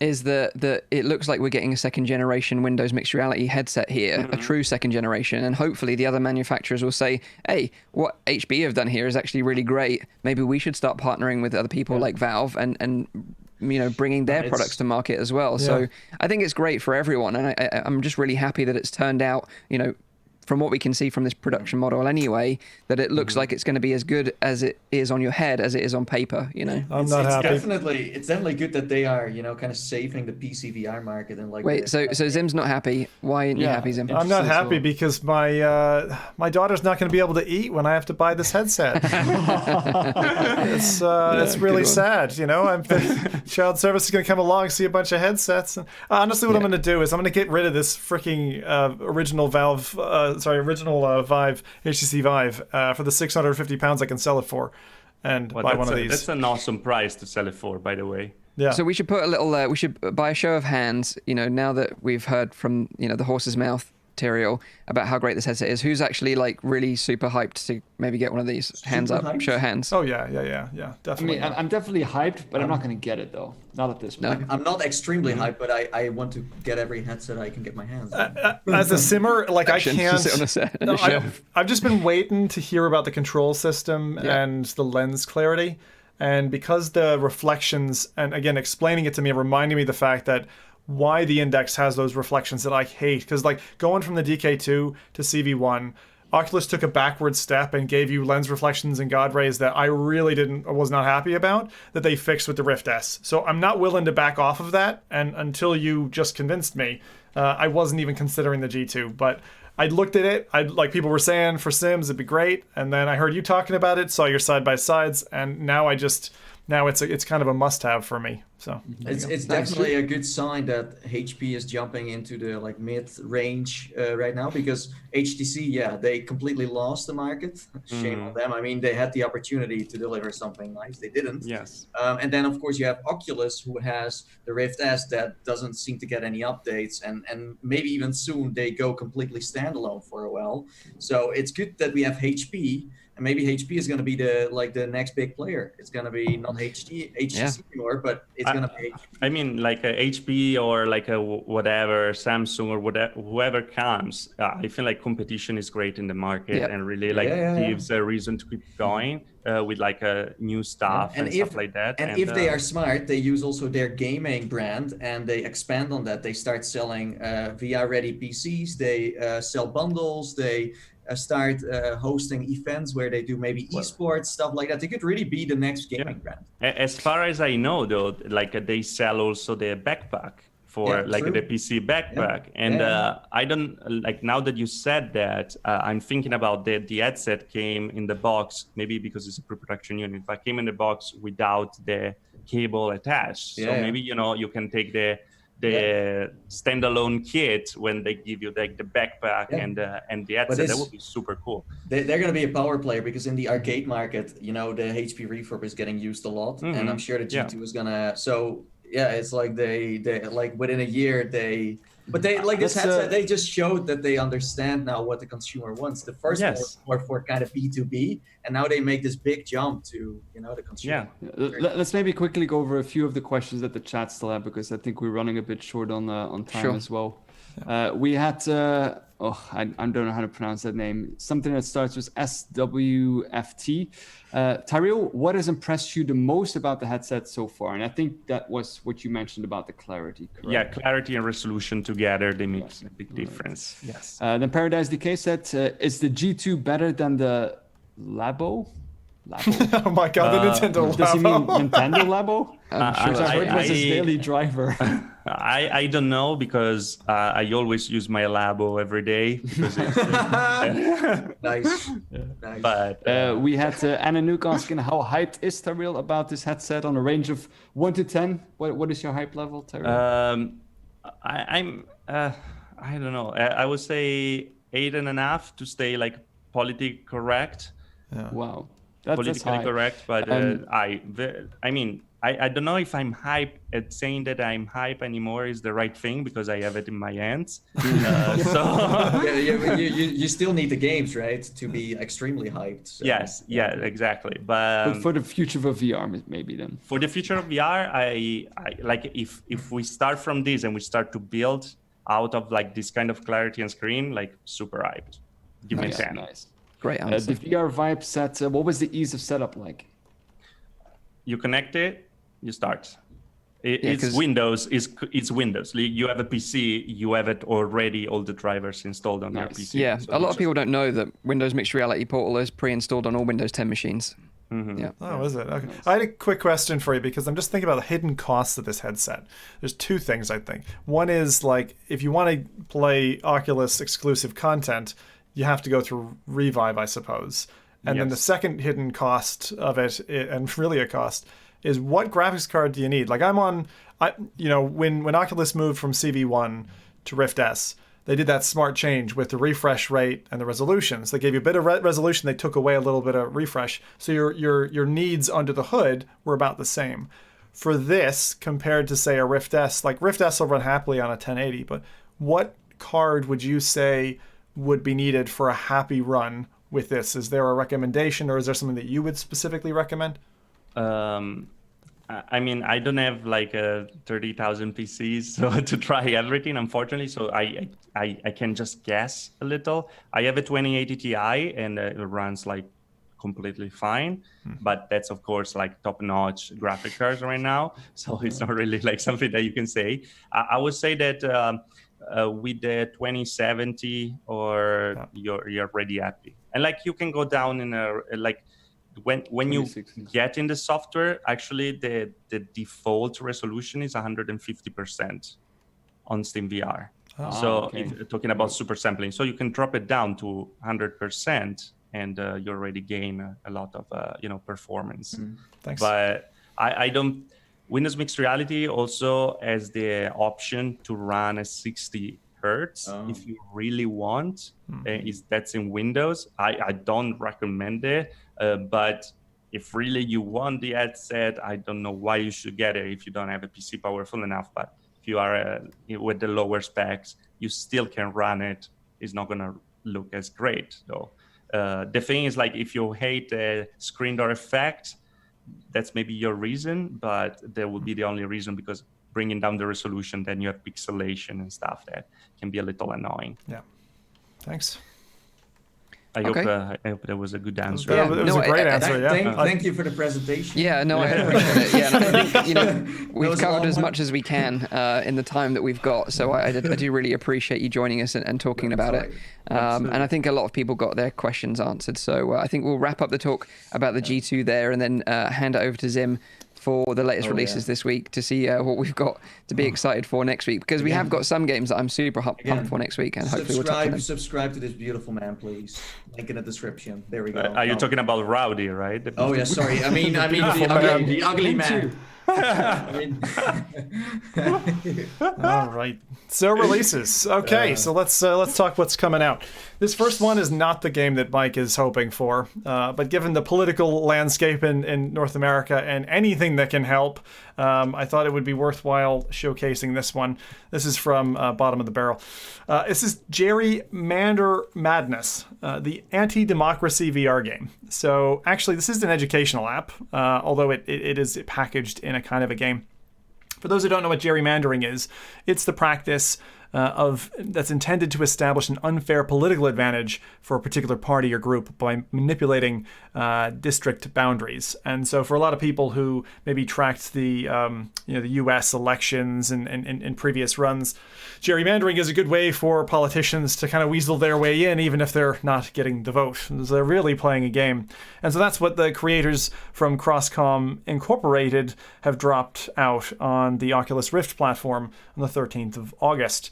is that it looks like we're getting a second generation Windows mixed reality headset here, a true second generation, and hopefully the other manufacturers will say, hey, what HP have done here is actually really great. Maybe we should start partnering with other people like Valve and bringing their products to market as well. Yeah. So I think it's great for everyone, and I'm just really happy that it's turned out, from what we can see from this production model anyway, that it looks like it's going to be as good as it is on your head as it is on paper, I'm not happy. It's definitely good that they are, kind of saving the PC VR market and like. Wait, so Zim's not happy. Why aren't you happy, Zim? I'm not happy because my daughter's not going to be able to eat when I have to buy this headset. It's really sad, Child service is going to come along, see a bunch of headsets. Honestly, what I'm going to do is I'm going to get rid of this freaking original Vive, HTC Vive, for the £650 I can sell it for, and buy one of these. That's an awesome price to sell it for, by the way. Yeah. So we should put a little, we should, by a show of hands, now that we've heard from, the horse's mouth, Tyriel, about how great this headset is. Who's actually like really super hyped to maybe get one of these? Hands up, hyped? show hands. Oh yeah, definitely. I mean, I'm definitely hyped, but I'm not going to get it though. Not at this point. I'm not extremely hyped, but I want to get every headset I can get my hands on. As a simmer, like I can't. Sit on a set. No, I've just been waiting to hear about the control system and the lens clarity. And because the reflections, and again, explaining it to me, reminding me the fact that why the Index has those reflections that I hate. Because like going from the DK2 to CV1, Oculus took a backward step and gave you lens reflections and God rays that I really was not happy about, that they fixed with the Rift S. So I'm not willing to back off of that. And until you just convinced me, I wasn't even considering the G2. But I looked at it. Like people were saying for Sims, it'd be great. And then I heard you talking about it, saw your side by sides, and now it's kind of a must-have for me. So it's definitely a good sign that HP is jumping into the like mid-range right now, because HTC, they completely lost the market. Shame on them. I mean, they had the opportunity to deliver something nice. They didn't. Yes. And then of course you have Oculus, who has the Rift S that doesn't seem to get any updates, and maybe even soon they go completely standalone for a while. So it's good that we have HP. And maybe HP is going to be the next big player. It's going to be not HTC anymore, but it's going to be HP. I mean, like a HP or like a whatever, Samsung or whatever, whoever comes. I feel like competition is great in the market and really gives a reason to keep going with like a new stuff and stuff like that. And if they are smart, they use also their gaming brand and they expand on that. They start selling VR-ready PCs. They sell bundles. They start hosting events where they do maybe esports, stuff like that. They could really be the next gaming brand. As far as I know, though, like they sell also the backpack for the PC backpack. And I don't like, now that you said that, I'm thinking about the headset came in the box, maybe because it's a pre-production unit, but came in the box without the cable attached. So maybe, you can take the standalone kit when they give you like the backpack and the headset. That would be super cool. They're going to be a power player, because in the arcade market, the HP Reverb is getting used a lot, and I'm sure the G2 is gonna. So it's like they like within a year this headset, they just showed that they understand now what the consumer wants. The first one was more for kind of B2B, and now they make this big jump to the consumer. Let's maybe quickly go over a few of the questions that the chat still have, because I think we're running a bit short on time as well. We had I don't know how to pronounce that name. Something that starts with SWFT. Tyriel, what has impressed you the most about the headset so far? And I think that was what you mentioned about the clarity, correct? Yeah, clarity and resolution together, they make a big difference. Yes. Then Paradise DK said, is the G2 better than the Labo? Oh my god, the Nintendo Labo. Does he mean Nintendo Labo? I'm sure I heard was his daily driver. I don't know, because I always use my Labo every day. Because Nice. But we had Ananook asking, how hyped is Tyriel about this headset on a range of 1 to 10? What is your hype level, Tyriel? I'm I don't know. I would say 8.5 to stay like politically correct. Yeah. Wow. Politically correct, but I mean, I don't know if I'm hype at saying that I'm hype anymore is the right thing, because I have it in my hands. You still need the games, right, to be extremely hyped. So. Yes, exactly. But for the future of VR, maybe then. For the future of VR, I like if we start from this and we start to build out of like this kind of clarity and screen, like super hyped. Give me 10. Nice. Great answer. The VR Vibe set, what was the ease of setup like? You connect it, you start. It's Windows. It's Windows. You have a PC, you have it already, all the drivers installed on your PC. Yeah, so a lot of people don't know that Windows Mixed Reality Portal is pre-installed on all Windows 10 machines. Mm-hmm. Yeah. Oh, is it? Okay. I had a quick question for you, because I'm just thinking about the hidden costs of this headset. There's two things, I think. One is, like, if you want to play Oculus exclusive content, you have to go through Revive, I suppose. And then the second hidden cost of it, and really a cost, is what graphics card do you need? Like when Oculus moved from CV1 to Rift S, they did that smart change with the refresh rate and the resolutions. They gave you a bit of resolution, they took away a little bit of refresh. So your needs under the hood were about the same. For this, compared to say a Rift S, like Rift S will run happily on a 1080, but what card would you say would be needed for a happy run with this? Is there a recommendation, or is there something that you would specifically recommend? I mean, I don't have like 30,000 PCs so to try everything, unfortunately. So I can just guess a little. I have a 2080 Ti and it runs like completely fine, but that's of course like top-notch graphic cards right now. So it's not really like something that you can say. I would say that with the 2070 or you're already happy. And like you can go down in a like. When you get in the software, actually the default resolution is 150% on Steam VR. If talking about super sampling, so you can drop it down to 100%, and you already gain a lot of performance. Thanks. But I don't. Windows Mixed Reality also has the option to run at 60 hertz if you really want. That's in Windows. I don't recommend it. But if really you want the headset, I don't know why you should get it if you don't have a PC powerful enough. But if you are with the lower specs, you still can run it. It's not going to look as great, though. The thing is, like, if you hate the screen door effect, that's maybe your reason, but that would be the only reason, because bringing down the resolution, then you have pixelation and stuff that can be a little annoying. Yeah. Thanks. I hope that was a good answer. It was a great answer. Thank you for the presentation. Yeah, no, I appreciate it. Yeah, and I think, we've covered as much as we can in the time that we've got. So I do really appreciate you joining us and talking about it. And I think a lot of people got their questions answered. So I think we'll wrap up the talk about the G2 there, and then hand it over to Zim for the latest releases this week to see what we've got to be excited for next week, because we have got some games that I'm super pumped for next week, and hopefully we'll touch on them. Subscribe to this beautiful man, please. Link in the description. There we go. Are you talking about Rowdy, right? Oh yeah, sorry. I mean the ugly man. All right. So releases. Okay, so let's talk what's coming out. This first one is not the game that Mike is hoping for, but given the political landscape in North America and anything that can help, I thought it would be worthwhile showcasing this one. This is from Bottom of the Barrel. This is Gerrymander Madness, the anti-democracy VR game. So actually, this is an educational app, although it is packaged in a kind of a game. For those who don't know what gerrymandering is, it's the practice that's intended to establish an unfair political advantage for a particular party or group by manipulating district boundaries. And so for a lot of people who maybe tracked the the U.S. elections and previous runs, gerrymandering is a good way for politicians to kind of weasel their way in, even if they're not getting the vote. So they're really playing a game. And so that's what the creators from Crosscom Incorporated have dropped out on the Oculus Rift platform on the 13th of August.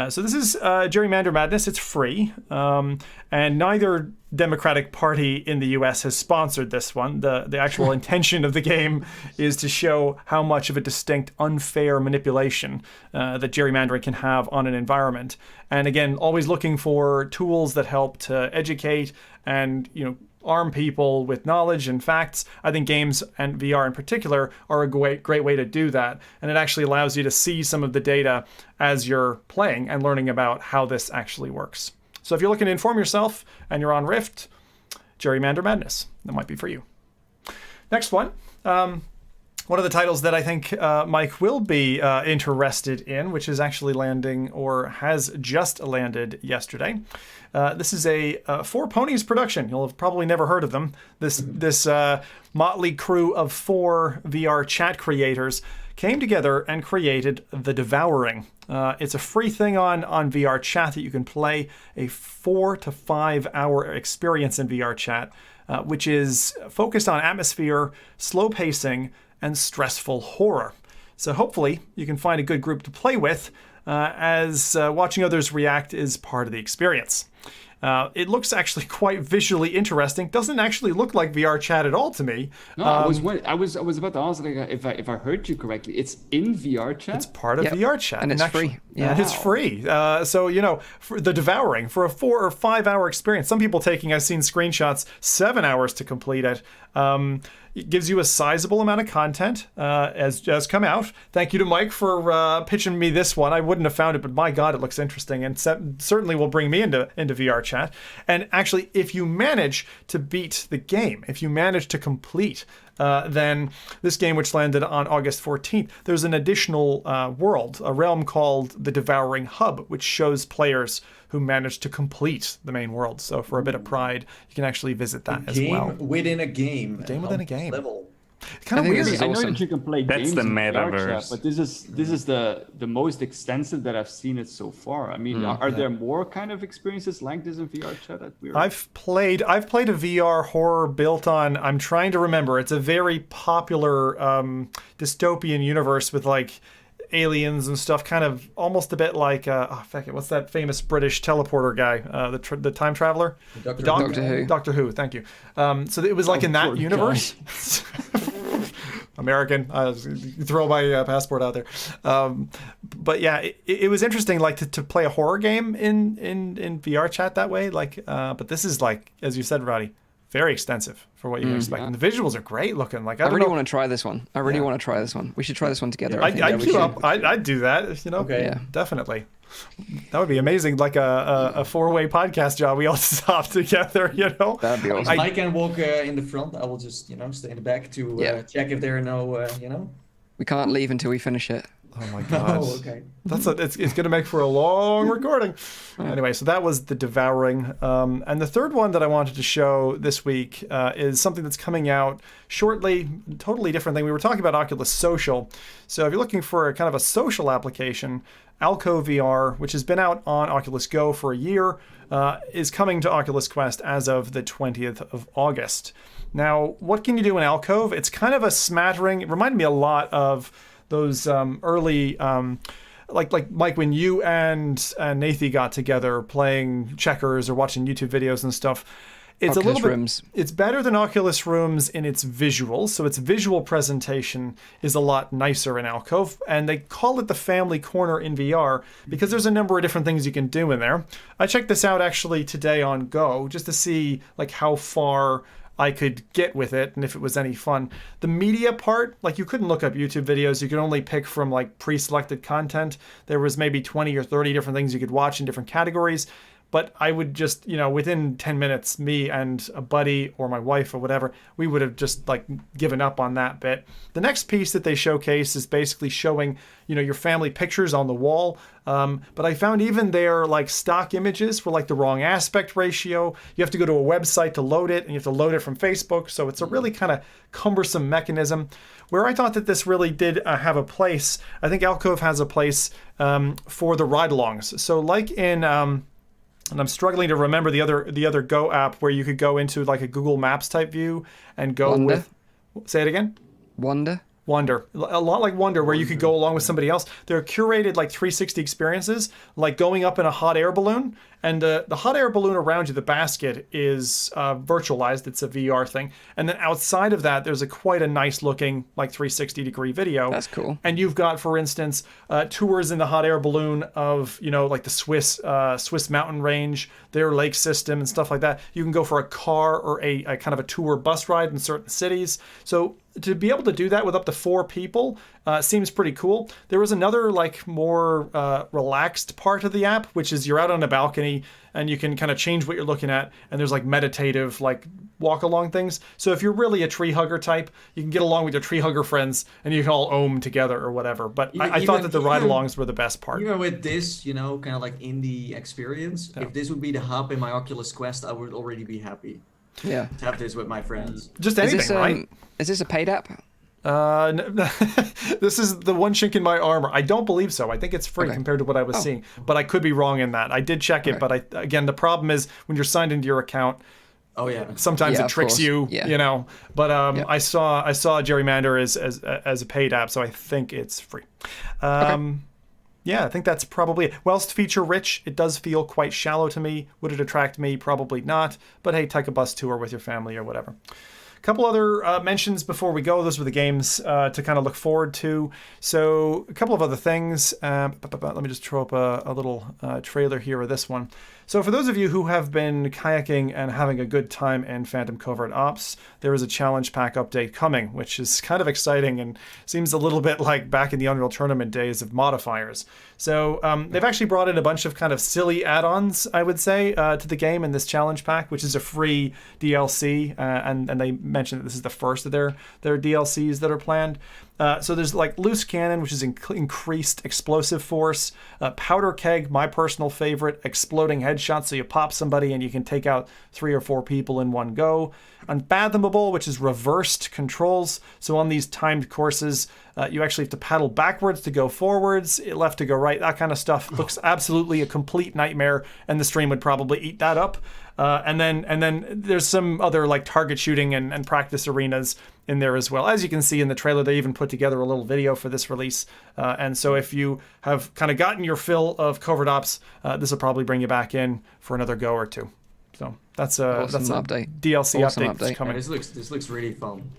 So this is Gerrymander Madness. It's free, and neither Democratic Party in the U.S. has sponsored this one. The actual intention of the game is to show how much of a distinct unfair manipulation that gerrymandering can have on an environment. And again, always looking for tools that help to educate and arm people with knowledge and facts. I think games, and VR in particular, are a great way to do that. And it actually allows you to see some of the data as you're playing and learning about how this actually works. So if you're looking to inform yourself and you're on Rift, Gerrymander Madness, that might be for you. Next one. One of the titles that I think Mike will be interested in, which is actually landing, or has just landed yesterday. This is a Four Ponies production. You'll have probably never heard of them. This motley crew of 4 VRChat creators came together and created The Devouring. It's a free thing on VRChat that you can play, a 4 to 5 hour experience in VRChat, which is focused on atmosphere, slow pacing, and stressful horror. So hopefully you can find a good group to play with, as watching others react is part of the experience. It looks actually quite visually interesting. Doesn't actually look like VRChat at all to me. No, I was about to ask, like, if I heard you correctly. It's in VRChat. It's part of VRChat, and it's free. Yeah, it's free. So for The Devouring, for a 4 or 5 hour experience, some people taking, I've seen screenshots, 7 hours to complete it. It gives you a sizable amount of content as come out. Thank you to Mike for pitching me this one. I wouldn't have found it, but my God, it looks interesting, and certainly will bring me into VRChat. And actually, if you manage to beat the game, if you manage to complete, then this game, which landed on August 14th, there's an additional world, a realm called the Devouring Hub, which shows players who managed to complete the main world. So for a bit of pride, you can actually visit that as well. Within a game. A game within a game. Level. Kind of weird. I know that you can play That's games the in metaverse. VRChat, but this is the most extensive that I've seen it so far. I mean, are there more kind of experiences like this in VRChat that we're... I've played a VR horror built on, I'm trying to remember, it's a very popular dystopian universe with like aliens and stuff, kind of almost a bit like what's that famous British teleporter guy, the time traveler? Doctor Who, thank you. So it was like in that universe. American, throw my passport out there. But yeah, it was interesting, like to play a horror game in VRChat that way. Like, but this is like, as you said, Roddy, very extensive for what you can expect. And the visuals are great looking. Like I really want to try this one. Want to try this one. We should try this one together. I'd do that. Okay. Yeah, definitely. That would be amazing. Like a four-way podcast job. We all stop together. That'd be awesome. I can walk in the front. I will just stay in the back to check if there are no We can't leave until we finish it. Oh my god. Oh, okay. It's going to make for a long recording. Anyway, so that was The Devouring. And the third one that I wanted to show this week is something that's coming out shortly. Totally different thing. We were talking about Oculus Social. So if you're looking for a kind of a social application, Alcove VR, which has been out on Oculus Go for a year, is coming to Oculus Quest as of the 20th of August. Now, what can you do in Alcove? It's kind of a smattering. It reminded me a lot of those early, like Mike, when you and Nathi got together playing checkers or watching YouTube videos and stuff. It's Oculus a little Rooms. bit. It's better than Oculus Rooms in its visuals. So its visual presentation is a lot nicer in Alcove, and they call it the family corner in VR because there's a number of different things you can do in there. I checked this out actually today on Go just to see like how far I could get with it and if it was any fun. The media part, like you couldn't look up YouTube videos. You could only pick from like pre-selected content. There was maybe 20 or 30 different things you could watch in different categories. But I would just, within 10 minutes, me and a buddy or my wife or whatever, we would have just like given up on that bit. The next piece that they showcase is basically showing, your family pictures on the wall. But I found even their like stock images were like the wrong aspect ratio. You have to go to a website to load it, and you have to load it from Facebook. So it's a really kind of cumbersome mechanism. Where I thought that this really did have a place, I think Alcove has a place for the ride-alongs. So like in... and I'm struggling to remember the other Go app where you could go into like a Google Maps type view and go Wonder? Say it again? Wonder. A lot like Wonder, where you could go along with somebody else. They're curated like 360 experiences, like going up in a hot air balloon. And the hot air balloon around you, the basket, is virtualized. It's a VR thing. And then outside of that, there's quite a nice looking like 360 degree video. That's cool. And you've got, for instance, tours in the hot air balloon of, like the Swiss mountain range, their lake system and stuff like that. You can go for a car or a kind of a tour bus ride in certain cities. So to be able to do that with up to 4 people seems pretty cool. There was another like more relaxed part of the app, which is you're out on a balcony and you can kind of change what you're looking at, and there's like meditative like walk along things. So if you're really a tree hugger type, you can get along with your tree hugger friends and you can all ohm together or whatever. But I thought that the ride-alongs were the best part. Even with this, kind of like indie experience, if this would be the hub in my Oculus Quest, I would already be happy. Yeah. To have this with my friends. Just anything, right? Is this a paid app? This is the one chink in my armor. I don't believe so. I think it's free compared to what I was seeing, but I could be wrong in that. I did check it, but again, the problem is when you're signed into your account, sometimes it tricks you, But I saw Gerrymander as a paid app, so I think it's free. Yeah, I think that's probably it. Whilst feature rich, it does feel quite shallow to me. Would it attract me? Probably not. But hey, take a bus tour with your family or whatever. A couple other mentions before we go. Those were the games to kind of look forward to. So a couple of other things. Let me just throw up a little trailer here of this one. So for those of you who have been kayaking and having a good time in Phantom Covert Ops, there is a challenge pack update coming, which is kind of exciting and seems a little bit like back in the Unreal Tournament days of modifiers. So they've actually brought in a bunch of kind of silly add-ons, I would say, to the game in this challenge pack, which is a free DLC, and they mentioned that this is the first of their DLCs that are planned. So there's like loose cannon, which is increased explosive force, powder keg, my personal favorite, exploding headshot, so you pop somebody and you can take out 3 or 4 people in one go. Unfathomable, which is reversed controls. So on these timed courses, you actually have to paddle backwards to go forwards, left to go right. That kind of stuff looks absolutely a complete nightmare, and the stream would probably eat that up. And then there's some other like target shooting and practice arenas in there as well. As you can see in the trailer, they even put together a little video for this release. And so if you have kind of gotten your fill of Covert Ops, this will probably bring you back in for another go or two. So that's a update. DLC awesome update that's coming. Yeah, this looks really fun.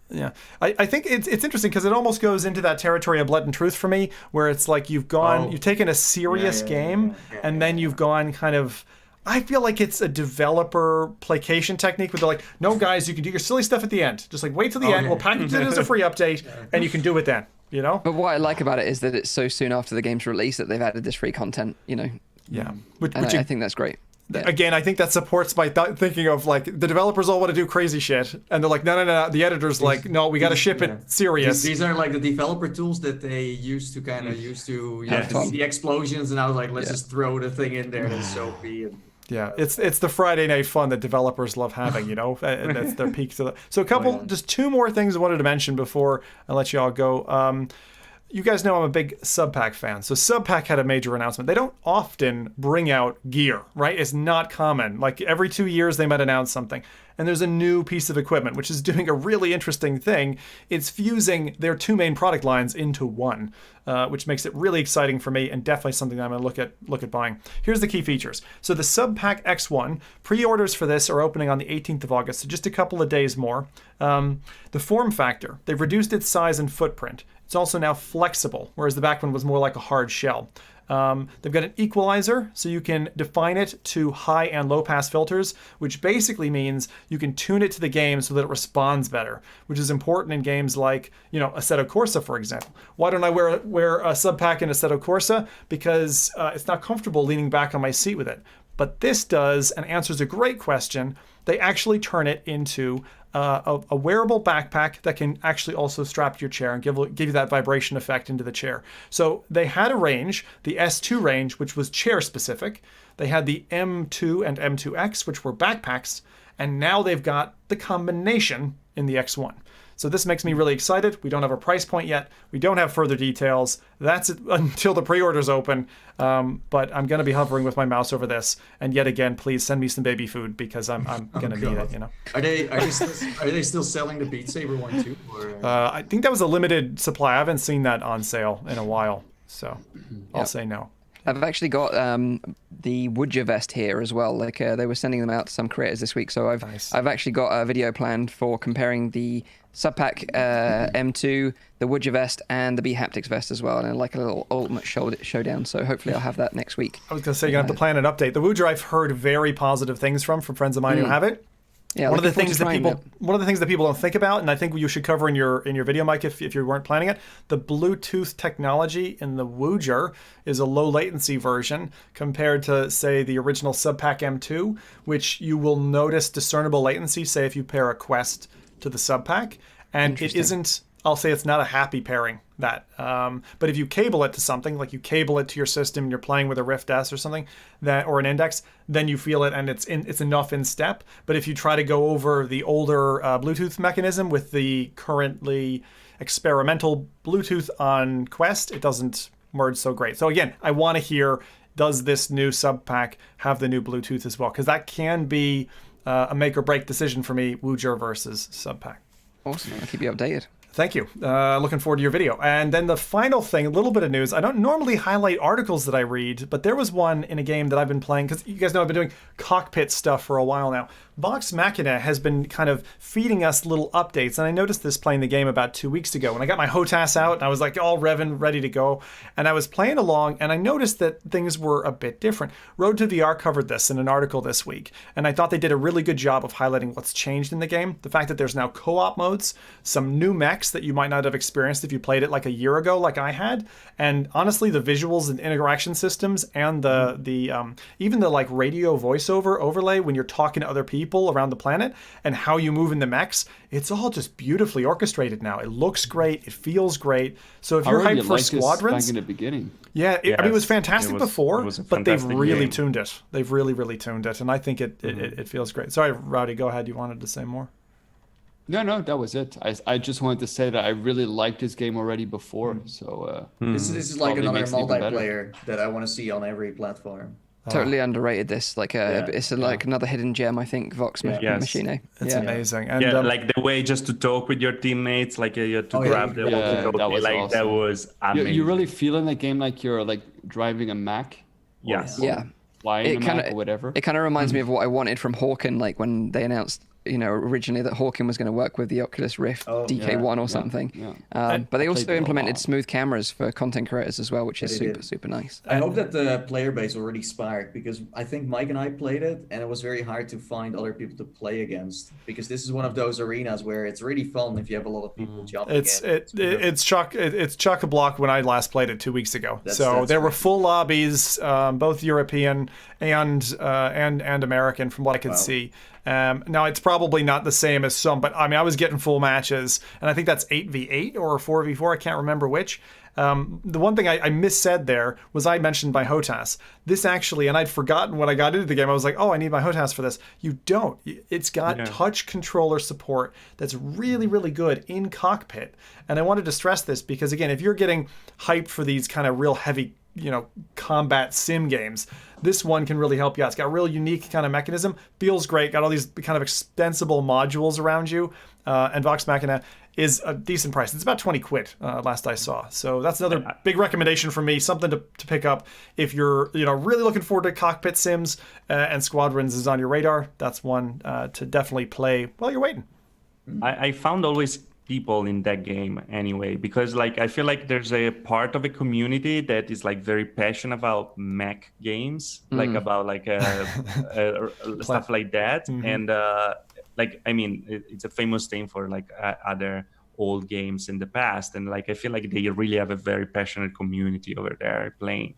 Yeah, I think it's interesting because it almost goes into that territory of Blood and Truth for me, where it's like you've taken a serious game and then you've gone kind of. I feel like it's a developer placation technique where they're like, no, guys, you can do your silly stuff at the end. Just like wait till the end. We'll package it as a free update, and you can do it then. You know. But what I like about it is that it's so soon after the game's release that they've added this free content. You know. Yeah. I think that's great. Yeah. Again, I think that supports my thinking of like the developers all want to do crazy shit, and they're like, no. The editor's like, no, we got to ship it serious. These are like the developer tools that they used to see the explosions, and I was like, let's just throw the thing in there that's soapy. Yeah, it's the Friday night fun that developers love having, you know, and that's their peak. So a couple, just 2 more things I wanted to mention before I let you all go. You guys know I'm a big Subpack fan. So Subpack had a major announcement. They don't often bring out gear, right? It's not common. Like every 2 years they might announce something. And there's a new piece of equipment, which is doing a really interesting thing. It's fusing their 2 main product lines into one, which makes it really exciting for me and definitely something that I'm going to look at buying. Here's the key features. So the Subpack X1, pre-orders for this are opening on the 18th of August, so just a couple of days more. The form factor, they've reduced its size and footprint. It's also now flexible, whereas the back one was more like a hard shell. They've got an equalizer, so you can define it to high and low pass filters, which basically means you can tune it to the game so that it responds better, which is important in games like, you know, Assetto Corsa, for example. Why don't I wear a Subpack in Assetto Corsa? Because it's not comfortable leaning back on my seat with it. But this does, and answers a great question. They actually turn it into a wearable backpack that can actually also strap to your chair and give you that vibration effect into the chair. So they had a range, the S2 range, which was chair specific. They had the M2 and M2X, which were backpacks. And now they've got the combination in the X1. So this makes me really excited. We don't have a price point yet. We don't have further details. That's it until the pre-orders open. But I'm going to be hovering with my mouse over this. And yet again, please send me some baby food because I'm going to need it. You know. Are they still selling the Beat Saber one too? Or? I think that was a limited supply. I haven't seen that on sale in a while, so I'll say no. I've actually got the Woodger vest here as well. Like they were sending them out to some creators this week, so I've actually got a video planned for comparing the Subpack M2, the Woodger vest, and the B-Haptics vest as well, and like a little ultimate showdown. So hopefully I'll have that next week. I was going to say you're going to have to plan an update. The Woodger I've heard very positive things from friends of mine who have it. Yeah, one of the things that people don't think about, and I think you should cover in your video, Mike, if you weren't planning it, the Bluetooth technology in the Woodger is a low latency version compared to, say, the original Subpack M2, which you will notice discernible latency, say if you pair a Quest to the Subpack, and it isn't. I'll say it's not a happy pairing, that. But if you cable it to something, like you cable it to your system and you're playing with a Rift S or something, or an Index, then you feel it and it's enough in step. But if you try to go over the older Bluetooth mechanism with the currently experimental Bluetooth on Quest, it doesn't merge so great. So again, I want to hear, does this new Subpack have the new Bluetooth as well? Because that can be a make or break decision for me, Woodger versus Subpack. Awesome. I'll keep you updated. Thank you. Looking forward to your video. And then the final thing, a little bit of news. I don't normally highlight articles that I read, but there was one in a game that I've been playing, because you guys know I've been doing cockpit stuff for a while now. Vox Machina has been kind of feeding us little updates, and I noticed this playing the game about 2 weeks ago. When I got my HOTAS out, and I was like all revving, ready to go, and I was playing along, and I noticed that things were a bit different. Road to VR covered this in an article this week, and I thought they did a really good job of highlighting what's changed in the game. The fact that there's now co-op modes, some new mechs that you might not have experienced if you played it like a year ago, like I had, and honestly, the visuals and interaction systems, and the even the like radio voiceover overlay when you're talking to other people around the planet, and how you move in the mechs, it's all just beautifully orchestrated now. It looks great, it feels great. So if you're hyped for Squadrons, back in the beginning, yeah, I mean, it was fantastic before, but they've really tuned it. They've really tuned it, and I think it feels great. Sorry, Rowdy, go ahead. You wanted to say more? No, that was it. I just wanted to say that I really liked this game already before. So this is like another multiplayer that I want to see on every platform. Totally underrated. This it's like another hidden gem. I think Vox Machina. It's amazing. And like the way just to talk with your teammates, like you had to grab the walkie-talkie, like awesome. That was amazing. You really feel in the game like you're like driving a Mac. Yes. Yeah. Flying a Mac or whatever. It kind of reminds me of what I wanted from Hawken, like when they announced, originally that Hawken was going to work with the Oculus Rift DK1 or something. Yeah. But they also implemented smooth cameras for content creators as well, which is super nice. I hope that the player base already sparked, because I think Mike and I played it, and it was very hard to find other people to play against, because this is one of those arenas where it's really fun if you have a lot of people jumping in. It's chock-a-block when I last played it 2 weeks ago. There were full lobbies, both European and American, from what I could see. Now, it's probably not the same as some, but I mean, I was getting full matches, and I think that's 8v8 or 4v4. I can't remember which. The one thing I missaid there was I mentioned my HOTAS. This actually, and I'd forgotten when I got into the game, I was like, oh, I need my HOTAS for this. You don't. It's got touch controller support that's really good in cockpit. And I wanted to stress this because, again, if you're getting hyped for these kind of real heavy, combat sim games, this one can really help you out. It's got a real unique kind of mechanism, feels great, got all these kind of extensible modules around you, and Vox Machina is a decent price. It's about 20 quid last I saw. So that's another big recommendation from me, something to pick up if you're really looking forward to cockpit sims, and Squadrons is on your radar. That's one to definitely play while you're waiting. I found always people in that game anyway, because like I feel like there's a part of a community that is like very passionate about mech games, like about like stuff like that, and like I mean it's a famous thing for like other old games in the past, and like I feel like they really have a very passionate community over there playing.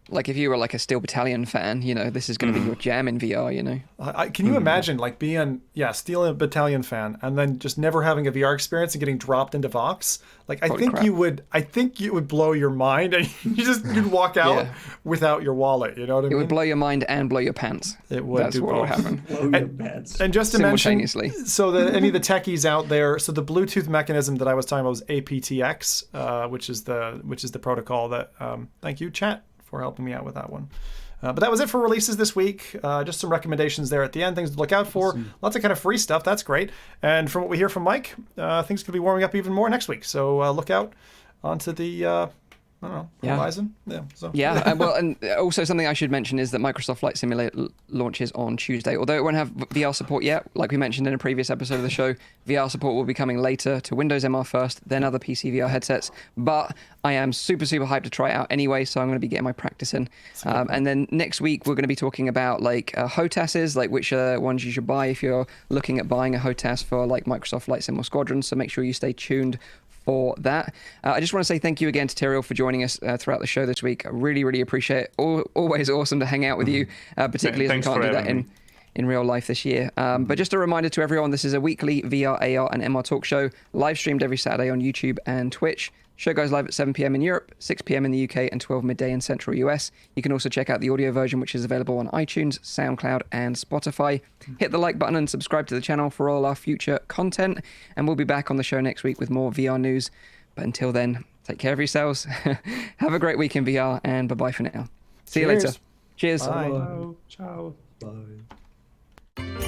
Like if you were like a Steel Battalion fan, this is going to be your jam in VR, Can you imagine like being, Steel Battalion fan and then just never having a VR experience and getting dropped into Vox? Like I think you would blow your mind, and you'd walk out without your wallet, you know what I mean? It would blow your mind and blow your pants. It would. That's what would happen. Blow your pants. And just to mention, so that any of the techies out there, so the Bluetooth mechanism that I was talking about was aptX, which is the protocol that thank you, chat, for helping me out with that one. But that was it for releases this week. Just some recommendations there at the end, things to look out for. Awesome. Lots of kind of free stuff. That's great. And from what we hear from Mike, things could be warming up even more next week. So look out onto the horizon. Well, and also something I should mention is that Microsoft Flight Simulator launches on Tuesday. Although it won't have VR support yet, like we mentioned in a previous episode of the show, VR support will be coming later to Windows MR first, then other PC VR headsets. But I am super hyped to try it out anyway, so I'm going to be getting my practice in. And then next week, we're going to be talking about like HOTASes, like which ones you should buy if you're looking at buying a HOTAS for like Microsoft Flight Sim or Squadrons. So make sure you stay tuned for that. I just want to say thank you again to Tyriel for joining us throughout the show this week. I really appreciate it. Always awesome to hang out with you, particularly as we can't do that in real life this year. But just a reminder to everyone, this is a weekly VR, AR, and MR talk show, live streamed every Saturday on YouTube and Twitch. Show goes live at 7 p.m. in Europe, 6 p.m. in the UK, and 12 midday in Central US. You can also check out the audio version, which is available on iTunes, SoundCloud, and Spotify. Hit the like button and subscribe to the channel for all our future content. And we'll be back on the show next week with more VR news. But until then, take care of yourselves. Have a great week in VR, and bye-bye for now. See you later. Cheers. Bye. Hello. Ciao. Bye.